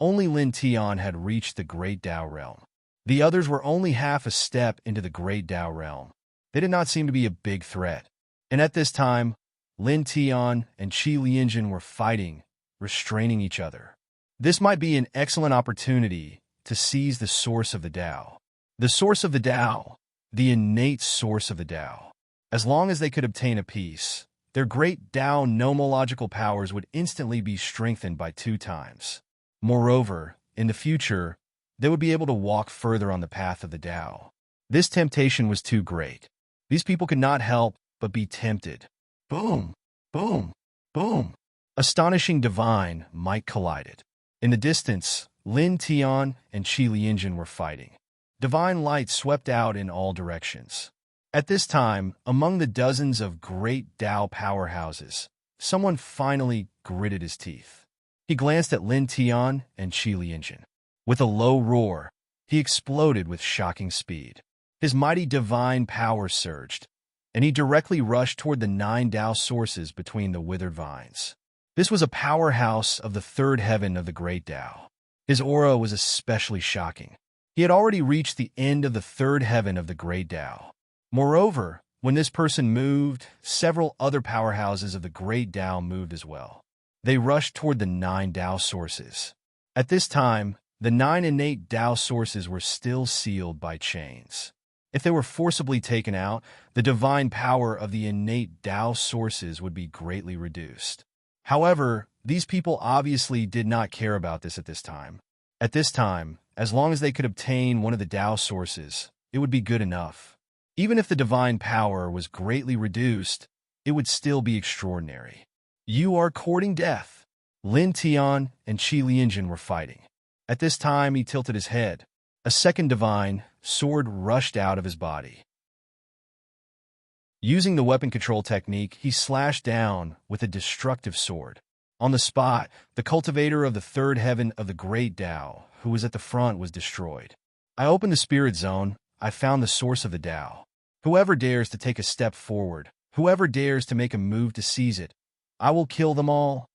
only Lin Tian had reached the great Tao realm. The others were only half a step into the great Tao realm. They did not seem to be a big threat. And at this time, Lin Tian and Qi Lianjin were fighting, restraining each other. This might be an excellent opportunity to seize the source of the Tao. The source of the Tao, the innate source of the Tao. As long as they could obtain a peace, their great Tao nomological powers would instantly be strengthened by 2 times. Moreover, in the future, they would be able to walk further on the path of the Tao. This temptation was too great. These people could not help but be tempted. Boom! Boom! Boom! Astonishing divine might collided. In the distance, Lin Tian and Qi Lianjun were fighting. Divine light swept out in all directions. At this time, among the dozens of great Tao powerhouses, someone finally gritted his teeth. He glanced at Lin Tian and Qi Lianjun. With a low roar, he exploded with shocking speed. His mighty divine power surged, and he directly rushed toward the 9 Tao sources between the withered vines. This was a powerhouse of the third heaven of the great Tao. His aura was especially shocking. He had already reached the end of the third heaven of the great Tao. Moreover, when this person moved, several other powerhouses of the great Tao moved as well. They rushed toward the 9 Tao sources. At this time, the 9 innate Tao sources were still sealed by chains. If they were forcibly taken out, the divine power of the innate Tao sources would be greatly reduced. However, these people obviously did not care about this at this time. At this time, as long as they could obtain one of the Tao sources, it would be good enough. Even if the divine power was greatly reduced, it would still be extraordinary. You are courting death. Lin Tian and Qi Lianjun were fighting. At this time, he tilted his head. A second divine sword rushed out of his body. Using the weapon control technique, he slashed down with a destructive sword. On the spot, the cultivator of the third heaven of the great Tao, who was at the front, was destroyed. I opened the spirit zone. I found the source of the Tao. Whoever dares to take a step forward, whoever dares to make a move to seize it, I will kill them all.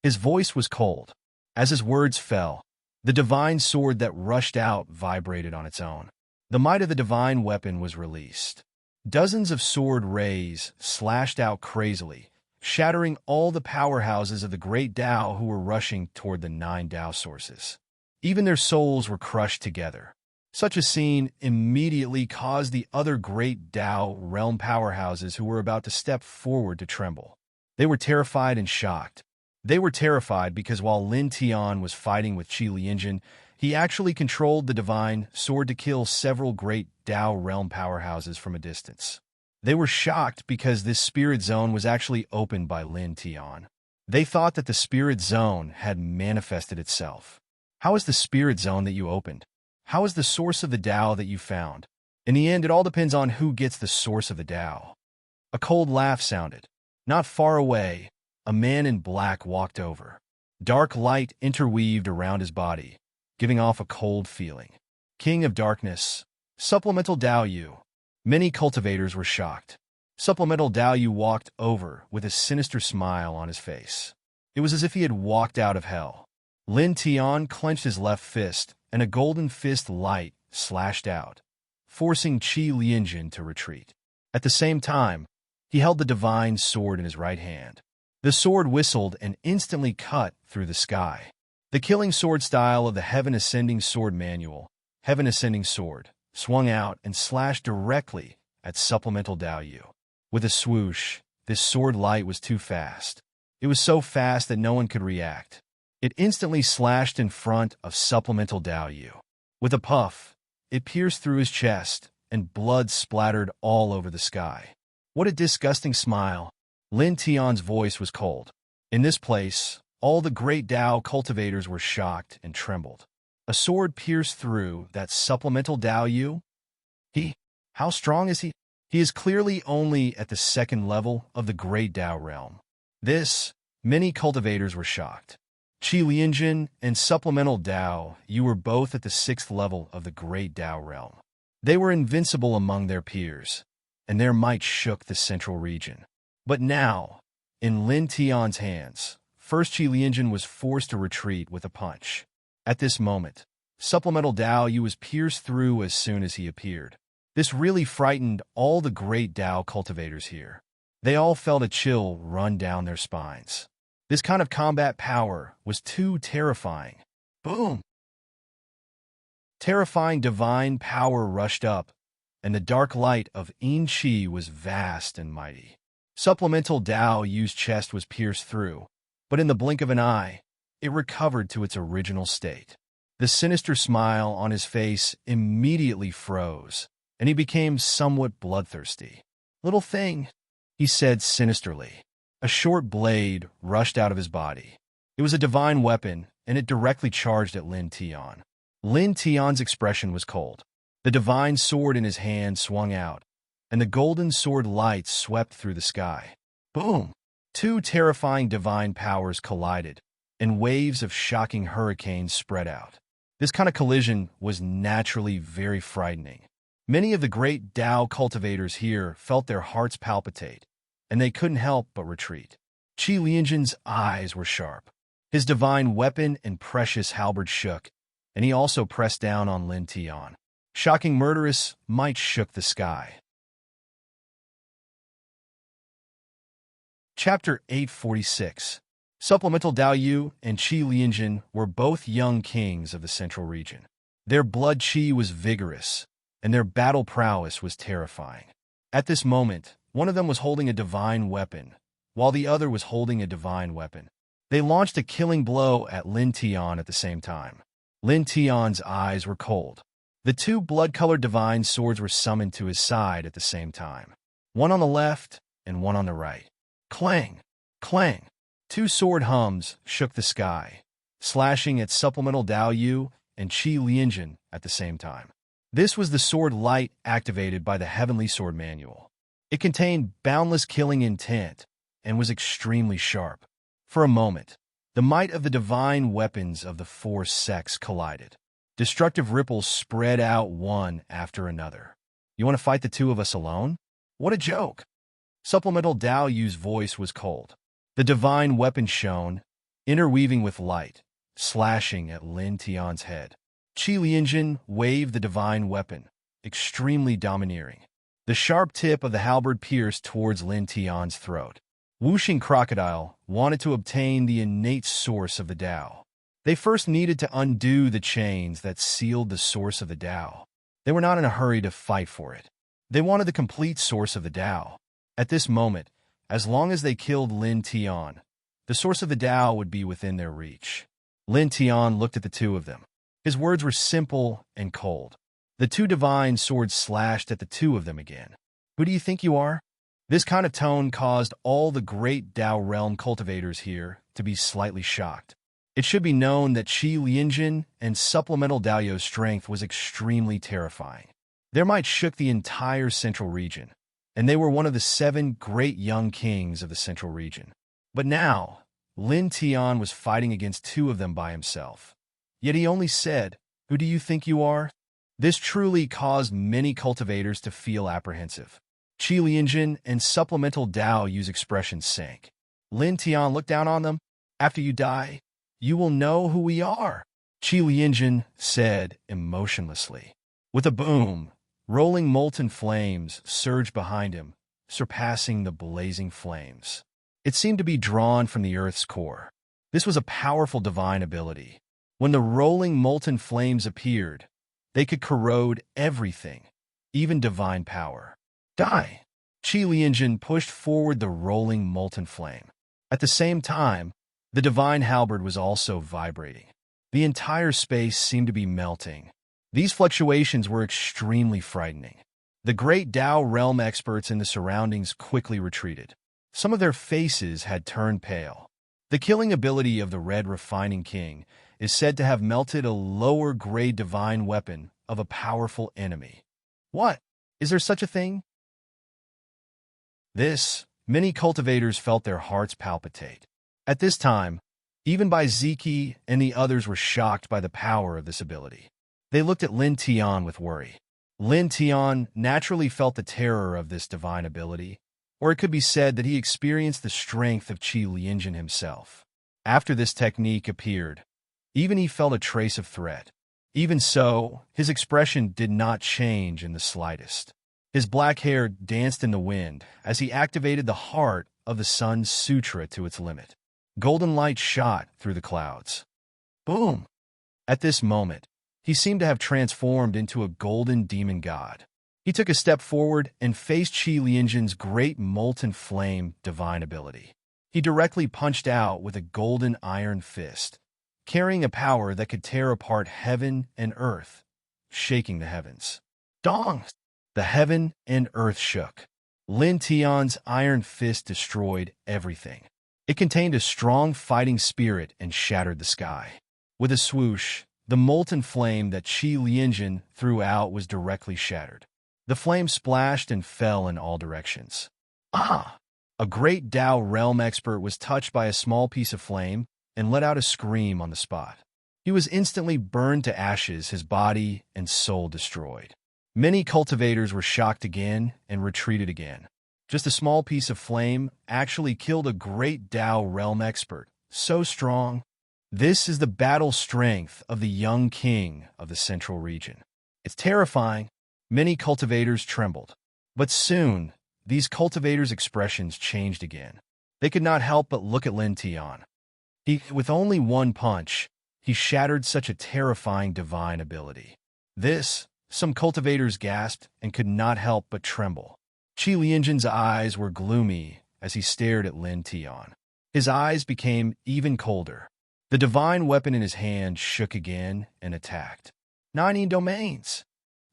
His voice was cold. As his words fell, the divine sword that rushed out vibrated on its own. The might of the divine weapon was released. Dozens of sword rays slashed out crazily, shattering all the powerhouses of the great Tao who were rushing toward the 9 Tao sources. Even their souls were crushed together. Such a scene immediately caused the other great Tao realm powerhouses who were about to step forward to tremble. They were terrified and shocked. They were terrified because while Lin Tian was fighting with Qi Lianjun, he actually controlled the divine sword to kill several great Tao realm powerhouses from a distance. They were shocked because this spirit zone was actually opened by Lin Tian. They thought that the spirit zone had manifested itself. How is the spirit zone that you opened? How is the source of the Tao that you found? In the end, it all depends on who gets the source of the Tao. A cold laugh sounded. Not far away, a man in black walked over. Dark light interweaved around his body, giving off a cold feeling. King of Darkness, Supplemental Tao Yu. Many cultivators were shocked. Supplemental Tao Yu walked over with a sinister smile on his face. It was as if he had walked out of hell. Lin Tian clenched his left fist, and a golden fist light slashed out, forcing Qi Lianjun to retreat. At the same time, he held the divine sword in his right hand. The sword whistled and instantly cut through the sky. The killing sword style of the Heaven Ascending Sword Manual, Heaven Ascending Sword, swung out and slashed directly at Supplemental Tao Yu. With a swoosh, this sword light was too fast. It was so fast that no one could react. It instantly slashed in front of Supplemental Tao Yu. With a puff, it pierced through his chest, and blood splattered all over the sky. What a disgusting smile. Lin Tian's voice was cold. In this place, all the great Tao cultivators were shocked and trembled. A sword pierced through that Supplemental Tao Yu? How strong is he? He is clearly only at the 2nd level of the great Tao realm. Many cultivators were shocked. Qi Lianjun and Supplemental Tao Yu were both at the 6th level of the great Tao realm. They were invincible among their peers, and their might shook the central region. But now, in Lin Tian's hands, first Qi Lianjun was forced to retreat with a punch. At this moment, Supplemental Tao Yu was pierced through as soon as he appeared. This really frightened all the great Tao cultivators here. They all felt a chill run down their spines. This kind of combat power was too terrifying. Boom! Terrifying divine power rushed up, and the dark light of Yin Qi was vast and mighty. Supplemental Tao Yu's chest was pierced through, but in the blink of an eye, it recovered to its original state. The sinister smile on his face immediately froze, and he became somewhat bloodthirsty. "Little thing," he said sinisterly. A short blade rushed out of his body. It was a divine weapon, and it directly charged at Lin Tian. Lin Tian's expression was cold. The divine sword in his hand swung out, and the golden sword light swept through the sky. Boom! Two terrifying divine powers collided, and waves of shocking hurricanes spread out. This kind of collision was naturally very frightening. Many of the great Tao cultivators here felt their hearts palpitate, and they couldn't help but retreat. Qi Lianjin's eyes were sharp. His divine weapon and precious halberd shook, and he also pressed down on Lin Tian. Shocking murderous might shook the sky. Chapter 846. Supplemental Dao Yu and Qi Lianjin were both young kings of the central region. Their blood qi was vigorous, and their battle prowess was terrifying. At this moment, one of them was holding a divine weapon, while the other was holding a divine weapon. They launched a killing blow at Lin Tian at the same time. Lin Tian's eyes were cold. The two blood-colored divine swords were summoned to his side at the same time. One on the left and one on the right. Clang! Clang! Two sword hums shook the sky, slashing at Supplemental Dao Yu and Qi Lianjin at the same time. This was the sword light activated by the Heavenly Sword Manual. It contained boundless killing intent and was extremely sharp. For a moment, the might of the divine weapons of the four sects collided. Destructive ripples spread out one after another. You want to fight the two of us alone? What a joke! Supplemental Dao Yu's voice was cold. The divine weapon shone, interweaving with light, slashing at Lin Tian's head. Qi Lianjin waved the divine weapon, extremely domineering. The sharp tip of the halberd pierced towards Lin Tian's throat. Whooshing Crocodile wanted to obtain the innate source of the Tao. They first needed to undo the chains that sealed the source of the Tao. They were not in a hurry to fight for it. They wanted the complete source of the Tao. At this moment, as long as they killed Lin Tian, the source of the Tao would be within their reach. Lin Tian looked at the two of them. His words were simple and cold. The two divine swords slashed at the two of them again. Who do you think you are? This kind of tone caused all the great Tao realm cultivators here to be slightly shocked. It should be known that Qi Lianjin and Supplemental Dao Yu's strength was extremely terrifying. Their might shook the entire central region, and they were one of the 7 great young kings of the central region. But now, Lin Tian was fighting against 2 of them by himself. Yet he only said, "Who do you think you are?" This truly caused many cultivators to feel apprehensive. Qi Lianjin and Supplemental Dao Yu's expressions sank. Lin Tian looked down on them. "After you die, you will know who we are," Qi Lianjin said emotionlessly. With a boom, rolling molten flames surged behind him, surpassing the blazing flames. It seemed to be drawn from the earth's core. This was a powerful divine ability. When the rolling molten flames appeared, they could corrode everything, even divine power. "Die!" Qi Lianjin pushed forward the rolling molten flame. At the same time, the divine halberd was also vibrating. The entire space seemed to be melting. These fluctuations were extremely frightening. The great Tao realm experts in the surroundings quickly retreated. Some of their faces had turned pale. The killing ability of the Red Refining King is said to have melted a lower-grade divine weapon of a powerful enemy. What? Is there such a thing? Many cultivators felt their hearts palpitate. At this time, even Bai Ziki and the others were shocked by the power of this ability. They looked at Lin Tian with worry. Lin Tian naturally felt the terror of this divine ability, or it could be said that he experienced the strength of Qi Lianjin himself. After this technique appeared, even he felt a trace of threat. Even so, his expression did not change in the slightest. His black hair danced in the wind as he activated the heart of the Sun Sutra to its limit. Golden light shot through the clouds. Boom! At this moment, he seemed to have transformed into a golden demon god. He took a step forward and faced Qi Lianjin's great molten flame divine ability. He directly punched out with a golden iron fist, carrying a power that could tear apart heaven and earth, shaking the heavens. Dong! The heaven and earth shook. Lin Tian's iron fist destroyed everything. It contained a strong fighting spirit and shattered the sky. With a swoosh, the molten flame that Qi Lianjin threw out was directly shattered. The flame splashed and fell in all directions. Ah! A great Dao realm expert was touched by a small piece of flame and let out a scream on the spot. He was instantly burned to ashes, his body and soul destroyed. Many cultivators were shocked again and retreated again. Just a small piece of flame actually killed a great Dao realm expert, so strong. This is the battle strength of the young king of the central region. It's terrifying. Many cultivators trembled. But soon, these cultivators' expressions changed again. They could not help but look at Lin Tian. With only one punch, he shattered such a terrifying divine ability. Some cultivators gasped and could not help but tremble. Qi Lianjin's eyes were gloomy as he stared at Lin Tian. His eyes became even colder. The divine weapon in his hand shook again and attacked. 90 domains!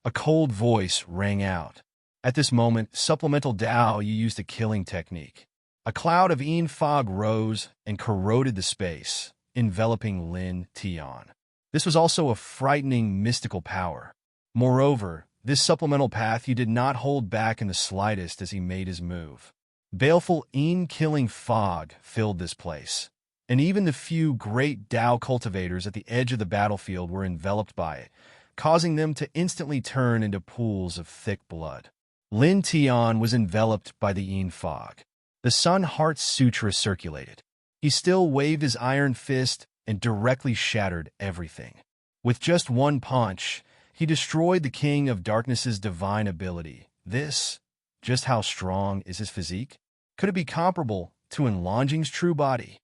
A cold voice rang out. At this moment, supplemental Dao used a killing technique. A cloud of Yin fog rose and corroded the space, enveloping Lin Tian. This was also a frightening mystical power. Moreover, this supplemental path he did not hold back in the slightest as he made his move. Baleful Yin-killing fog filled this place, and even the few great Dao cultivators at the edge of the battlefield were enveloped by it, causing them to instantly turn into pools of thick blood. Lin Tian was enveloped by the Yin fog. The Sun Heart Sutra circulated. He still waved his iron fist and directly shattered everything. With just one punch, he destroyed the King of Darkness's divine ability. Just how strong is his physique? Could it be comparable to Enlongjing's true body?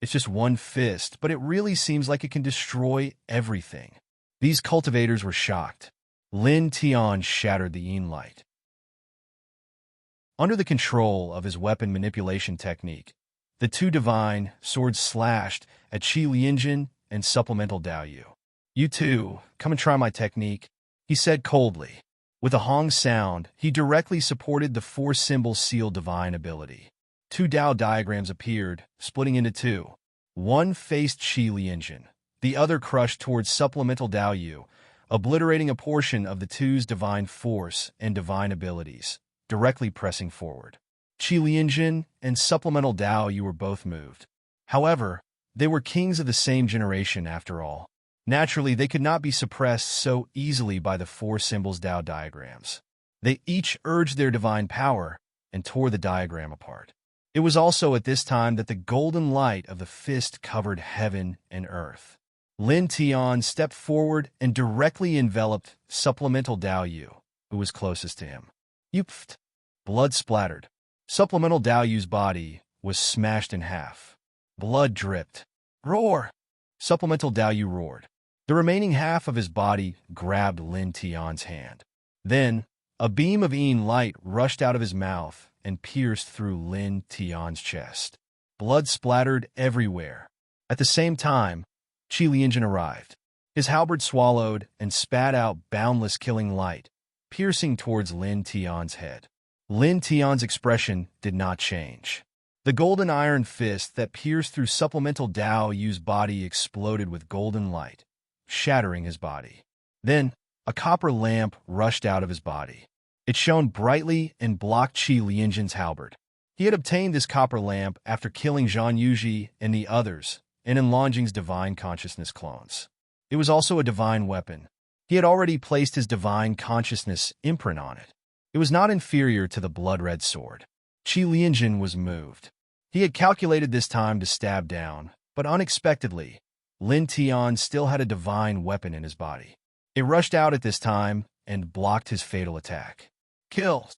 It's just one fist, but it really seems like it can destroy everything. These cultivators were shocked. Lin Tian shattered the Yin light. Under the control of his weapon manipulation technique, the two divine swords slashed at Qi Lianjin and supplemental Dao Yu. You too, come and try my technique, he said coldly. With a Hong sound, he directly supported the four-symbol seal divine ability. Two Dao diagrams appeared, splitting into two. One faced Qi Lianjin. The other crushed towards supplemental Dao Yu, obliterating a portion of the two's divine force and divine abilities, directly pressing forward. Qi Lianjin and supplemental Dao Yu were both moved. However, they were kings of the same generation after all. Naturally, they could not be suppressed so easily by the four symbols Dao diagrams. They each urged their divine power and tore the diagram apart. It was also at this time that the golden light of the fist covered heaven and earth. Lin Tian stepped forward and directly enveloped supplemental Dao Yu, who was closest to him. Youpft! Blood splattered. Supplemental Dao Yu's body was smashed in half. Blood dripped. Roar! Supplemental Dao Yu roared. The remaining half of his body grabbed Lin Tian's hand. Then, a beam of Yin light rushed out of his mouth and pierced through Lin Tian's chest. Blood splattered everywhere. At the same time, Qi Lianjin arrived. His halberd swallowed and spat out boundless killing light, piercing towards Lin Tian's head. Lin Tian's expression did not change. The golden iron fist that pierced through supplemental Dao Yu's body exploded with golden light, shattering his body. Then, a copper lamp rushed out of his body. It shone brightly and blocked Qi Lianjin's halberd. He had obtained this copper lamp after killing Zhang Yuji and the others in Enlongjing's divine consciousness clones. It was also a divine weapon. He had already placed his divine consciousness imprint on it. It was not inferior to the blood-red sword. Qi Lianjin was moved. He had calculated this time to stab down, but unexpectedly, Lin Tian still had a divine weapon in his body. It rushed out at this time and blocked his fatal attack. Kill!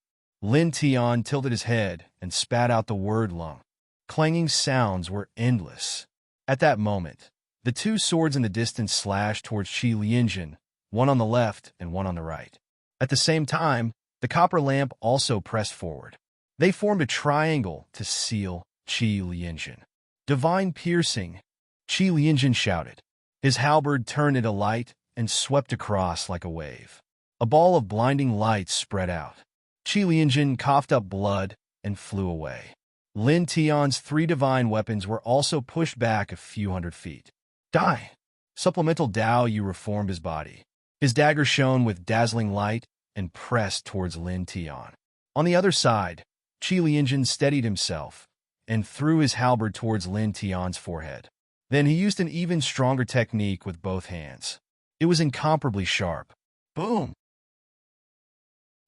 Lin Tian tilted his head and spat out the word lung. Clanging sounds were endless. At that moment, the two swords in the distance slashed towards Qi Lianjin, one on the left and one on the right. At the same time, the copper lamp also pressed forward. They formed a triangle to seal Qi Lianjin. Divine piercing, Qi Lianjin shouted. His halberd turned into light and swept across like a wave. A ball of blinding light spread out. Qi Lianjin coughed up blood and flew away. Lin Tian's three divine weapons were also pushed back a few hundred feet. Die! Supplemental Dao Yu reformed his body. His dagger shone with dazzling light and pressed towards Lin Tian. On the other side, Qi Lianjun steadied himself and threw his halberd towards Lin Tian's forehead. Then he used an even stronger technique with both hands. It was incomparably sharp. Boom!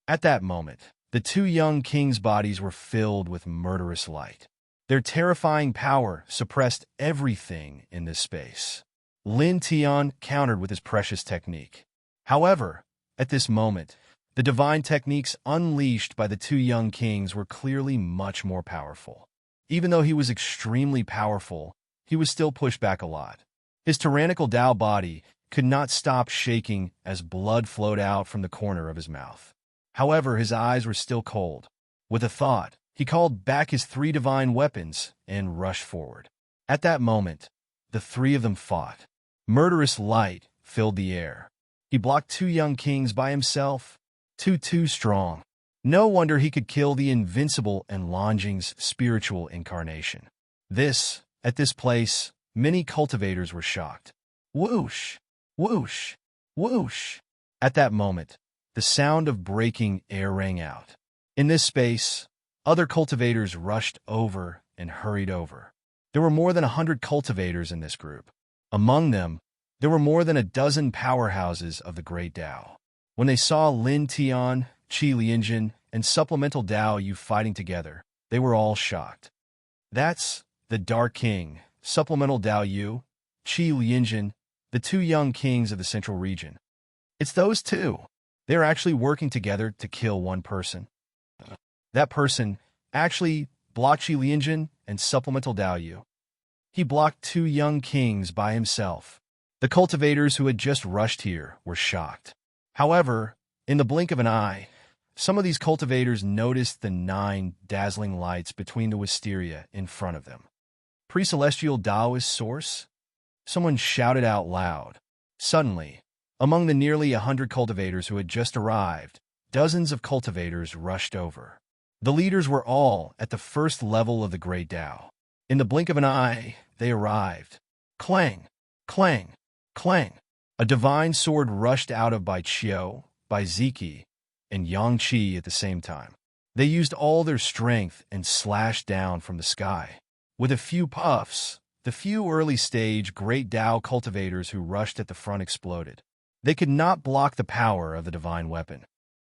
At that moment, the two young kings' bodies were filled with murderous light. Their terrifying power suppressed everything in this space. Lin Tian countered with his precious technique. However, at this moment, the divine techniques unleashed by the two young kings were clearly much more powerful. Even though he was extremely powerful, he was still pushed back a lot. His tyrannical Dao body could not stop shaking as blood flowed out from the corner of his mouth. However, his eyes were still cold. With a thought, he called back his three divine weapons and rushed forward. At that moment, the three of them fought. Murderous light filled the air. He blocked two young kings by himself, too strong. No wonder he could kill the invincible and Longjing's spiritual incarnation. At this place, many cultivators were shocked. Whoosh! Whoosh! Whoosh! At that moment, the sound of breaking air rang out. In this space, other cultivators rushed over and hurried over. There were more than 100 cultivators in this group. Among them, there were more than a dozen powerhouses of the Great Dao. When they saw Lin Tian, Qi Lianjun, and Supplemental Dao Yu fighting together, they were all shocked. That's the Dark King, Supplemental Dao Yu, Qi Lianjun, the two young kings of the Central Region. It's those two. They're actually working together to kill one person. That person actually blocked Qi Lianjun and Supplemental Dao Yu. He blocked two young kings by himself. The cultivators who had just rushed here were shocked. However, in the blink of an eye, some of these cultivators noticed the 9 dazzling lights between the wisteria in front of them. Pre-celestial Taoist source? Someone shouted out loud. Suddenly, among the nearly 100 cultivators who had just arrived, dozens of cultivators rushed over. The leaders were all at the first level of the Great Dao. In the blink of an eye, they arrived. Clang! Clang! Clang! A divine sword rushed out of Bai Qiu, Bai Ziki, and Yang Qi at the same time. They used all their strength and slashed down from the sky. With a few puffs, the few early-stage Great Dao cultivators who rushed at the front exploded. They could not block the power of the divine weapon.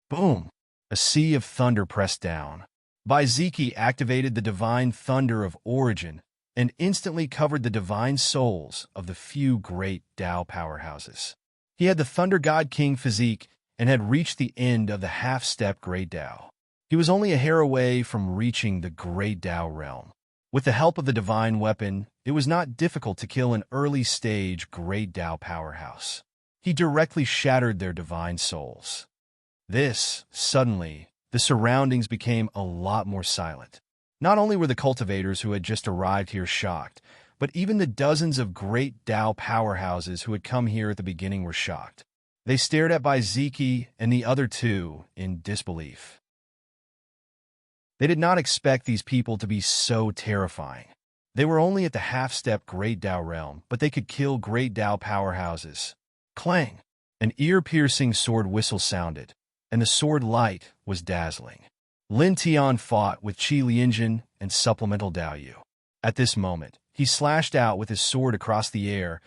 Boom! A sea of thunder pressed down. Bai Ziki activated the divine thunder of origin and instantly covered the divine souls of the few great Dao powerhouses. He had the Thunder God King physique and had reached the end of the half-step Great Dao. He was only a hair away from reaching the Great Dao realm. With the help of the divine weapon, it was not difficult to kill an early-stage Great Dao powerhouse. He directly shattered their divine souls. Suddenly, the surroundings became a lot more silent. Not only were the cultivators who had just arrived here shocked, but even the dozens of Great Dao powerhouses who had come here at the beginning were shocked. They stared at Bai Ziki and the other two in disbelief. They did not expect these people to be so terrifying. They were only at the half-step Great Dao realm, but they could kill Great Dao powerhouses. Clang! An ear-piercing sword whistle sounded, and the sword light was dazzling. Lin Tian fought with Qi Lianjun and Supplemental Dao Yu. At this moment, he slashed out with his sword across the air,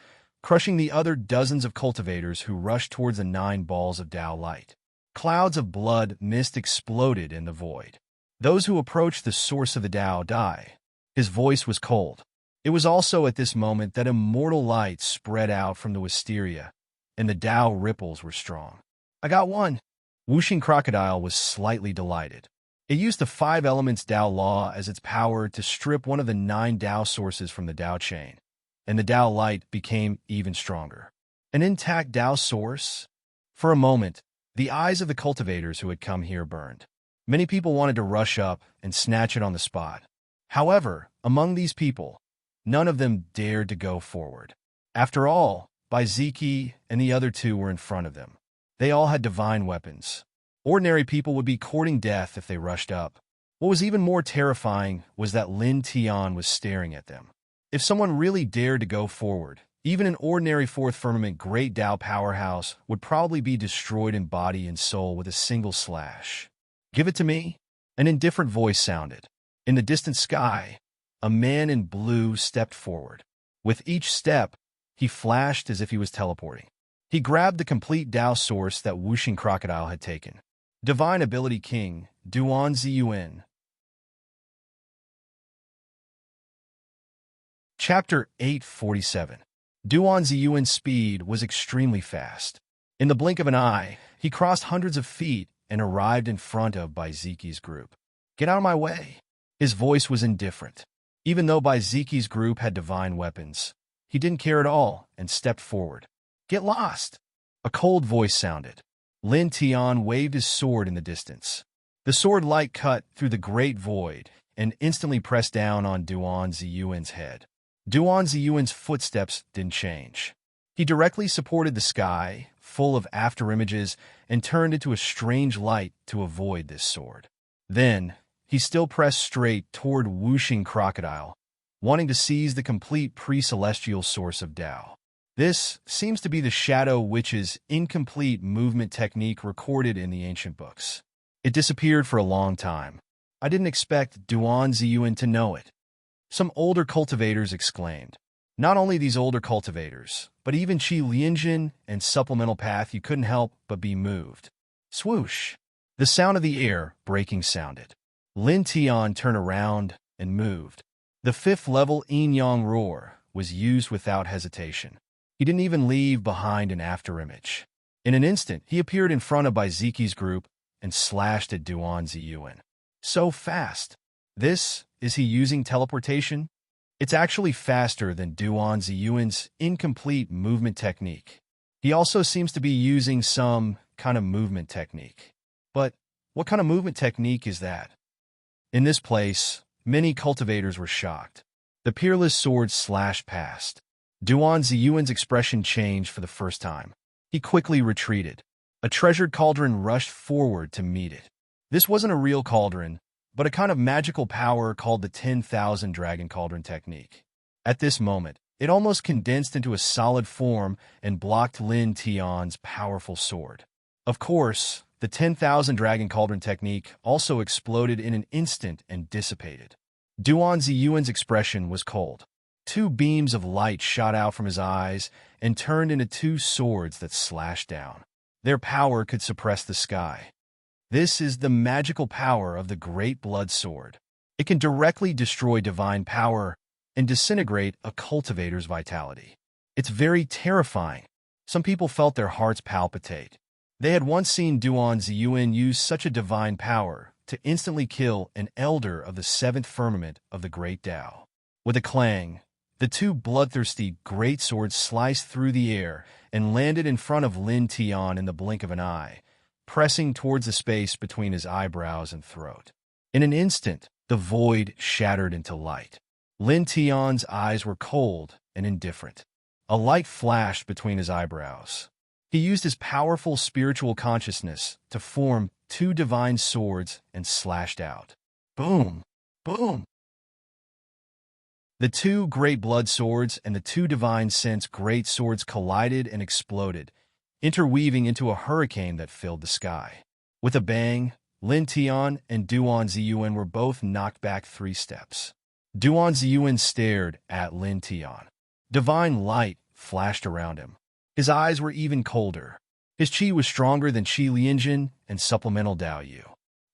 crushing the other dozens of cultivators who rushed towards the 9 balls of Dao light. Clouds of blood mist exploded in the void. Those who approached the source of the Dao die. His voice was cold. It was also at this moment that immortal light spread out from the wisteria, and the Dao ripples were strong. I got one! Whooshing Crocodile was slightly delighted. It used the 5 elements Dao law as its power to strip one of the 9 Dao sources from the Dao chain, and the Dao light became even stronger. An intact Dao source? For a moment, the eyes of the cultivators who had come here burned. Many people wanted to rush up and snatch it on the spot. However, among these people, none of them dared to go forward. After all, Bai Ziki and the other two were in front of them. They all had divine weapons. Ordinary people would be courting death if they rushed up. What was even more terrifying was that Lin Tian was staring at them. If someone really dared to go forward, Even an ordinary fourth firmament great Tao powerhouse would probably be destroyed in body and soul with a single slash. "Give it to me," an indifferent voice sounded. In the distant sky, a man in blue stepped forward. With each step, he flashed as if he was teleporting. He grabbed the complete Tao source that whooshing crocodile had taken. Divine Ability King, Duan Ziyuan. Chapter 847. Duan Ziyuan's speed was extremely fast. In the blink of an eye, he crossed hundreds of feet and arrived in front of Baiziki's group. "Get out of my way." His voice was indifferent. Even though Baiziki's group had divine weapons, he didn't care at all and stepped forward. "Get lost." A cold voice sounded. Lin Tian waved his sword in the distance. The sword light cut through the great void and instantly pressed down on Duan Ziyuan's head. Duan Ziyuan's footsteps didn't change. He directly supported the sky, full of afterimages, and turned into a strange light to avoid this sword. Then, he still pressed straight toward whooshing crocodile, wanting to seize the complete pre-celestial source of Tao. This seems to be the Shadow Witch's incomplete movement technique recorded in the ancient books. It disappeared for a long time. I didn't expect Duan Ziyuan to know it. Some older cultivators exclaimed. Not only these older cultivators, but even Qi Lianjin and Supplemental Path, you couldn't help but be moved. Swoosh! The sound of the air breaking sounded. Lin Tian turned around and moved. The fifth-level yin-yang roar was used without hesitation. He didn't even leave behind an afterimage. In an instant, he appeared in front of Baiziki's group and slashed at Duan Ziyuan. So fast! Is he using teleportation? It's actually faster than Duan Ziyuan's incomplete movement technique. He also seems to be using some kind of movement technique. But what kind of movement technique is that? In this place, many cultivators were shocked. The peerless sword slashed past. Duan Ziyuan's expression changed for the first time. He quickly retreated. A treasured cauldron rushed forward to meet it. This wasn't a real cauldron, but a kind of magical power called the 10,000 Dragon Cauldron technique. At this moment, it almost condensed into a solid form and blocked Lin Tian's powerful sword. Of course, the 10,000 Dragon Cauldron technique also exploded in an instant and dissipated. Duan Ziyuan's expression was cold. Two beams of light shot out from his eyes and turned into two swords that slashed down. Their power could suppress the sky. This is the magical power of the Great Blood Sword. It can directly destroy divine power and disintegrate a cultivator's vitality. It's very terrifying. Some people felt their hearts palpitate. They had once seen Duan Ziyuan use such a divine power to instantly kill an elder of the seventh firmament of the Great Tao. With a clang, the two bloodthirsty great swords sliced through the air and landed in front of Lin Tian in the blink of an eye, pressing towards the space between his eyebrows and throat. In an instant, the void shattered into light. Lin Tian's eyes were cold and indifferent. A light flashed between his eyebrows. He used his powerful spiritual consciousness to form two divine swords and slashed out. Boom! Boom! The two great blood swords and the two divine sense great swords collided and exploded, interweaving into a hurricane that filled the sky. With a bang, Lin Tian and Duan Ziyuan were both knocked back 3 steps. Duan Ziyuan stared at Lin Tian. Divine light flashed around him. His eyes were even colder. His qi was stronger than Qi Lianjin and Supplemental Daoyu.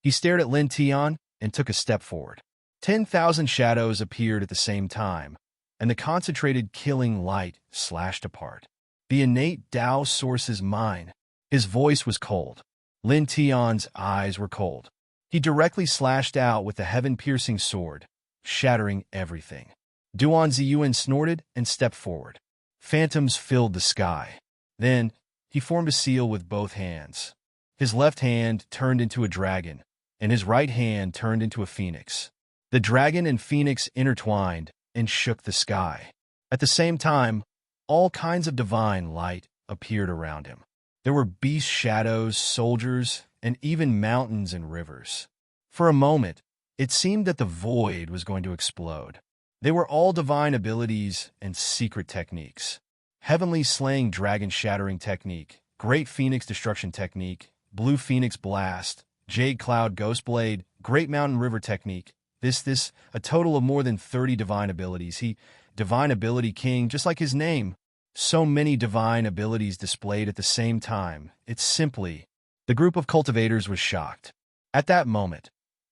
He stared at Lin Tian and took a step forward. 10,000 shadows appeared at the same time, and the concentrated killing light slashed apart. The innate Tao source is mine. His voice was cold. Lin Tian's eyes were cold. He directly slashed out with the heaven-piercing sword, shattering everything. Duan Ziyuan snorted and stepped forward. Phantoms filled the sky. Then, he formed a seal with both hands. His left hand turned into a dragon, and his right hand turned into a phoenix. The dragon and phoenix intertwined and shook the sky. At the same time, all kinds of divine light appeared around him. There were beast shadows, soldiers, and even mountains and rivers. For a moment, it seemed that the void was going to explode. They were all divine abilities and secret techniques. heavenly slaying dragon shattering technique, great phoenix destruction technique, blue phoenix blast, jade cloud ghost blade, great mountain river technique. A total of more than 30 divine abilities. Divine ability king, just like his name. So many divine abilities displayed at the same time. It's simply... The group of cultivators was shocked. At that moment,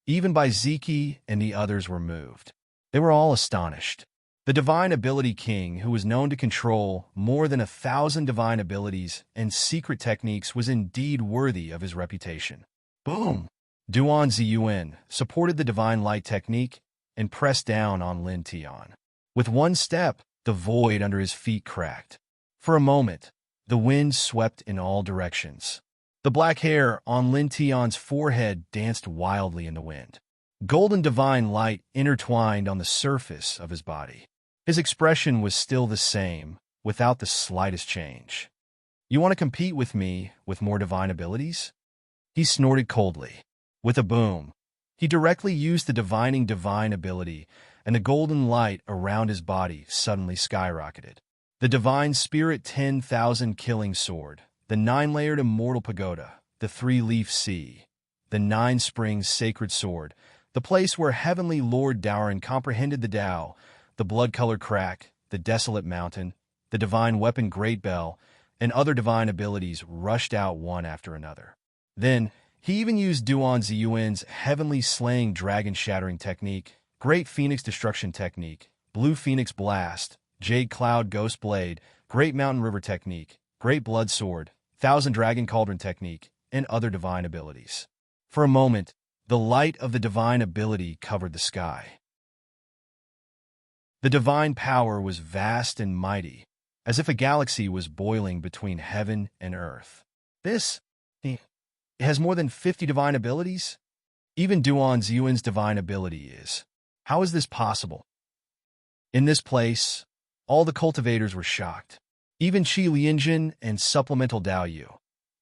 even by Zeki and the others were moved. They were all astonished. The Divine Ability King, who was known to control more than 1,000 divine abilities and secret techniques, was indeed worthy of his reputation. Boom! Duan Ziyuan supported the Divine Light technique and pressed down on Lin Tian. With one step, the void under his feet cracked. For a moment, the wind swept in all directions. The black hair on Lin Tian's forehead danced wildly in the wind. Golden divine light intertwined on the surface of his body. His expression was still the same, without the slightest change. "You want to compete with me with more divine abilities?" He snorted coldly. With a boom, he directly used the divining divine ability, and the golden light around his body suddenly skyrocketed. The Divine Spirit 10,000 Killing Sword, the 9-layered Immortal Pagoda, the 3-leaf Sea, the 9 Springs Sacred Sword, the place where Heavenly Lord Dauran comprehended the Tao, the blood-colored crack, the desolate mountain, the divine weapon Great Bell, and other divine abilities rushed out one after another. Then, he even used Duan Ziyuan's heavenly slaying dragon shattering technique, great phoenix destruction technique, blue phoenix blast, jade cloud ghost blade, great mountain river technique, great blood sword, 1,000 dragon cauldron technique, and other divine abilities. For a moment, the light of the divine ability covered the sky. The divine power was vast and mighty, as if a galaxy was boiling between heaven and earth. It has more than 50 divine abilities? Even Duan Ziyuan's divine ability is. How is this possible? In this place, all the cultivators were shocked. Even Qi Lianjin and supplemental Dao Yu,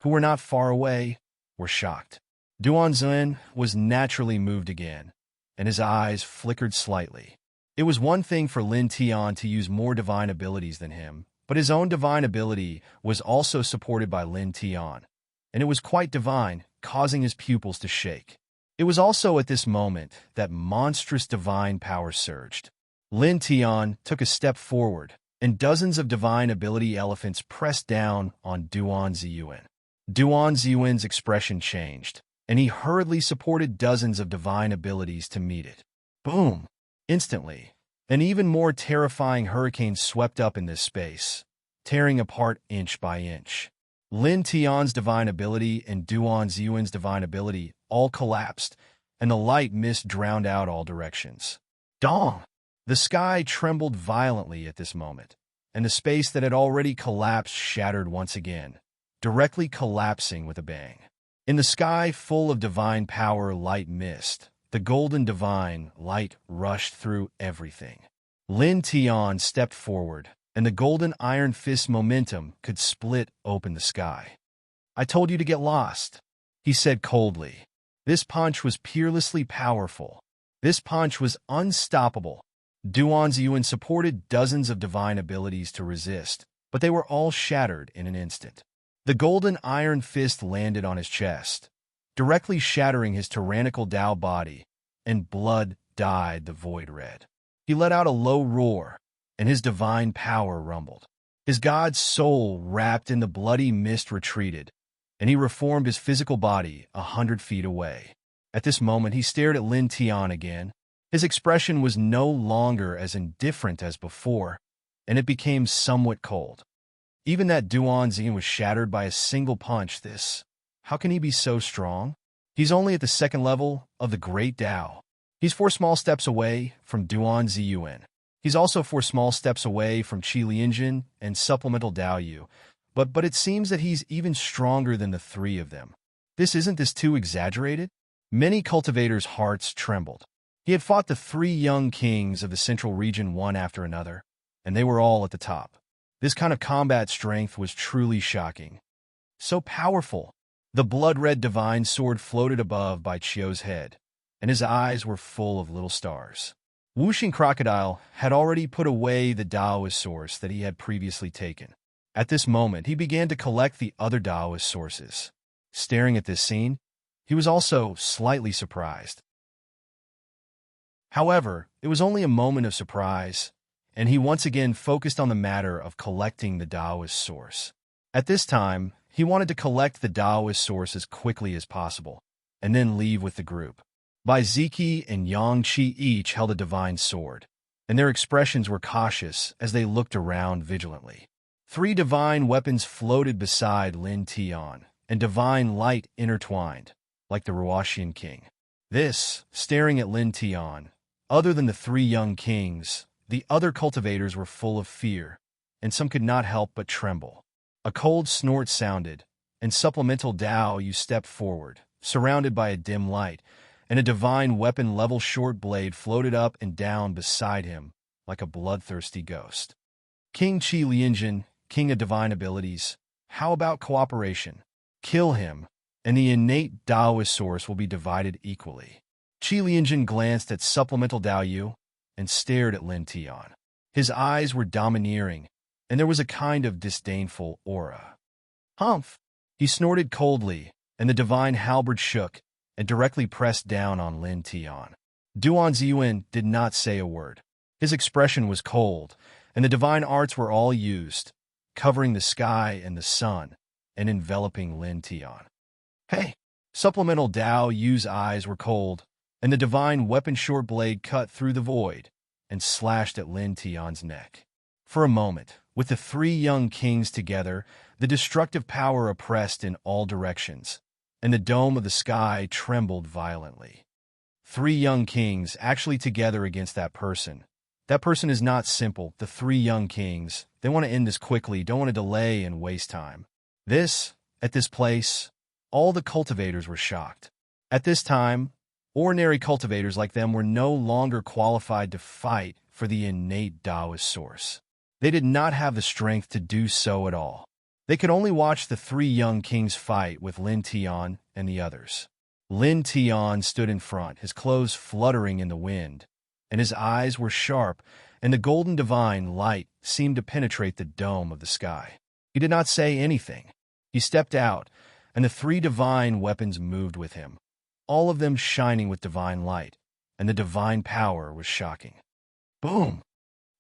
who were not far away, were shocked. Duan Ziyuan was naturally moved again, and his eyes flickered slightly. It was one thing for Lin Tian to use more divine abilities than him, but his own divine ability was also supported by Lin Tian, and it was quite divine, causing his pupils to shake. It was also at this moment that monstrous divine power surged. Lin Tian took a step forward, and dozens of divine ability elephants pressed down on Duan Ziyuan. Duan Ziyuan's expression changed, and he hurriedly supported dozens of divine abilities to meet it. Boom! Instantly, an even more terrifying hurricane swept up in this space, tearing apart inch by inch. Lin Tian's divine ability and Duan Ziyuan's divine ability all collapsed, and the light mist drowned out all directions. Dong! The sky trembled violently at this moment, and the space that had already collapsed shattered once again, directly collapsing with a bang. In the sky full of divine power light mist, the golden divine light rushed through everything. Lin Tian stepped forward, and the golden iron fist momentum could split open the sky. "I told you to get lost," he said coldly. This punch was peerlessly powerful. This punch was unstoppable. Duan Ziyuan supported dozens of divine abilities to resist, but they were all shattered in an instant. The golden iron fist landed on his chest, directly shattering his tyrannical Tao body, and blood dyed the void red. He let out a low roar, and his divine power rumbled. His god's soul, wrapped in the bloody mist, retreated, and he reformed his physical body 100 feet away. At this moment, he stared at Lin Tian again. His expression was no longer as indifferent as before, and it became somewhat cold. Even that Duan Ziyuan was shattered by a single punch. How can he be so strong? He's only at the 2nd level of the Great Tao. He's 4 small steps away from Duan Ziyuan. He's also 4 small steps away from Qi Lianjin and supplemental Dao Yu. But it seems that he's even stronger than the 3 of them. Isn't this too exaggerated? Many cultivators' hearts trembled. He had fought the 3 young kings of the central region one after another, and they were all at the top. This kind of combat strength was truly shocking. So powerful. The blood-red divine sword floated above by Chio's head, and his eyes were full of little stars. Wuxing Crocodile had already put away the Daoist source that he had previously taken. At this moment, he began to collect the other Taoist sources. Staring at this scene, he was also slightly surprised. However, it was only a moment of surprise, and he once again focused on the matter of collecting the Taoist source. At this time, he wanted to collect the Taoist source as quickly as possible, and then leave with the group. Bai Ziqi and Yang Qi each held a divine sword, and their expressions were cautious as they looked around vigilantly. 3 divine weapons floated beside Lin Tian, and divine light intertwined, like the Ruoxian king. This, staring at Lin Tian, other than the 3 young kings, the other cultivators were full of fear, and some could not help but tremble. A cold snort sounded, and supplemental Dao Yu stepped forward, surrounded by a dim light, and a divine weapon-level short blade floated up and down beside him, like a bloodthirsty ghost. King Qi Lianjin, king of divine abilities, how about cooperation? Kill him, and the innate Taoist source will be divided equally. Qi Lianjin glanced at supplemental Dao Yu and stared at Lin Tian. His eyes were domineering, and there was a kind of disdainful aura. Humph! He snorted coldly, and the divine halberd shook and directly pressed down on Lin Tian. Duan Ziyuan did not say a word. His expression was cold, and the divine arts were all used, covering the sky and the sun, and enveloping Lin Tian. Hey! Supplemental Dao Yu's eyes were cold, and the divine weapon short blade cut through the void and slashed at Lin Tian's neck. For a moment, with the 3 young kings together, the destructive power oppressed in all directions, and the dome of the sky trembled violently. 3 young kings actually together against that person. That person is not simple. The 3 young kings, they want to end this quickly, don't want to delay and waste time. At this place, all the cultivators were shocked. At this time, ordinary cultivators like them were no longer qualified to fight for the innate Taoist source. They did not have the strength to do so at all. They could only watch the 3 young kings fight with Lin Tian and the others. Lin Tian stood in front, his clothes fluttering in the wind, and his eyes were sharp, and the golden divine light seemed to penetrate the dome of the sky. He did not say anything. He stepped out, and the 3 divine weapons moved with him, all of them shining with divine light, and the divine power was shocking. Boom!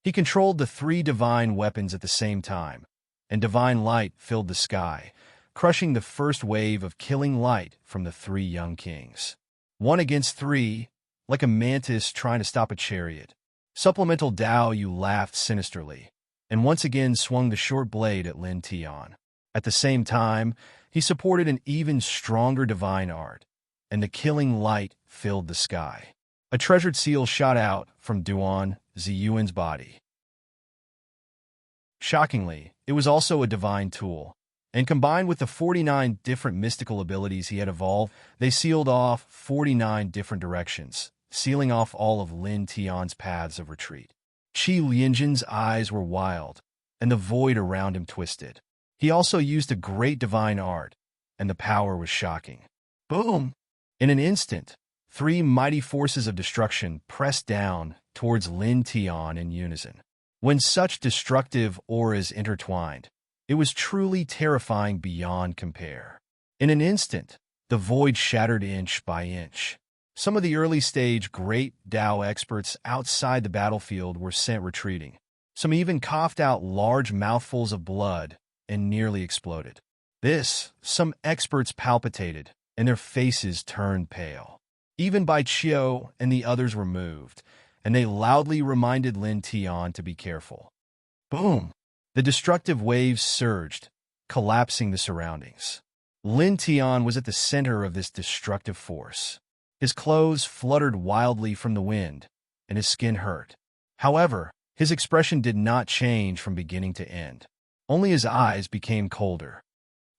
He controlled the 3 divine weapons at the same time, and divine light filled the sky, crushing the first wave of killing light from the 3 young kings. 1 against 3, like a mantis trying to stop a chariot. Supplemental Dao Yu laughed sinisterly, and once again swung the short blade at Lin Tian. At the same time, he supported an even stronger divine art, and the killing light filled the sky. A treasured seal shot out from Duan Ziyuan's body. Shockingly, it was also a divine tool, and combined with the 49 different mystical abilities he had evolved, they sealed off 49 different directions, sealing off all of Lin Tian's paths of retreat. Qi Lianjin's eyes were wild, and the void around him twisted. He also used a great divine art, and the power was shocking. Boom! In an instant, 3 mighty forces of destruction pressed down towards Lin Tian in unison. When such destructive auras intertwined, it was truly terrifying beyond compare. In an instant, the void shattered inch by inch. Some of the early-stage great Dao experts outside the battlefield were sent retreating. Some even coughed out large mouthfuls of blood and nearly exploded. Some experts palpitated, and their faces turned pale. Even Bai Qiu and the others were moved, and they loudly reminded Lin Tian to be careful. Boom! The destructive waves surged, collapsing the surroundings. Lin Tian was at the center of this destructive force. His clothes fluttered wildly from the wind, and his skin hurt. However, his expression did not change from beginning to end. Only his eyes became colder.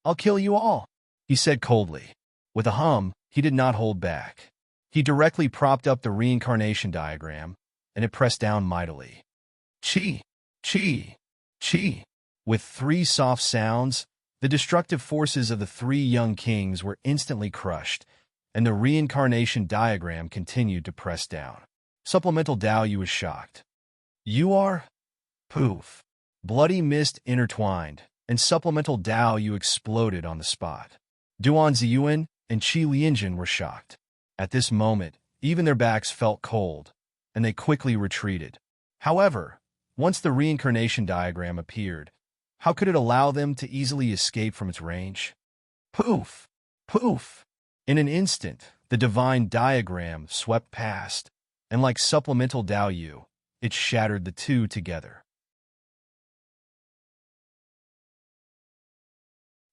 "I'll kill you all," he said coldly. With a hum, he did not hold back. He directly propped up the reincarnation diagram, and it pressed down mightily. Chi! Chi! Chi! With 3 soft sounds, the destructive forces of the 3 young kings were instantly crushed, and the reincarnation diagram continued to press down. Supplemental Dao Yu was shocked. "You are?" Poof! Bloody mist intertwined, and supplemental Dao Yu exploded on the spot. Duan Ziyuan and Qi Lianjin were shocked. At this moment, even their backs felt cold, and they quickly retreated. However, once the reincarnation diagram appeared, how could it allow them to easily escape from its range? Poof! Poof! In an instant, the divine diagram swept past, and like supplemental Dao Yu, it shattered the two together.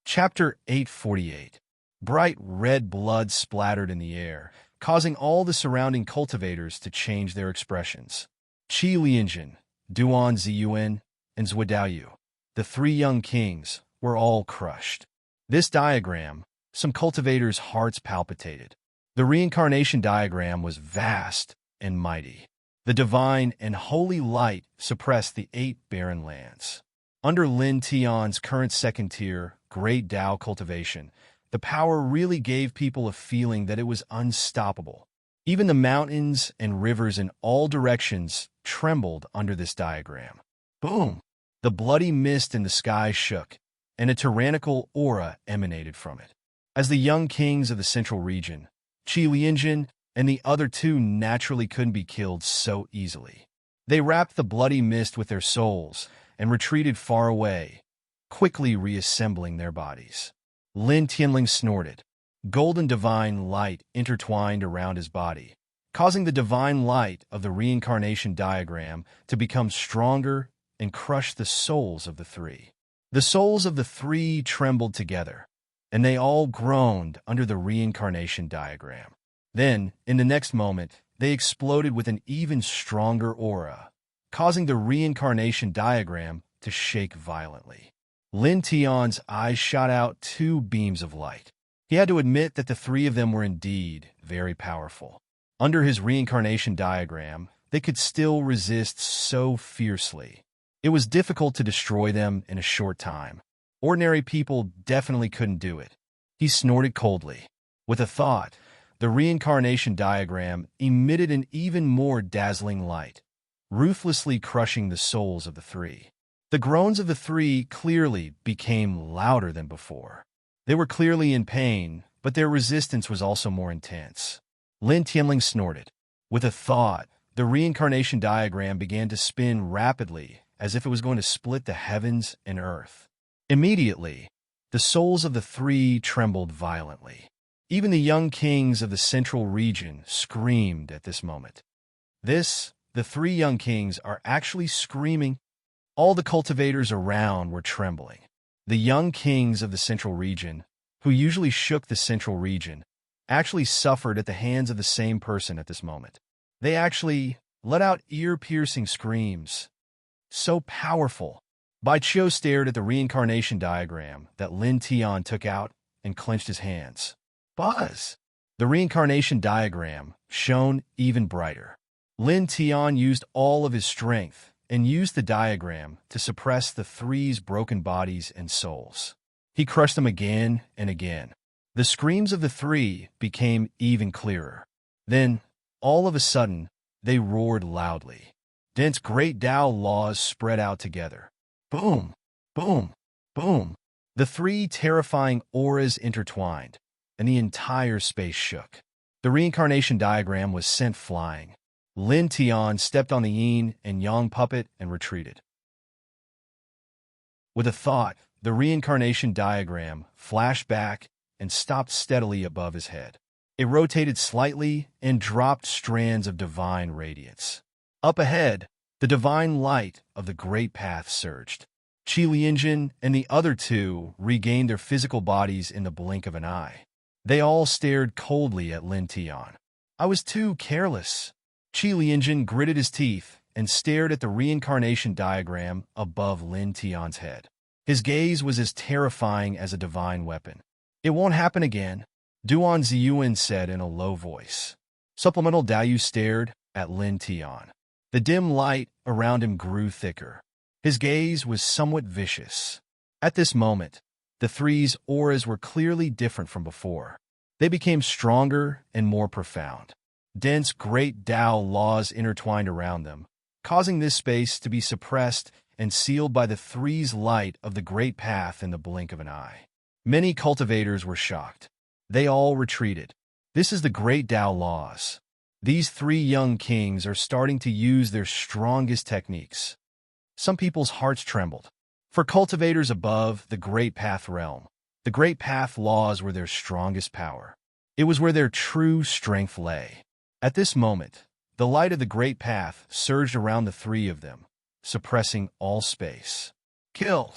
Chapter 848. Bright red blood splattered in the air, causing all the surrounding cultivators to change their expressions. Qi Lianjin, Duan Ziyuan, and Zhuo Daoyu, the three young kings, were all crushed. This diagram, some cultivators' hearts palpitated. The reincarnation diagram was vast and mighty. The divine and holy light suppressed the 8 barren lands. Under Lin Tian's current second-tier, Great Dao cultivation, the power really gave people a feeling that it was unstoppable. Even the mountains and rivers in all directions trembled under this diagram. Boom! The bloody mist in the sky shook, and a tyrannical aura emanated from it. As the young kings of the central region, Qi Lianjin and the other two naturally couldn't be killed so easily. They wrapped the bloody mist with their souls and retreated far away, quickly reassembling their bodies. Lin Tianling snorted. Golden divine light intertwined around his body, causing the divine light of the reincarnation diagram to become stronger and crush the souls of the three. The souls of the three trembled together, and they all groaned under the reincarnation diagram. Then, in the next moment, they exploded with an even stronger aura, causing the reincarnation diagram to shake violently. Lin Tian's eyes shot out 2 beams of light. He had to admit that the 3 of them were indeed very powerful. Under his reincarnation diagram, they could still resist so fiercely. It was difficult to destroy them in a short time. Ordinary people definitely couldn't do it. He snorted coldly. With a thought, the reincarnation diagram emitted an even more dazzling light, ruthlessly crushing the souls of the 3. The groans of the 3 clearly became louder than before. They were clearly in pain, but their resistance was also more intense. Lin Tianling snorted. With a thought, the reincarnation diagram began to spin rapidly, as if it was going to split the heavens and earth. Immediately, the souls of the 3 trembled violently. Even the young kings of the central region screamed at this moment. The 3 young kings are actually screaming. All the cultivators around were trembling. The young kings of the central region, who usually shook the central region, actually suffered at the hands of the same person at this moment. They actually let out ear-piercing screams. So powerful. Bai Qiu stared at the reincarnation diagram that Lin Tian took out and clenched his hands. Buzz! The reincarnation diagram shone even brighter. Lin Tian used all of his strength and used the diagram to suppress the 3's broken bodies and souls. He crushed them again and again. The screams of the 3 became even clearer. Then, all of a sudden, they roared loudly. Dense great Dao laws spread out together. Boom! Boom! Boom! The 3 terrifying auras intertwined, and the entire space shook. The reincarnation diagram was sent flying. Lin Tian stepped on the yin and yang puppet and retreated. With a thought, the reincarnation diagram flashed back and stopped steadily above his head. It rotated slightly and dropped strands of divine radiance. Up ahead, the divine light of the great path surged. Qi Lianjin and the other 2 regained their physical bodies in the blink of an eye. They all stared coldly at Lin Tian. I was too careless. Qi Lianjin gritted his teeth and stared at the reincarnation diagram above Lin Tian's head. His gaze was as terrifying as a divine weapon. It won't happen again, Duan Ziyuan said in a low voice. Supplemental Daoyu stared at Lin Tian. The dim light around him grew thicker. His gaze was somewhat vicious. At this moment, the 3's auras were clearly different from before. They became stronger and more profound. Dense great Dao laws intertwined around them, causing this space to be suppressed and sealed by the three's light of the great path in the blink of an eye. Many cultivators were shocked. They all retreated. This is the great Tao laws. These three young kings are starting to use their strongest techniques. Some people's hearts trembled. For cultivators above the great path realm, the great path laws were their strongest power. It was where their true strength lay. At this moment, the light of the great path surged around the three of them, suppressing all space. Kill!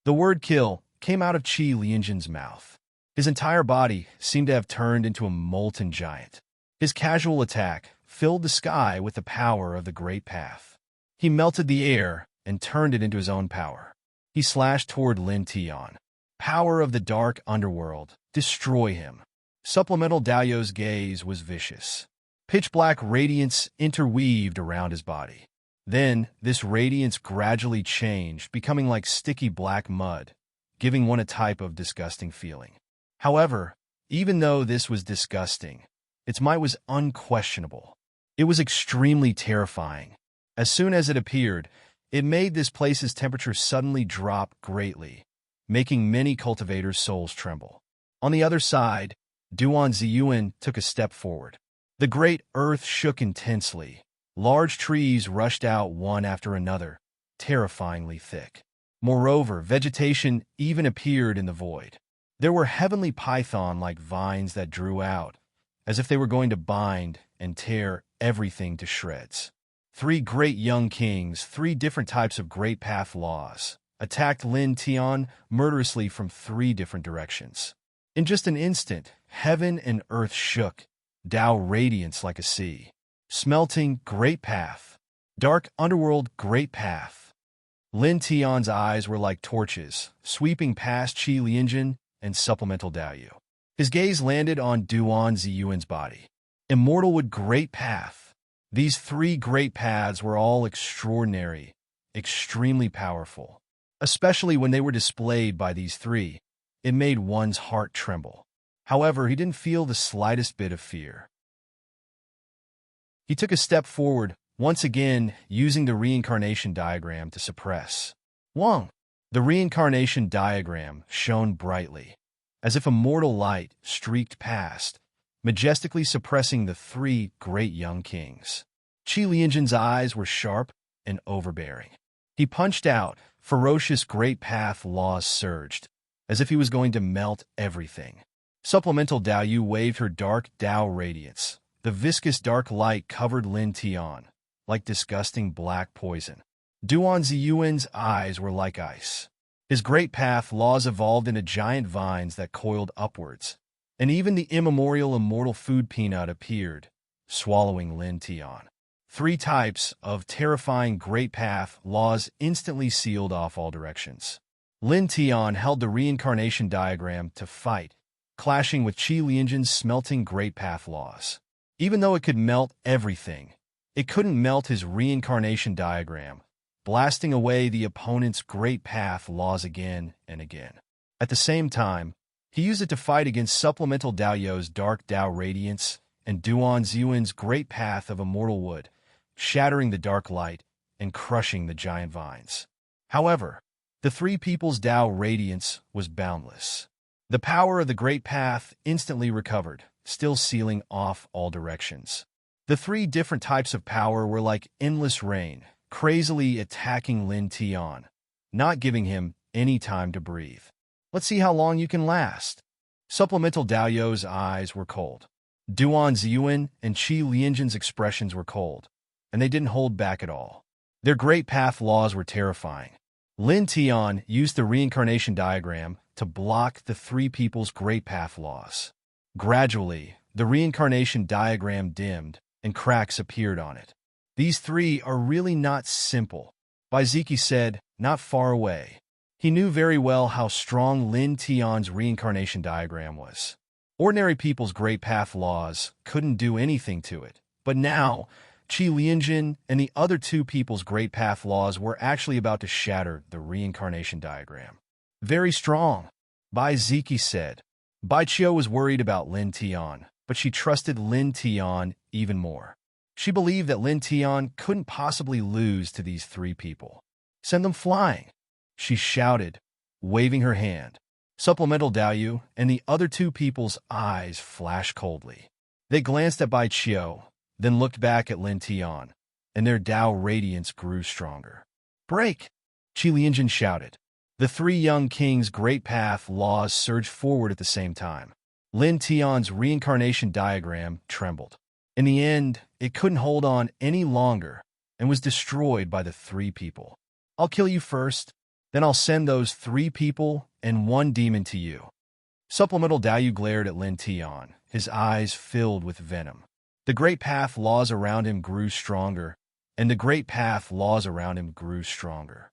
The word kill came out of Qi Lianjin's mouth. His entire body seemed to have turned into a molten giant. His casual attack filled the sky with the power of the great path. He melted the air and turned it into his own power. He slashed toward Lin Tian. Power of the dark underworld, destroy him. Supplemental Dao's gaze was vicious. Pitch-black radiance interweaved around his body. Then, this radiance gradually changed, becoming like sticky black mud, giving one a type of disgusting feeling. However, even though this was disgusting, its might was unquestionable. It was extremely terrifying. As soon as it appeared, it made this place's temperature suddenly drop greatly, making many cultivators' souls tremble. On the other side, Duan Ziyuan took a step forward. The great earth shook intensely. Large trees rushed out one after another, terrifyingly thick. Moreover, vegetation even appeared in the void. There were heavenly python-like vines that drew out, as if they were going to bind and tear everything to shreds. Three great young kings, three different types of great path laws, attacked Lin Tian murderously from three different directions. In just an instant, heaven and earth shook, Tao radiance like a sea. Smelting great path. Dark underworld great path. Lin Tian's eyes were like torches, sweeping past Qi Lianjin and supplemental Daoyu. His gaze landed on Duan Ziyuan's body. Immortal wood great path. These three great paths were all extraordinary, extremely powerful. Especially when they were displayed by these three, it made one's heart tremble. However, he didn't feel the slightest bit of fear. He took a step forward, once again using the reincarnation diagram to suppress. Wang! The reincarnation diagram shone brightly, as if a mortal light streaked past, majestically suppressing the three great young kings. Qi Lianjin's eyes were sharp and overbearing. He punched out, ferocious great path laws surged, as if he was going to melt everything. Supplemental Daoyu waved her dark Dao radiance. The viscous dark light covered Lin Tian, like disgusting black poison. Duan Ziyuan's eyes were like ice. His great path laws evolved into giant vines that coiled upwards, and even the immemorial immortal food peanut appeared, swallowing Lin Tian. Three types of terrifying great path laws instantly sealed off all directions. Lin Tian held the reincarnation diagram to fight, clashing with Qi Lianjin's smelting great path laws. Even though it could melt everything, it couldn't melt his reincarnation diagram, blasting away the opponent's great path laws again and again. At the same time, he used it to fight against supplemental Daoyu's dark Dao radiance and Duan Ziyuan's great path of immortal wood, shattering the dark light and crushing the giant vines. However, the three people's Dao radiance was boundless. The power of the great path instantly recovered, still sealing off all directions. The three different types of power were like endless rain, crazily attacking Lin Tian, not giving him any time to breathe. Let's see how long you can last. Supplemental Daoyu's eyes were cold. Duan Ziyuan and Qi Lianjin's expressions were cold, and they didn't hold back at all. Their great path laws were terrifying. Lin Tian used the reincarnation diagram to block the three people's great path laws. Gradually, the reincarnation diagram dimmed, and cracks appeared on it. These three are really not simple. Baiziki said, not far away. He knew very well how strong Lin Tian's reincarnation diagram was. Ordinary people's great path laws couldn't do anything to it, but now, Qi Lianjin and the other two people's great path laws were actually about to shatter the reincarnation diagram. Very strong, Baiziki said. Baiqiu was worried about Lin Tian, but she trusted Lin Tian even more. She believed that Lin Tian couldn't possibly lose to these three people. Send them flying, she shouted, waving her hand. Supplemental Dao and the other two people's eyes flashed coldly. They glanced at Bai Qiu, then looked back at Lin Tian, and their Dao radiance grew stronger. Break! Qi Lianjin shouted. The three young kings' great path laws surged forward at the same time. Lin Tian's reincarnation diagram trembled. In the end, it couldn't hold on any longer and was destroyed by the three people. I'll kill you first, then I'll send those three people and one demon to you. Supplemental Dao glared at Lin Tian, his eyes filled with venom. The great path laws around him grew stronger, and the great path laws around him grew stronger.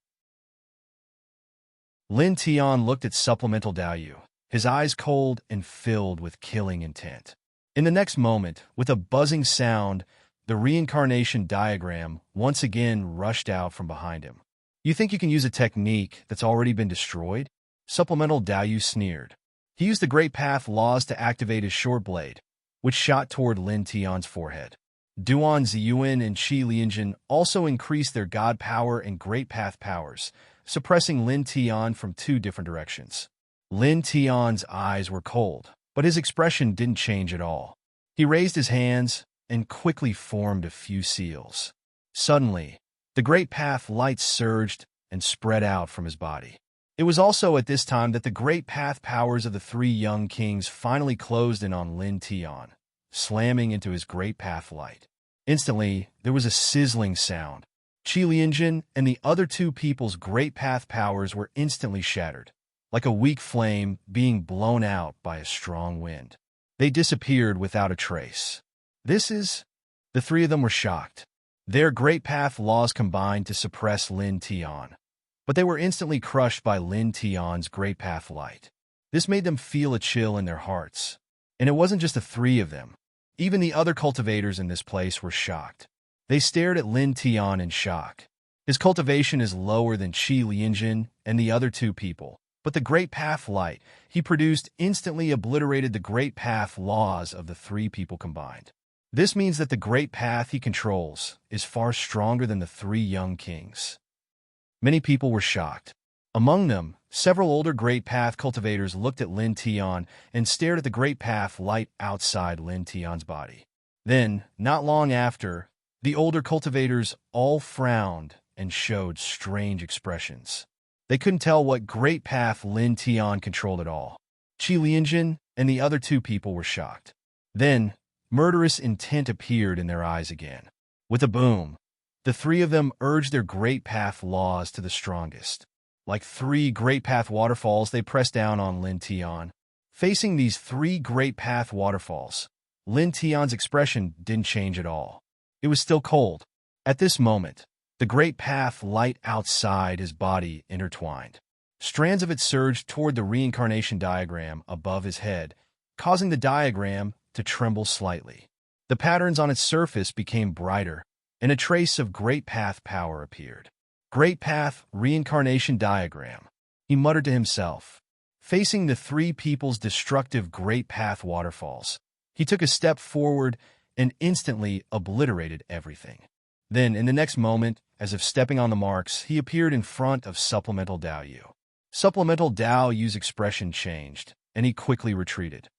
Lin Tian looked at Supplemental Dao, his eyes cold and filled with killing intent. In the next moment, with a buzzing sound, the reincarnation diagram once again rushed out from behind him. You think you can use a technique that's already been destroyed? Supplemental Dao sneered. He used the Great Path laws to activate his short blade, which shot toward Lin Tian's forehead. Duan Ziyuan and Qi Lianjin also increased their God power and Great Path powers, suppressing Lin Tian from two different directions. Lin Tian's eyes were cold, but his expression didn't change at all. He raised his hands and quickly formed a few seals. Suddenly, the Great Path light surged and spread out from his body. It was also at this time that the Great Path powers of the three young kings finally closed in on Lin Tian, slamming into his Great Path light. Instantly, there was a sizzling sound. Qi Lianjin and the other two people's Great Path powers were instantly shattered, like a weak flame being blown out by a strong wind. They disappeared without a trace. The three of them were shocked. Their Great Path laws combined to suppress Lin Tian, but they were instantly crushed by Lin Tian's Great Path light. This made them feel a chill in their hearts. And it wasn't just the three of them. Even the other cultivators in this place were shocked. They stared at Lin Tian in shock. His cultivation is lower than Qi Lianjin and the other two people, but the Great Path light he produced instantly obliterated the Great Path laws of the three people combined. This means that the Great Path he controls is far stronger than the three young kings. Many people were shocked. Among them, several older Great Path cultivators looked at Lin Tian and stared at the Great Path light outside Lin Tian's body. Then, not long after, the older cultivators all frowned and showed strange expressions. They couldn't tell what Great Path Lin Tian controlled at all. Qi Lianjin and the other two people were shocked. Then, murderous intent appeared in their eyes again. With a boom, the three of them urged their Great Path laws to the strongest. Like three Great Path waterfalls, they pressed down on Lin Tian. Facing these three Great Path waterfalls, Lin Tian's expression didn't change at all. It was still cold. At this moment, the Great Path light outside his body intertwined. Strands of it surged toward the reincarnation diagram above his head, causing the diagram to tremble slightly. The patterns on its surface became brighter, and a trace of Great Path power appeared. Great Path reincarnation diagram, he muttered to himself. Facing the three people's destructive Great Path waterfalls, he took a step forward and instantly obliterated everything. Then, in the next moment, as if stepping on the marks, he appeared in front of Supplemental Dao. Supplemental Dao's expression changed, and he quickly retreated.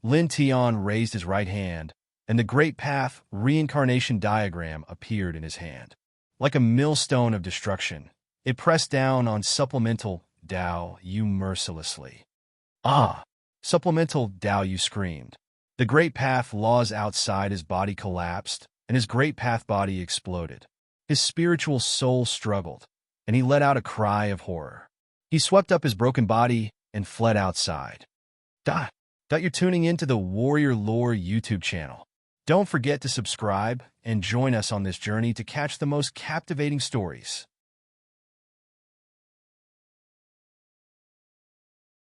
Lin Tian raised his right hand, and the Great Path reincarnation diagram appeared in his hand. Like a millstone of destruction, it pressed down on Supplemental Dao mercilessly. Ah! Supplemental Dao screamed. The Great Path laws outside his body collapsed, and his Great Path body exploded. His spiritual soul struggled, and he let out a cry of horror. He swept up his broken body and fled outside. You're tuning into the Warrior Lore YouTube channel. Don't forget to subscribe and join us on this journey to catch the most captivating stories.